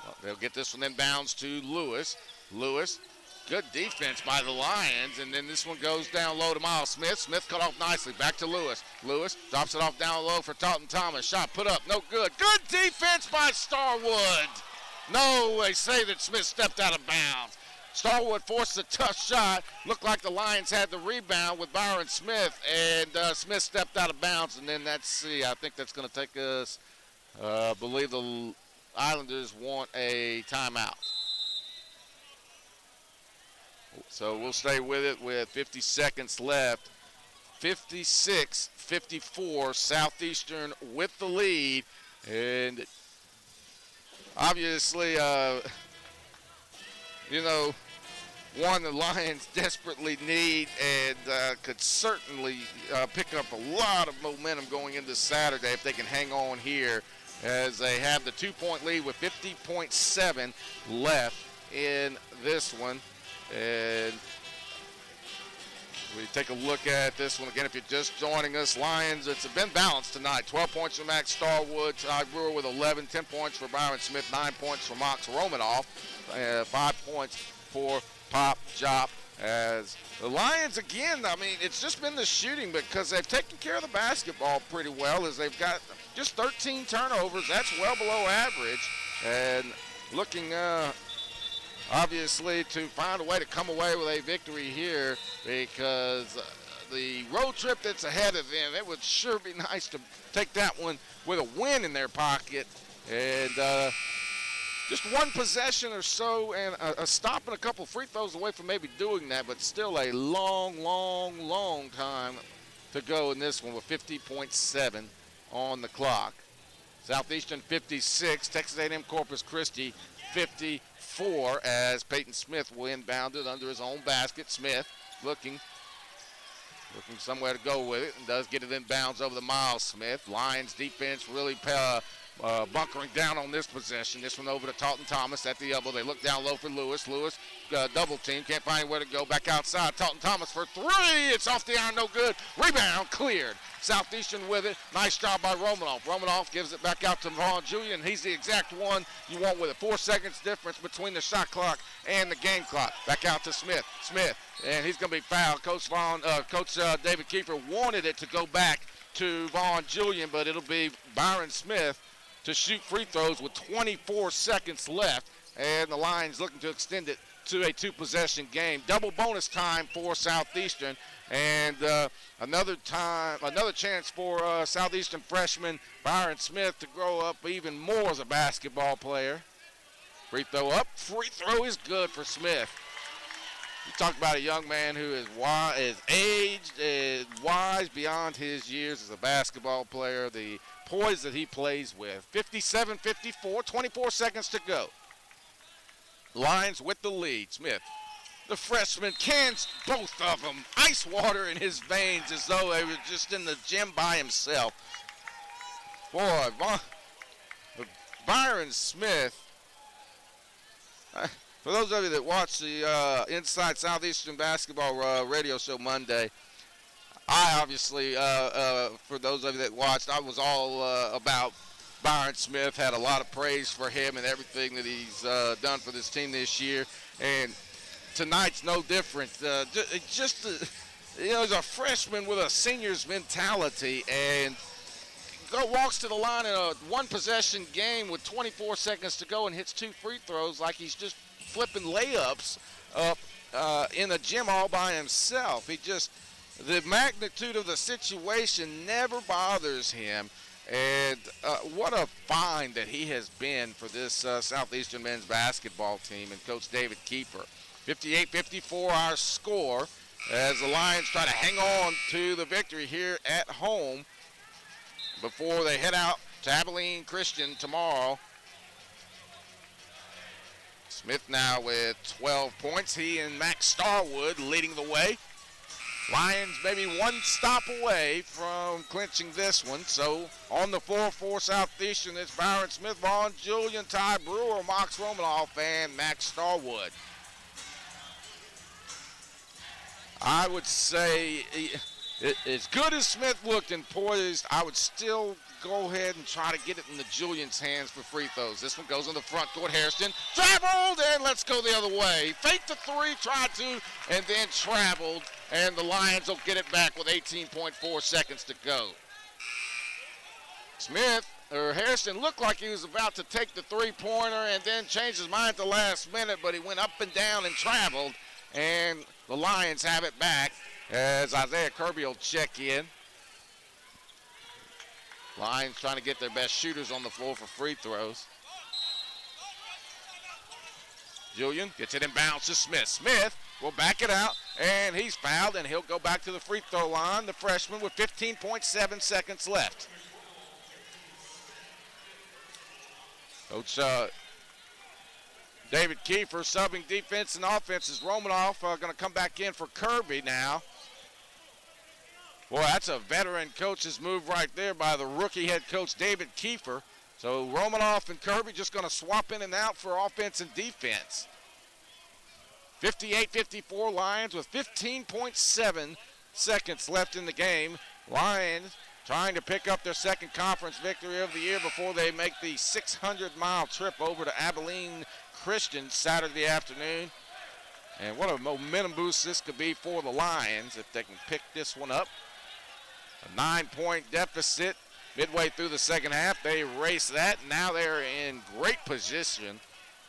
Well, they'll get this one inbounds to Lewis. Lewis, good defense by the Lions, and then this one goes down low to Miles Smith. Smith cut off nicely. Back to Lewis. Lewis drops it off down low for Talton Thomas. Shot put up, no good. Good defense by Starwood. No, they say that Smith stepped out of bounds. Starwood forced a tough shot. Looked like the Lions had the rebound with Byron Smith, and Smith stepped out of bounds. And then I think that's going to take us, I believe the Islanders want a timeout. So we'll stay with it with 50 seconds left. 56-54, Southeastern with the lead. And obviously, one the Lions desperately need and could certainly pick up a lot of momentum going into Saturday if they can hang on here, as they have the 2-point lead with 50.7 left in this one. And we take a look at this one again. If you're just joining us, Lions, it's been balanced tonight. 12 points for Max Starwood, Ty Brewer with 11, 10 points for Byron Smith, 9 points for Mox Romanoff, 5 points for Pop Jop. As the Lions, again, I mean, it's just been the shooting because they've taken care of the basketball pretty well, as they've got just 13 turnovers. That's well below average. And looking obviously to find a way to come away with a victory here, because the road trip that's ahead of them, it would sure be nice to take that one with a win in their pocket. And just one possession or so and a stop and a couple free throws away from maybe doing that, but still a long time to go in this one with 50.7 on the clock. Southeastern 56, Texas A&M-Corpus Christi 54, as Peyton Smith will inbound it under his own basket. Smith looking somewhere to go with it, and does get it in bounds over the Miles Smith. Lions defense really bunkering down on this possession. This one over to Talton Thomas at the elbow. They look down low for Lewis. Lewis double team, can't find anywhere to go. Back outside, Talton Thomas for three. It's off the iron, no good. Rebound cleared. Southeastern with it. Nice job by Romanoff. Romanoff gives it back out to Vaughn Julian. He's the exact one you want with it. 4 seconds difference between the shot clock and the game clock. Back out to Smith. Smith, and he's going to be fouled. Coach David Kiefer wanted it to go back to Vaughn Julian, but it'll be Byron Smith to shoot free throws with 24 seconds left, and the Lions looking to extend it to a 2-possession game. Double bonus time for Southeastern, and another chance for Southeastern freshman Byron Smith to grow up even more as a basketball player. Free throw up, free throw is good for Smith. You talk about a young man who is aged, is wise beyond his years as a basketball player. The poise that he plays with. 57-54, 24 seconds to go. Lions with the lead. Smith, the freshman, cans both of them. Ice water in his veins as though he was just in the gym by himself. Boy, Byron Smith. For those of you that watch the Inside Southeastern Basketball radio show Monday, I obviously, for those of you that watched, I was all about Byron Smith, had a lot of praise for him and everything that he's done for this team this year. And tonight's no different. He's a freshman with a senior's mentality, and walks to the line in a 1-possession game with 24 seconds to go and hits 2 free throws like he's just flipping layups up in the gym all by himself. The magnitude of the situation never bothers him. And what a find that he has been for this Southeastern men's basketball team and Coach David Kiefer. 58-54 our score as the Lions try to hang on to the victory here at home before they head out to Abilene Christian tomorrow. Smith now with 12 points. He and Max Starwood leading the way. Lions maybe one stop away from clinching this one. So on the floor for Southeastern, it's Byron Smith, Vaughn Julian, Ty Brewer, Mox Romanoff, and Max Starwood. I would say, as good as Smith looked and poised, I would still go ahead and try to get it in the Julian's hands for free throws. This one goes on the front court. Hairston traveled, and let's go the other way. Fake the three, tried to, and then traveled. And the Lions will get it back with 18.4 seconds to go. Hairston looked like he was about to take the three-pointer and then changed his mind at the last minute, but he went up and down and traveled. And the Lions have it back as Isaiah Kirby will check in. Lions trying to get their best shooters on the floor for free throws. Julian gets it in bounds to Smith. Smith will back it out, and he's fouled, and he'll go back to the free throw line, the freshman, with 15.7 seconds left. Coach David Kiefer subbing defense and offense is Romanoff going to come back in for Kirby now. Boy, that's a veteran coach's move right there by the rookie head coach David Kiefer. So Romanoff and Kirby just going to swap in and out for offense and defense. 58-54 Lions with 15.7 seconds left in the game. Lions trying to pick up their second conference victory of the year before they make the 600-mile trip over to Abilene Christian Saturday afternoon. And what a momentum boost this could be for the Lions if they can pick this one up. A 9-point deficit midway through the second half. They erase that. Now they're in great position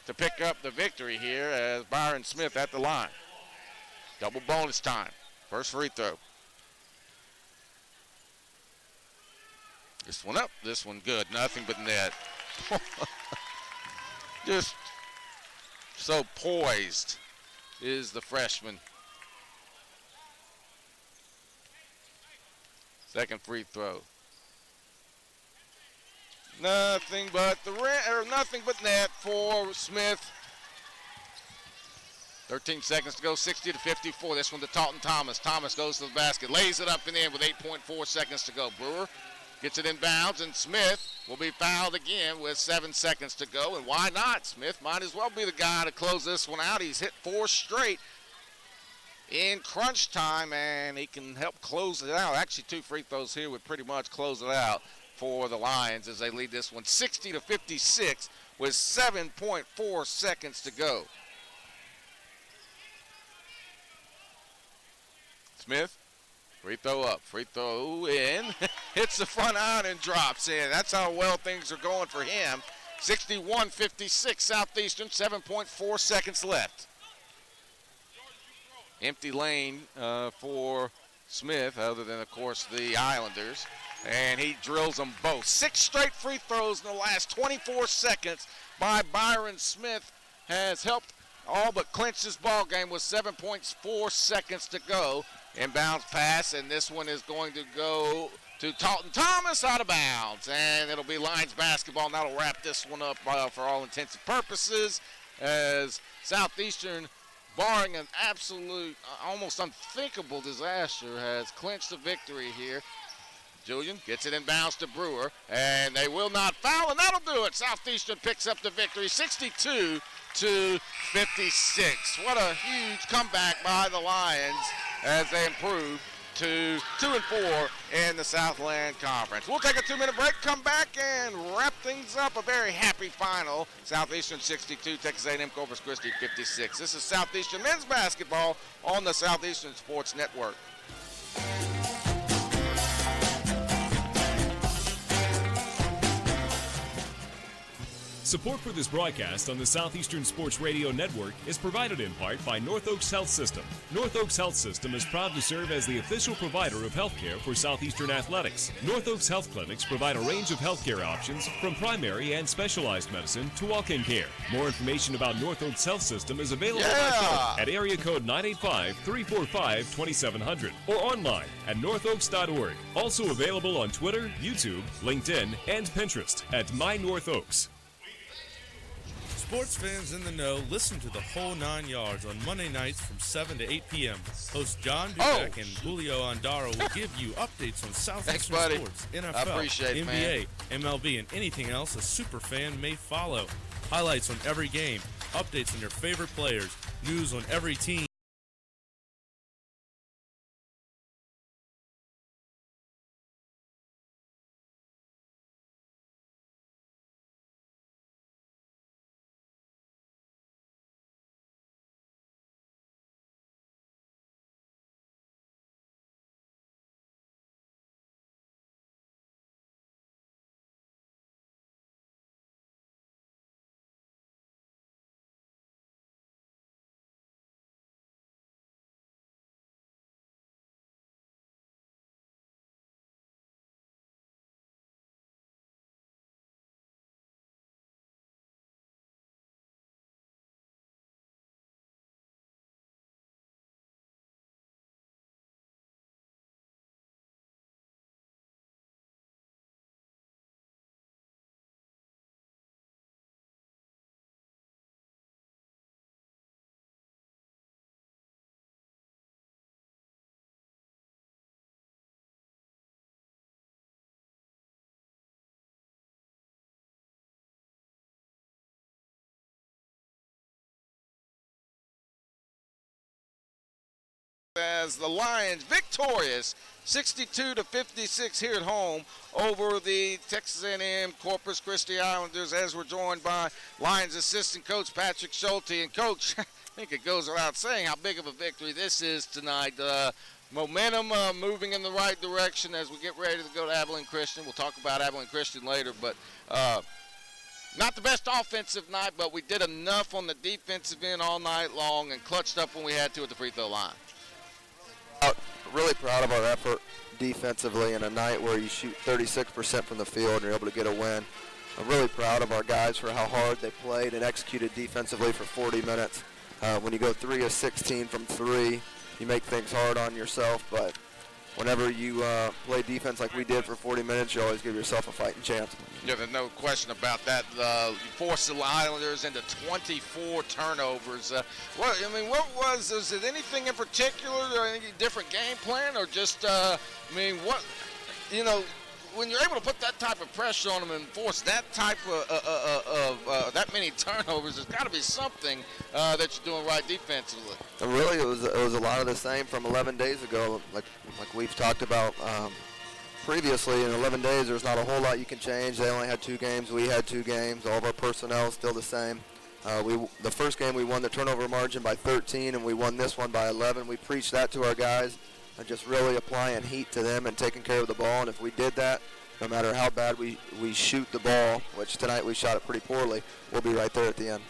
to pick up the victory here as Byron Smith at the line. Double bonus time. First free throw. This one up, this one good. Nothing but net. Just so poised is the freshman. Second free throw. Nothing but nothing but net for Smith. 13 seconds to go, 60-54. This one to Talton Thomas. Thomas goes to the basket, lays it up and in with 8.4 seconds to go. Brewer gets it in bounds, and Smith will be fouled again with 7 seconds to go. And why not? Smith might as well be the guy to close this one out. He's hit 4 straight in crunch time, and he can help close it out. Actually, 2 free throws here would pretty much close it out for the Lions as they lead this one 60-56 with 7.4 seconds to go. Smith, free throw up, free throw in, hits the front iron and drops in. That's how well things are going for him. 61-56 Southeastern, 7.4 seconds left. Empty lane for Smith, other than, of course, the Islanders. And he drills them both. 6 straight free throws in the last 24 seconds by Byron Smith has helped all but clinch this ball game with 7.4 seconds to go. Inbounds pass, and this one is going to go to Talton Thomas out of bounds. And it'll be Lions basketball, and that'll wrap this one up for all intents and purposes as Southeastern, barring an absolute, almost unthinkable disaster, has clinched the victory here. Julian gets it inbounds to Brewer, and they will not foul, and that'll do it. Southeastern picks up the victory, 62-56. What a huge comeback by the Lions as they improve to 2-4 in the Southland Conference. We'll take a 2-minute break, come back, and wrap things up. A very happy final. Southeastern 62, Texas A&M-Corpus Christi 56. This is Southeastern men's basketball on the Southeastern Sports Network. Support for this broadcast on the Southeastern Sports Radio Network is provided in part by North Oaks Health System. North Oaks Health System is proud to serve as the official provider of healthcare for Southeastern Athletics. North Oaks Health Clinics provide a range of healthcare options from primary and specialized medicine to walk-in care. More information about North Oaks Health System is available by phone at area code 985-345-2700 or online at northoaks.org. Also available on Twitter, YouTube, LinkedIn, and Pinterest at MyNorthOaks. Sports fans in the know, listen to the whole 9 yards on Monday nights from 7 to 8 p.m. Host John Dudek and Julio Andaro will give you updates on Southeastern sports, NFL, NBA, MLB, and anything else a super fan may follow. Highlights on every game, updates on your favorite players, news on every team. as the Lions victorious 62-56 here at home over the Texas A&M-Corpus Christi Islanders, as we're joined by Lions assistant coach Patrick Schulte. And coach, I think it goes without saying how big of a victory this is tonight. Momentum moving in the right direction as we get ready to go to Abilene Christian. We'll talk about Abilene Christian later, but not the best offensive night, but we did enough on the defensive end all night long and clutched up when we had to at the free throw line. Really proud of our effort defensively in a night where you shoot 36% from the field and you're able to get a win. I'm really proud of our guys for how hard they played and executed defensively for 40 minutes. When you go 3 of 16 from 3, you make things hard on yourself, but whenever you play defense like we did for 40 minutes, you always give yourself a fighting chance. Yeah, there's no question about that. You forced the Islanders into 24 turnovers. Was it anything in particular, or any different game plan, or just, when you're able to put that type of pressure on them and force that type of that many turnovers, there's got to be something that you're doing right defensively. And really, it was a lot of the same from 11 days ago, like we've talked about previously. In 11 days, there's not a whole lot you can change. They only had 2 games. We had 2 games. All of our personnel is still the same. The first game, we won the turnover margin by 13, and we won this one by 11. We preached that to our guys, and just really applying heat to them and taking care of the ball. And if we did that, no matter how bad we shoot the ball, which tonight we shot it pretty poorly, we'll be right there at the end.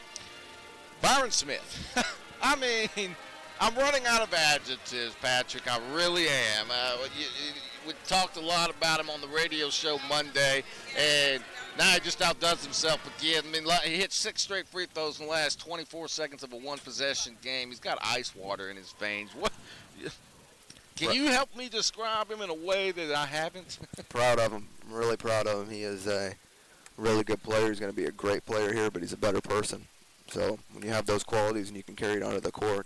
Byron Smith. I'm running out of adjectives, Patrick. I really am. We talked a lot about him on the radio show Monday, and now he just outdoes himself again. He hit 6 straight free throws in the last 24 seconds of a one-possession game. He's got ice water in his veins. Can you help me describe him in a way that I haven't? Proud of him. I'm really proud of him. He is a really good player. He's going to be a great player here, but he's a better person. So when you have those qualities and you can carry it onto the court,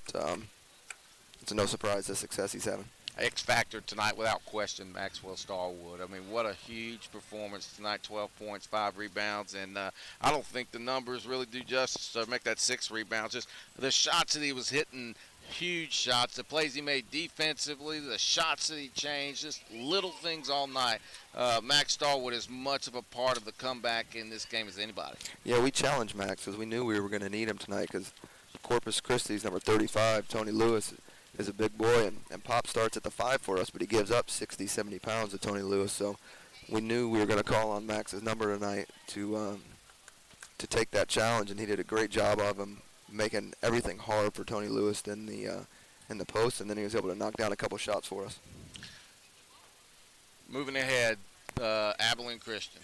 it's no surprise the success he's having. X factor tonight, without question, Maxwell Starwood. What a huge performance tonight. 12 points, 5 rebounds, and I don't think the numbers really do justice to make that 6 rebounds. Just the shots that he was hitting, huge shots, the plays he made defensively, the shots that he changed, just little things all night. Max Starwood is much of a part of the comeback in this game as anybody. Yeah, we challenged Max because we knew we were going to need him tonight because Corpus Christi's number 35, Tony Lewis, is a big boy, and Pop starts at the 5 for us, but he gives up 60, 70 pounds to Tony Lewis. So we knew we were going to call on Max's number tonight to take that challenge, and he did a great job of him, making everything hard for Tony Lewis in the post, and then he was able to knock down a couple shots for us. Moving ahead, Abilene Christian.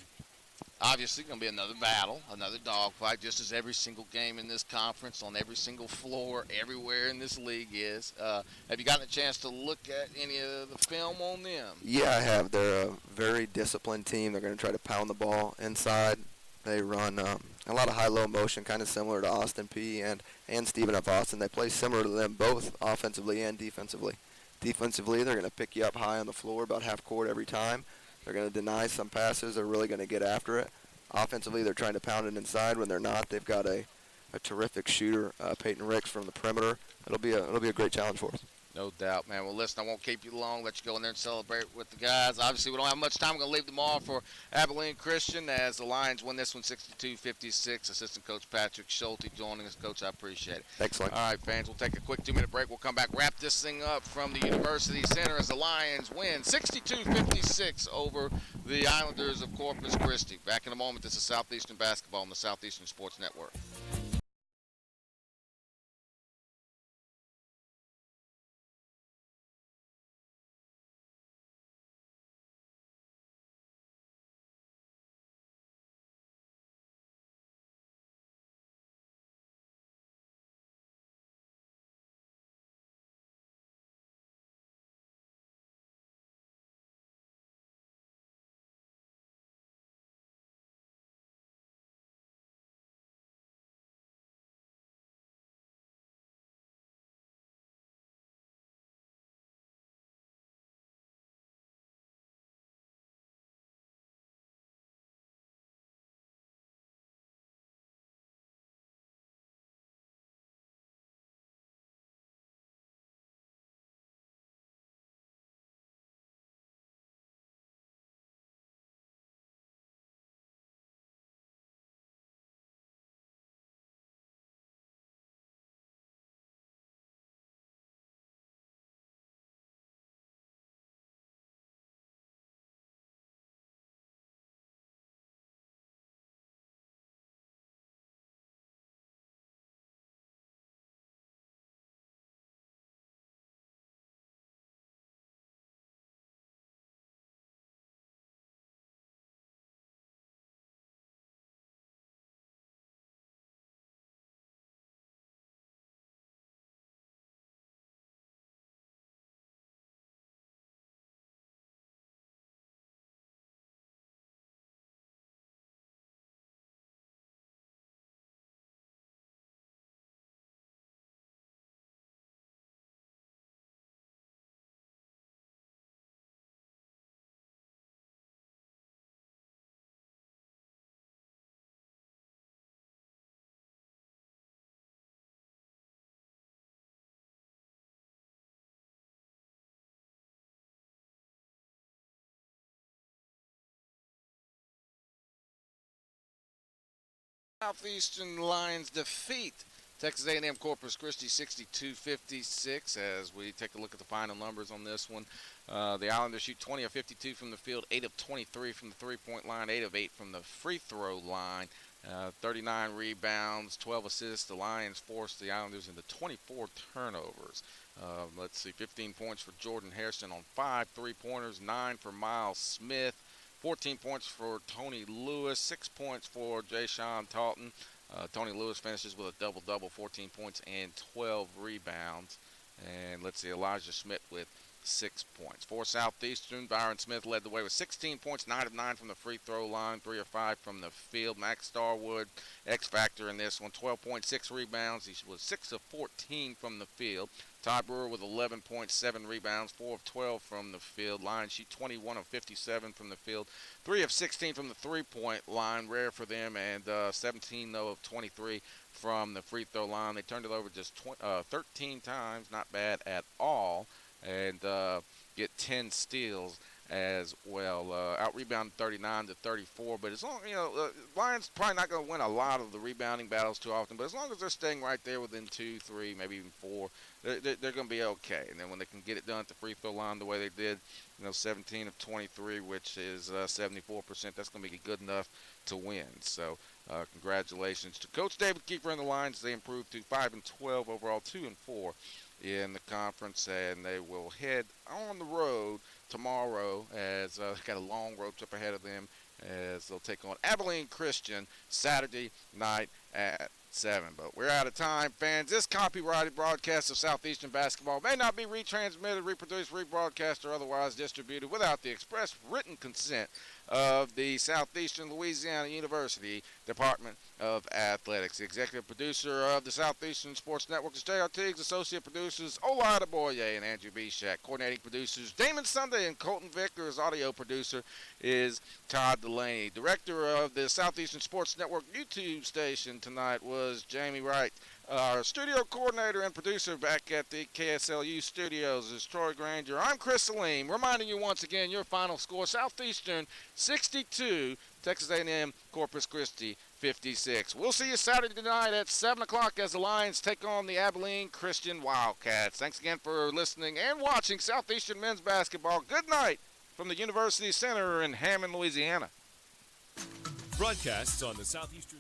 Obviously going to be another battle, another dogfight, just as every single game in this conference, on every single floor, everywhere in this league is. Have you gotten a chance to look at any of the film on them? Yeah, I have. They're a very disciplined team. They're going to try to pound the ball inside. They run a lot of high-low motion, kind of similar to Austin P and Stephen F. Austin. They play similar to them both offensively and defensively. Defensively, they're going to pick you up high on the floor about half court every time. They're going to deny some passes. They're really going to get after it. Offensively, they're trying to pound it inside. When they're not, they've got a terrific shooter, Peyton Ricks, from the perimeter. It'll be a great challenge for us. No doubt, man. Well, listen, I won't keep you long. Let you go in there and celebrate with the guys. Obviously, we don't have much time. I'm going to leave them all for Abilene Christian as the Lions win this one 62-56. Assistant Coach Patrick Schulte joining us. Coach, I appreciate it. Excellent. All right, fans, we'll take a quick 2-minute break. We'll come back, wrap this thing up from the University Center as the Lions win 62-56 over the Islanders of Corpus Christi. Back in a moment. This is Southeastern Basketball on the Southeastern Sports Network. Southeastern Lions defeat Texas A&M-Corpus Christi 62-56 as we take a look at the final numbers on this one. The Islanders shoot 20 of 52 from the field, 8 of 23 from the three-point line, 8 of 8 from the free throw line, 39 rebounds, 12 assists. The Lions forced the Islanders into 24 turnovers. 15 points for Jordan Harrison on 5 3-pointers, 9 for Miles Smith, 14 points for Tony Lewis, 6 points for Jay-Sean Talton. Tony Lewis finishes with a double-double, 14 points and 12 rebounds. And Elijah Schmidt with 6 points. For Southeastern, Byron Smith led the way with 16 points, 9 of 9 from the free throw line, 3 of 5 from the field. Max Starwood, X-Factor in this one, 12.6 rebounds. He was 6 of 14 from the field. Ty Brewer with 11.7 rebounds, 4 of 12 from the field. Lions shoot 21 of 57 from the field, 3 of 16 from the three-point line, rare for them, and 17 of 23 from the free throw line. They turned it over just 13 times, not bad at all, and get 10 steals as well. Out-rebounded 39-34, but as long, Lions probably not going to win a lot of the rebounding battles too often, but as long as they're staying right there within 2, 3, maybe even 4, they're going to be okay. And then when they can get it done at the free throw line the way they did, 17 of 23, which is 74%, that's going to be good enough to win. So congratulations to Coach David Kiefer and the Lions. They improved to 5-12 overall, 2-4 in the conference, and they will head on the road tomorrow as they've got a long road trip ahead of them as they'll take on Abilene Christian Saturday night at 7. But we're out of time, fans. This copyrighted broadcast of Southeastern basketball may not be retransmitted, reproduced, rebroadcast, or otherwise distributed without the express written consent of the Southeastern Louisiana University Department of Athletics. The executive producer of the Southeastern Sports Network is J.R. Teagues. Associate producers Olida Boye and Andrew Bishak. Coordinating producers Damon Sunday and Colton Vickers. Audio producer is Todd Delaney. Director of the Southeastern Sports Network YouTube station tonight was Jamie Wright. Our studio coordinator and producer back at the KSLU studios is Troy Granger. I'm Chris Salim, reminding you once again your final score: Southeastern 62, Texas A&M-Corpus Christi 56. We'll see you Saturday night at 7 o'clock as the Lions take on the Abilene Christian Wildcats. Thanks again for listening and watching Southeastern men's basketball. Good night from the University Center in Hammond, Louisiana. Broadcasts on the Southeastern